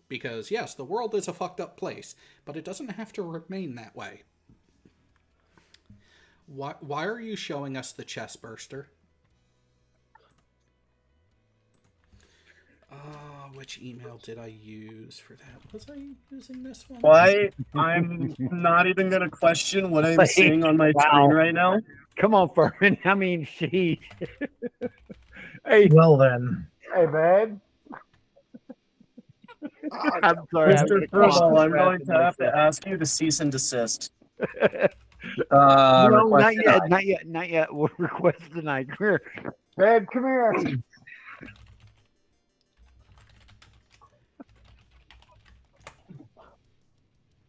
Because yes, the world is a fucked up place, but it doesn't have to remain that way. Why are you showing us the chest burster? Which email did I use for that? Was I using this one? Why? I'm not even going to question what I'm seeing on my screen right now. Come on, Furman. I mean, she. Hey. Well then. Hey, man. I'm sorry. Mr. Furman, I'm going to have to ask you to cease and desist. No, not yet. We'll request tonight. Come here. Babe, come here.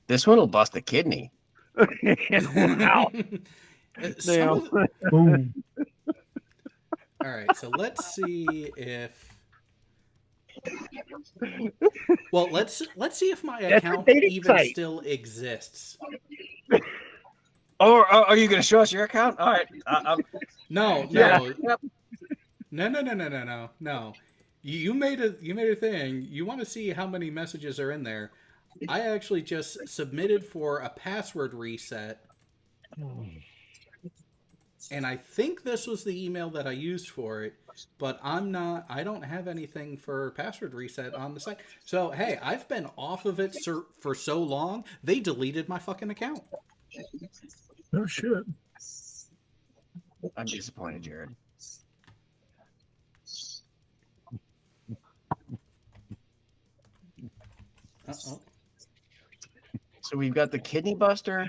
This one will bust a kidney. Wow. All right, so let's see if. Well, let's see if my account even still exists. Oh, are you going to show us your account? All right. No. Yeah. No. You made a thing. You want to see how many messages are in there? I actually just submitted for a password reset. And I think this was the email that I used for it, but I don't have anything for password reset on the site. So, hey, I've been off of it for so long, they deleted my fucking account. Oh, shit. I'm disappointed, Jared. Uh-oh. So we've got the kidney buster,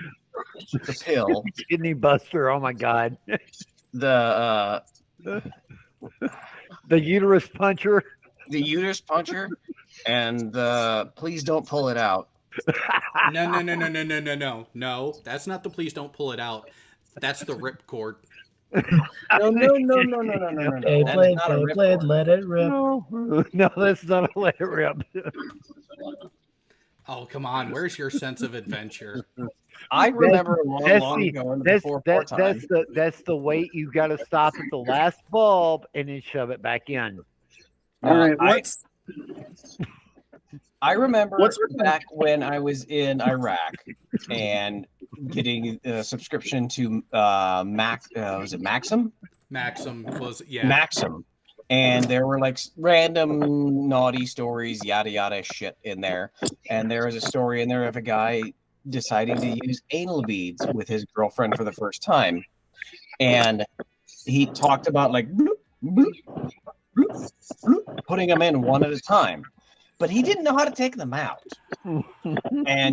the pill, kidney buster. Oh my god. The uterus puncher. The uterus puncher, and the please don't pull it out. No. That's not the please don't pull it out. That's the rip cord. No. Hey, Blade, let it rip. No, that's not a let it rip. Oh, come on. Where's your sense of adventure? I remember a long ago in the time. That's the weight. You got to stop at the last bulb and then shove it back in. All right. I remember back when I was in Iraq and getting a subscription to was it Maxim? Maxim was, yeah. Maxim. And there were like random naughty stories, yada yada shit in there. And there was a story in there of a guy deciding to use anal beads with his girlfriend for the first time. And he talked about like bloop, bloop, bloop, bloop, putting them in one at a time. But he didn't know how to take them out. And,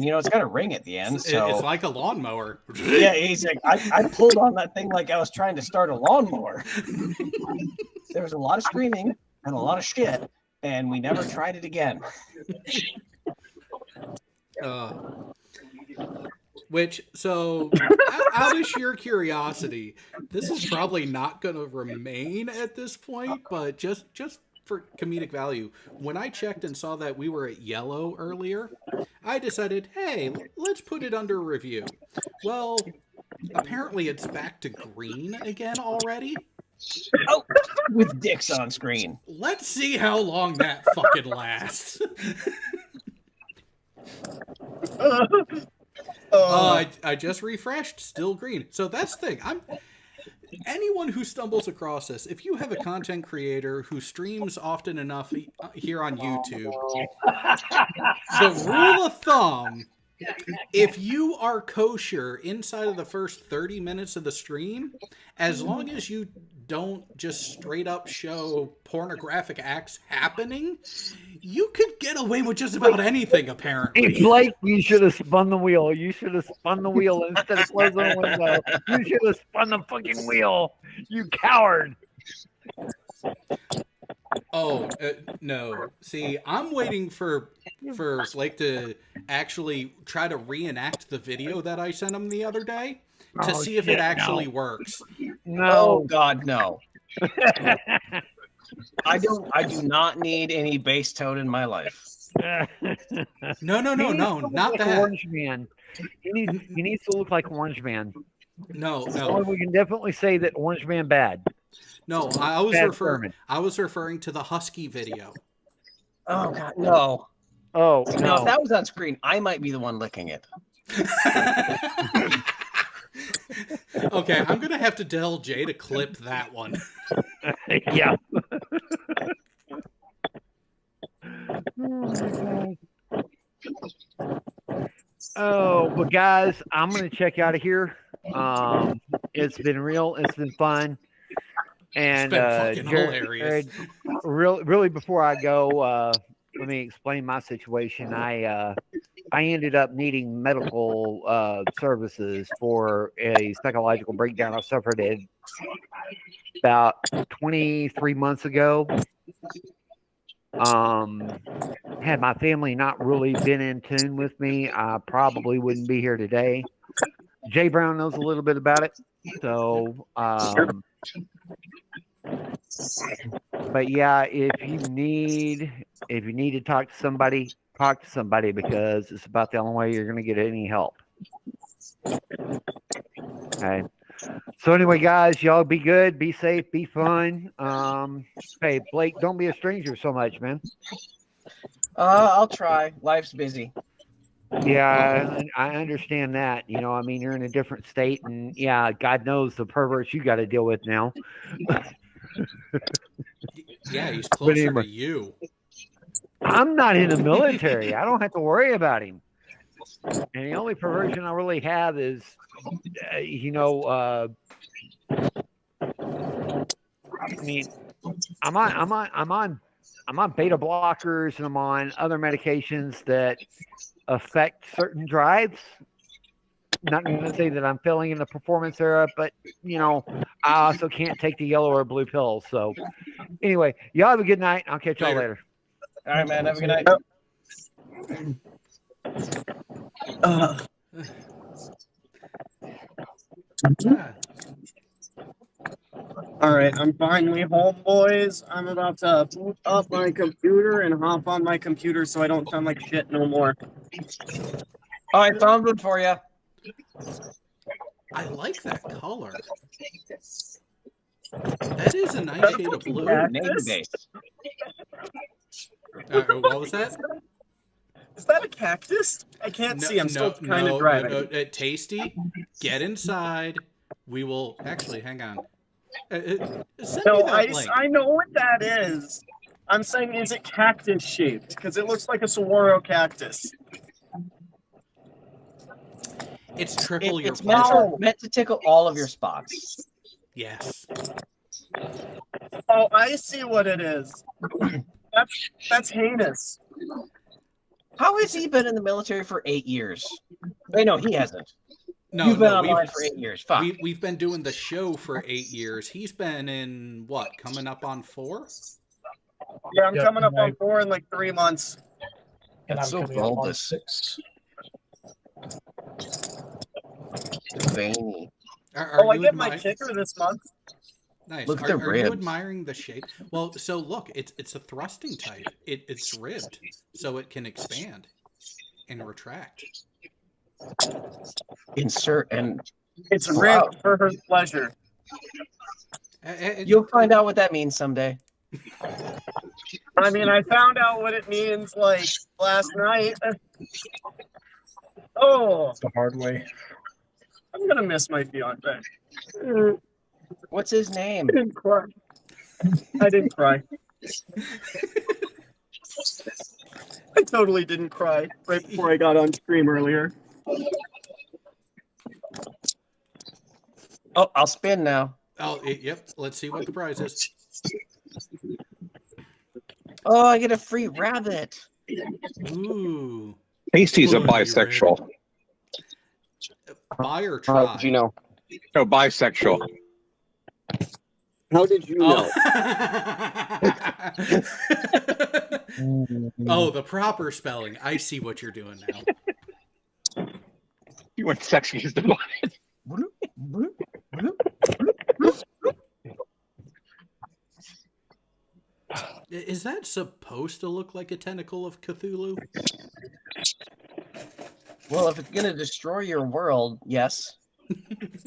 it's got a ring at the end. So it's like a lawnmower. Yeah, he's like, I pulled on that thing like I was trying to start a lawnmower. There was a lot of screaming and a lot of shit, and we never tried it again. So out of sheer curiosity, This is probably not going to remain at this point, but just for comedic value, when I checked and saw that we were at yellow earlier, I decided, hey, let's put it under review. Well, apparently it's back to green again already. Oh, with dicks on screen. Let's see how long that fucking lasts. I just refreshed, still green. So that's the thing. Anyone who stumbles across this, if you have a content creator who streams often enough here on YouTube, the rule of thumb, if you are kosher inside of the first 30 minutes of the stream, as long as you don't just straight up show pornographic acts happening, you could get away with just about anything, apparently. Hey, Blake, you should have spun the wheel. You should have spun the wheel instead of closing the window. You should have spun the fucking wheel. You coward. Oh, no. See, I'm waiting for Blake to actually try to reenact the video that I sent him the other day to see if it actually works. No. Oh God, no. I do not need any bass tone in my life. No, not that. Orange Man. He needs to look like Orange Man. No. We can definitely say that Orange Man bad. No, I was referring to the Husky video. Oh God, no. Oh no! If that was on screen, I might be the one licking it. Okay, I'm gonna have to tell Jay to clip that one. Yeah. Oh, but guys, I'm gonna check out of here. It's been real. It's been fun. And it's been fucking hilarious. Really, before I go, let me explain my situation. I ended up needing medical services for a psychological breakdown I suffered about 23 months ago. Had my family not really been in tune with me, I probably wouldn't be here today. Jay Brown knows a little bit about it, so but yeah, if you need to talk to somebody because it's about the only way you're going to get any help. Okay. So anyway, guys, y'all be good, be safe, be fun. Hey, Blake, don't be a stranger so much, man. I'll try. Life's busy. Yeah, I understand that. You know, I mean, you're in a different state, and yeah, God knows the perverts you got to deal with now. Yeah, he's closer to you. I'm not in the military. I don't have to worry about him. And the only perversion I really have is, I mean, I'm on beta blockers and I'm on other medications that affect certain drives. Not going to say that I'm failing in the performance era, but I also can't take the yellow or blue pills. So anyway, y'all have a good night. I'll catch y'all later. All right, man. Have a good night. All right, I'm finally home, boys. I'm about to boot up my computer and hop on my computer so I don't sound like shit no more. All right, found good for you. I like that color. That is a nice shade of blue. What was that? Is that a cactus? I can't see. I'm still kind of driving. Tasty, get inside. We will actually hang on. I know what that is. I'm saying, is it cactus shaped? Because it looks like a saguaro cactus. It's triple your It's pleasure. meant to tickle all of your spots. Yes. Oh, I see what it is. That's heinous. How has he been in the military for 8 years? Wait, no, he hasn't. No, You've been online for 8 years. Fuck. We've been doing the show for 8 years. He's been in what? Coming up on 4? Yeah, I'm coming up on 4 in like 3 months. And That's I'm so coming up on bulbous. 6. Veiny. I get my kicker this month. Nice. Look at their are you ribs. admiring the shape? Well, so look, it's a thrusting type. It's ribbed, so it can expand and retract. Insert and It's ribbed for her pleasure. you'll find out what that means someday. I mean, I found out what it means like last night. Oh, The hard way. I'm gonna miss my fiance. What's his name? I didn't cry. I didn't cry. I totally didn't cry right before I got on stream earlier. Oh, I'll spin now. Oh, yep. Let's see what the prize is. Oh, I get a free rabbit. Ooh. Tasty's a Ooh, bisexual. Buy or try? Did you know? No, bisexual. How did you know? Oh, the proper spelling. I see what you're doing now. You went sexy as the Is that supposed to look like a tentacle of Cthulhu? Well, if it's gonna destroy your world, yes.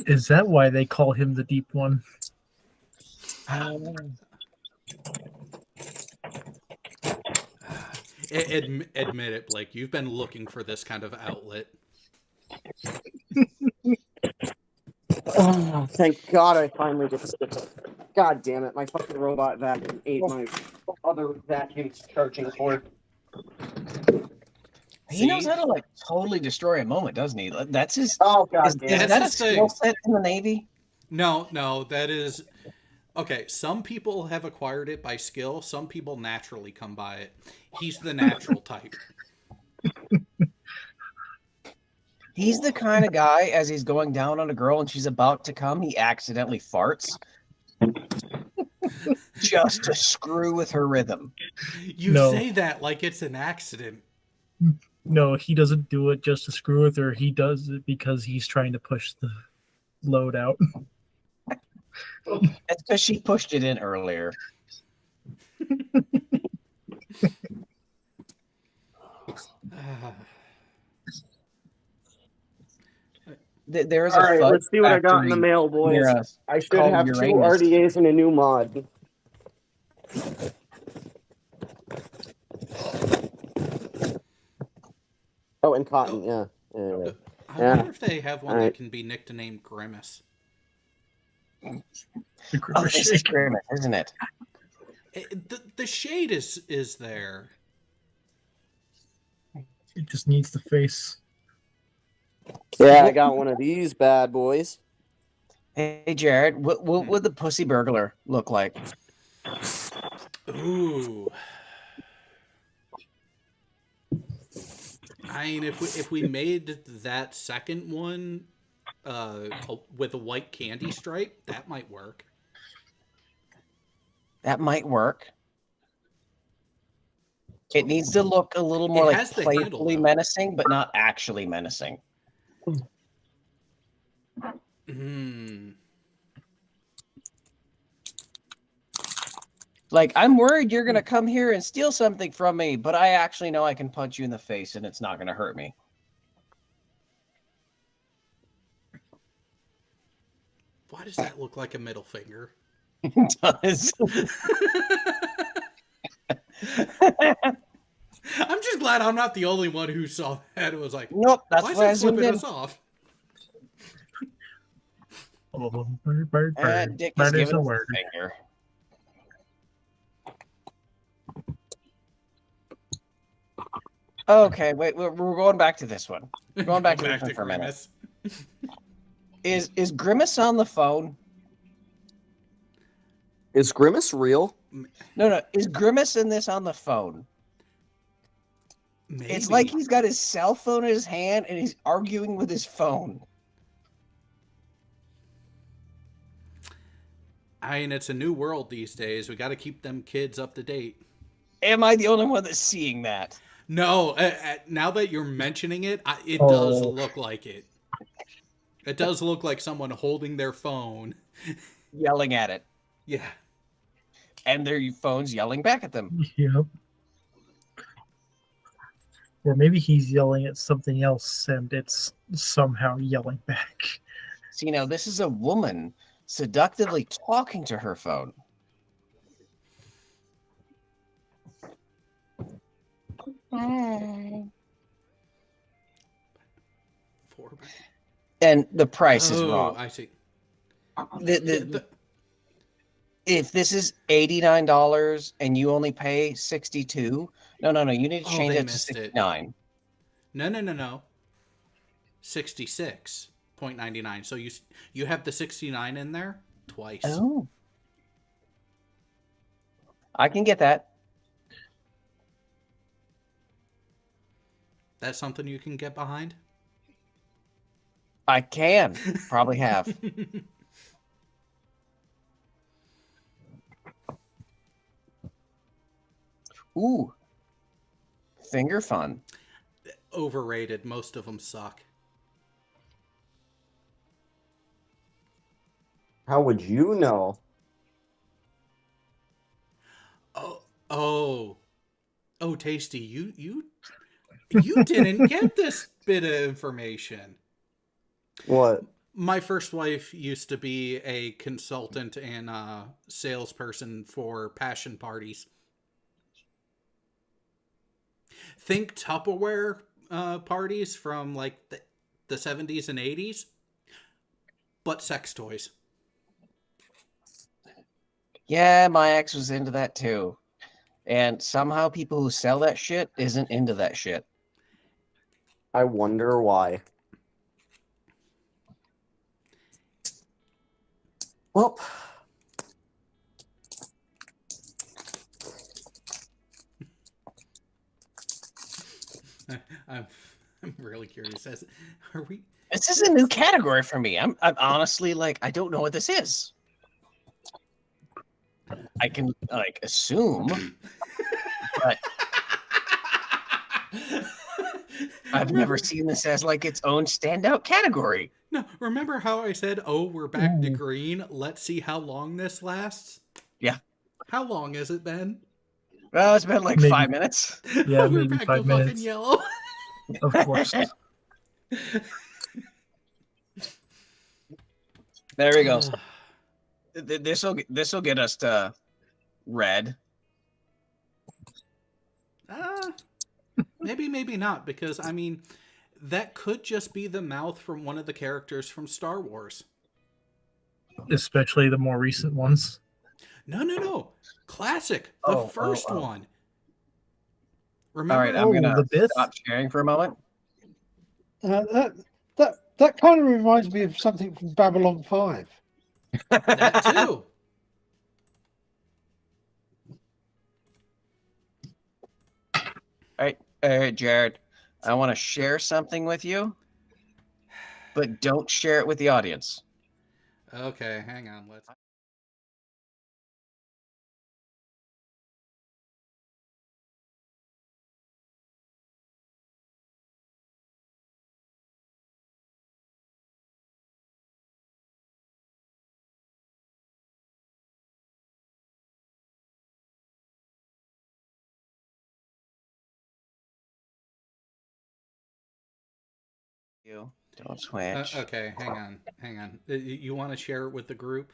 Is that why they call him the Deep One? Admit it, Blake. You've been looking for this kind of outlet. Oh, thank God I finally just. God damn it! My fucking robot vacuum ate my other vacuum's charging cord. He knows how to like totally destroy a moment, doesn't he? That's his. Oh God, is damn. that a his skill thing. set in the Navy? No, that is okay. Some people have acquired it by skill. Some people naturally come by it. He's the natural type. He's the kind of guy, as he's going down on a girl and she's about to come, he accidentally farts just to screw with her rhythm. You No. say that like it's an accident. No, he doesn't do it just to screw with her. He does it because he's trying to push the load out. That's because she pushed it in earlier. There is a All right, fudge let's see what I got in the factory mail, boys. near us I should called have 2 Uranus. RDAs and a new mod. Oh, and cotton, yeah. Anyway. I Yeah. wonder if they have one All that right. can be nicknamed Grimace. Oh, this is Grimace, isn't it? The shade is there. It just needs the face. Yeah, I got one of these bad boys. Hey, Jared, what would the pussy burglar look like? Ooh. I mean, if we made that second one with a white candy stripe, that might work. That might work. It needs to look a little It more like has the handle, playfully though. menacing, but not actually menacing. Like, I'm worried you're gonna come here and steal something from me, but I actually know I can punch you in the face and it's not gonna hurt me. Why does that look like a middle finger? It does. I'm just glad I'm not the only one who saw that. It was like, Nope, that's why is why I it zoomed flipping in. us off? Oh, bird. Dick is That is giving a us word. the finger. Okay, wait, we're going back to this one. We're going back to this one for a minute. Grimace. Is Grimace on the phone? Is Grimace real? No. Is Grimace in this on the phone? Maybe. It's like he's got his cell phone in his hand and he's arguing with his phone. I mean, it's a new world these days. We got to keep them kids up to date. Am I the only one that's seeing that? No, now that you're mentioning it, it does Oh. look like it. It does look like someone holding their phone, yelling at it, yeah. and their phone's yelling back at them. Yep. Or maybe he's yelling at something else and it's somehow yelling back. See, now this is a woman seductively talking to her phone. And the price is wrong. I see. If this is $89 and you only pay $62, no, you need to change they it to missed it. $69. No. 66.99. So you have the 69 in there twice. Oh. I can get that. That's something you can get behind? I can. Probably have. Ooh. Finger fun. Overrated. Most of them suck. How would you know? Oh, Tasty, you didn't get this bit of information. What? My first wife used to be a consultant and a salesperson for passion parties. Think Tupperware parties from like the 70s and 80s, but sex toys. Yeah, my ex was into that too. And somehow people who sell that shit isn't into that shit. I wonder why. Well, I'm really curious. Are we? This is a new category for me. I'm honestly like, I don't know what this is. I can like assume, but I've never seen this as like its own standout category. No, remember how I said, "Oh, we're back to green. Let's see how long this lasts." Yeah. How long has it been? Well, it's been like Maybe. 5 minutes. Yeah, We're maybe back 5 to minutes. fucking yellow. Of course. There we go. This will get us to red. Maybe not, because I mean, that could just be the mouth from one of the characters from Star Wars. Especially the more recent ones. No. Classic. The first oh. one. Remember? All right, I'm gonna the Biff? stop sharing for a moment. That kind of reminds me of something from Babylon 5. That too. All right, Jared. I want to share something with you, but don't share it with the audience. Okay, hang on. Let's. You don't switch. Okay, hang on. You want to share it with the group?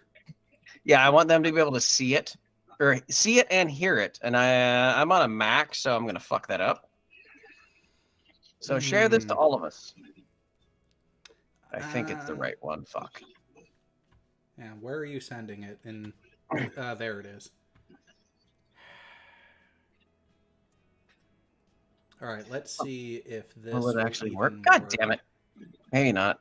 Yeah, I want them to be able to see it, or see it and hear it. And I'm on a Mac, so I'm gonna fuck that up. So share this to all of us. I think it's the right one. Fuck. Yeah, where are you sending it? And there it is. All right, let's see if this Will it actually work? even God damn it. Maybe not.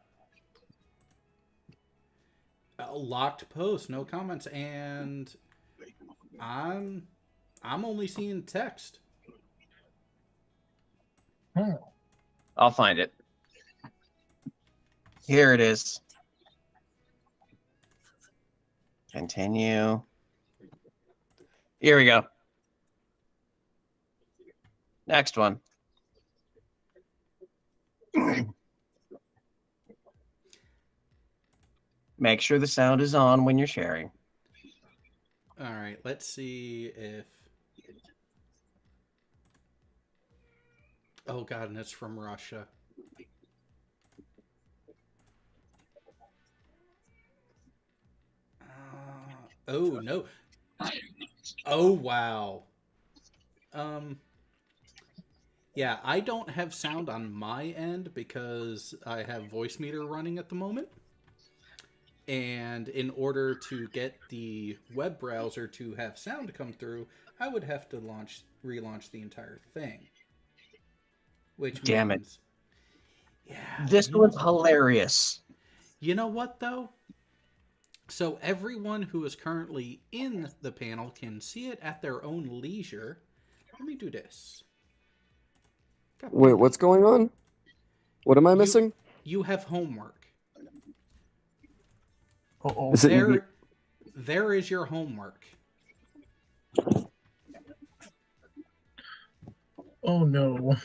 Locked post, no comments, and I'm only seeing text. I'll find it. Here it is. Continue. Here we go. Next one. Make sure the sound is on when you're sharing. All right, let's see if. Oh God, and it's from Russia. Oh no. Oh wow. Yeah, I don't have sound on my end because I have voice meter running at the moment. And in order to get the web browser to have sound come through, I would have to relaunch the entire thing. Which Damn means, it. Yeah. This one's hilarious. You know what though? So everyone who is currently in the panel can see it at their own leisure. Let me do this. Wait, what's going on? What am I missing? You have homework. Uh-oh. Is it- There is your homework. Oh no.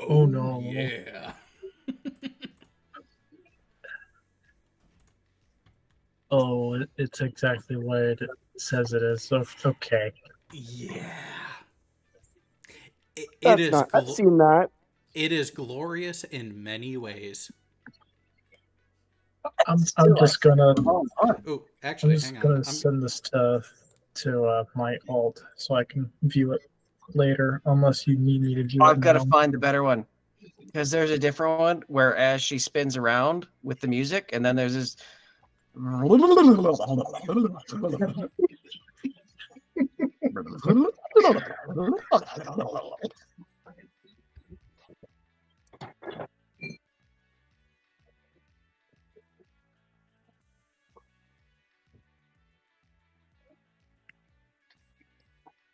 Oh no. Yeah. Oh, it's exactly what it says it is. So, okay. Yeah. It That's is. not- I've seen that. It is glorious in many ways. I'm just gonna. Oh, actually, I'm just hang on. gonna send this to my alt so I can view it later. Unless you need me to view it. I've got to now. find the better one because there's a different one where as she spins around with the music, and then there's this.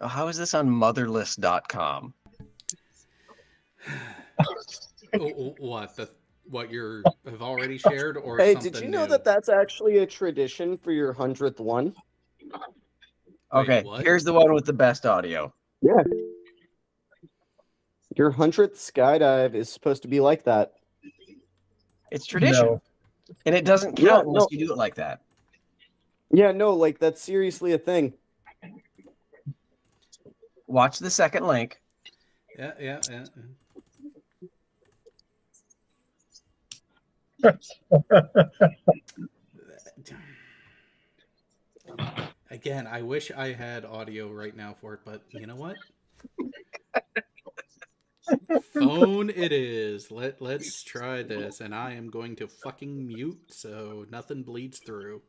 Oh, how is this on motherless.com? What you have already shared, or Hey, something did you know new? that that's actually a tradition for your 100th one? Okay, here's the one with the best audio. Yeah. Your 100th skydive is supposed to be like that. It's tradition. No. And it doesn't Yeah, count unless no. you do it like that. Yeah, no, like that's seriously a thing. Watch the second link. Yeah. Again, I wish I had audio right now for it, but you know what? Phone it is. Let's try this, and I am going to fucking mute so nothing bleeds through.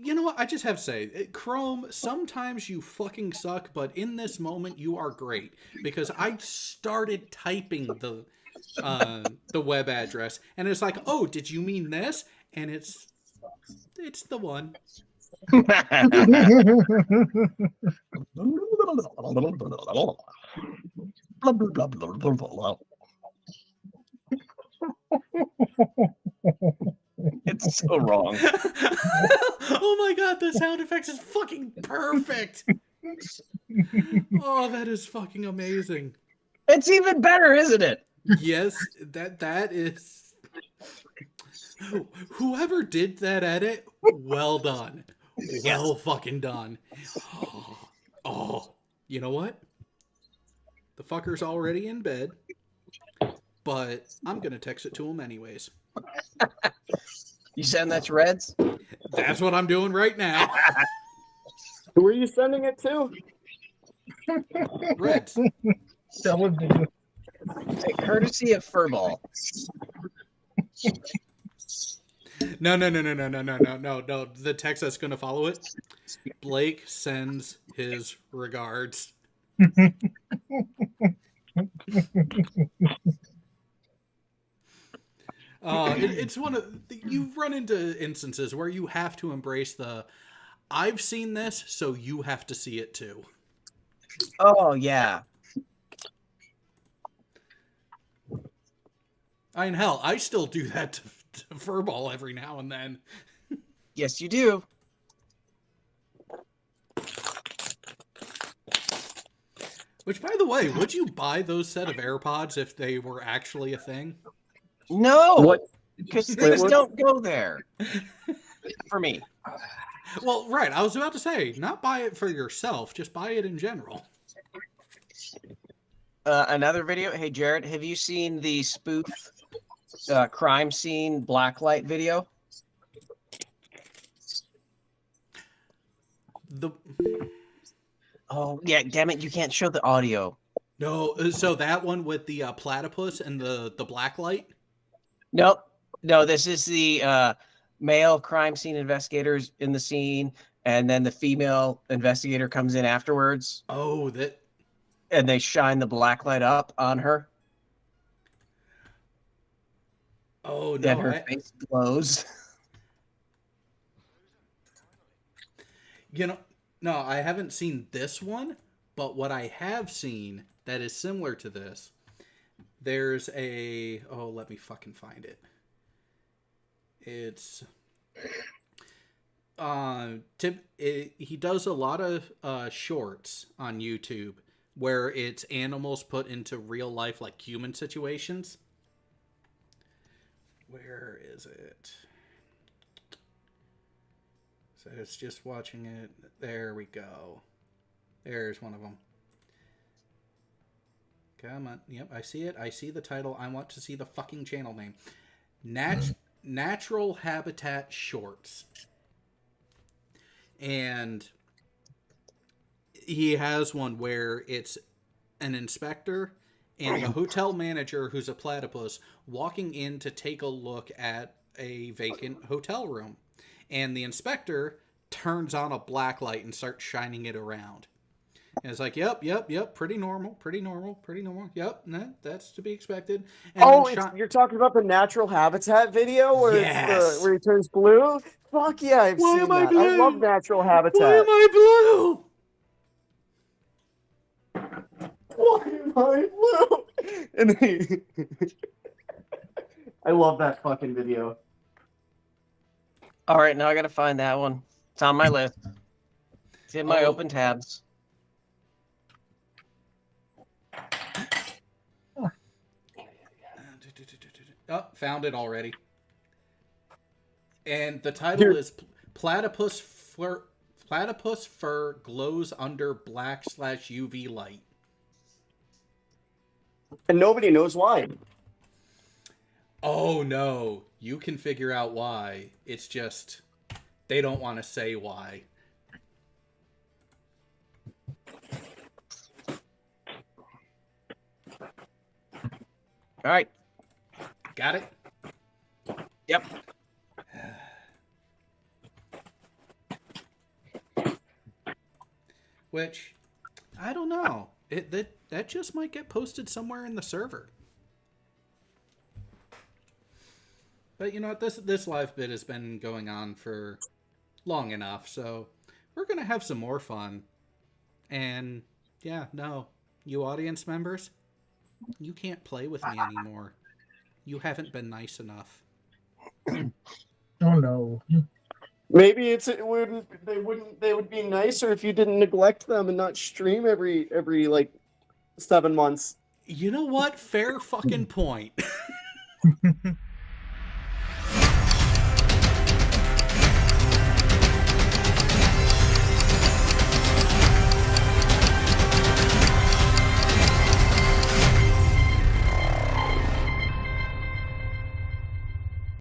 You know what? I just have to say, Chrome, sometimes you fucking suck, but in this moment you are great. Because I started typing the web address, and it's like, oh, did you mean this? And it's the one. It's so wrong. Oh my god, the sound effects is fucking perfect. Oh, that is fucking amazing. It's even better, isn't it? Yes, that is. Whoever did that edit, well done. Well fucking done. Oh, you know what? The fucker's already in bed, but I'm gonna text it to him anyways. You send that to Reds? That's what I'm doing right now. Who are you sending it to? Reds. That would be Courtesy of Furball. No. The text that's gonna follow it. Blake sends his regards. It's one of you run into instances where you have to embrace the I've seen this, so you have to see it too. Oh yeah. I mean, hell, I still do that to Furball every now and then. Yes, you do. Which, by the way, would you buy those set of AirPods if they were actually a thing? No, What? because Wait, things what? don't go there. For me, Well, right. I was about to say, not buy it for yourself, just buy it in general. Another video. Hey, Jared, have you seen the spoof crime scene blacklight video? Oh yeah, damn it! You can't show the audio. No, so that one with the platypus and the black light? Nope. No, this is the male crime scene investigators in the scene, and then the female investigator comes in afterwards. Oh, that. And they shine the black light up on her. Oh, no. And her face glows. You know, no, I haven't seen this one, but what I have seen that is similar to this, there's a... Oh, let me fucking find it. It's... he does a lot of shorts on YouTube where it's animals put into real life, like human situations. Where is it? So it's just watching it. There we go. There's one of them. Come on. Yep, I see it. I see the title. I want to see the fucking channel name. Natural Habitat Shorts. And he has one where it's an inspector and the hotel manager, who's a platypus, walking in to take a look at a vacant hotel room. And the inspector turns on a black light and starts shining it around. And it's like, yep, pretty normal. Yep, that's to be expected. And You're talking about the natural habitat video where Yes. where he turns blue? Fuck yeah, I've Why seen am I that. I blue? love natural habitat. Why am I blue? Why am I blue? And he... I love that fucking video. All right, now I gotta find that one. It's on my list. It's in my open tabs. Oh, found it already. And the title is Platypus Fur Glows Under Black/UV Light. And nobody knows why. Oh no, you can figure out why. It's just they don't want to say why. All right. Got it? Yep. Which, I don't know. That just might get posted somewhere in the server. But you know what? This live bit has been going on for long enough, so we're gonna have some more fun. And yeah, no, you audience members, you can't play with me anymore. You haven't been nice enough. Oh no. Maybe they would be nicer if you didn't neglect them and not stream every like 7 months. You know what? Fair fucking point.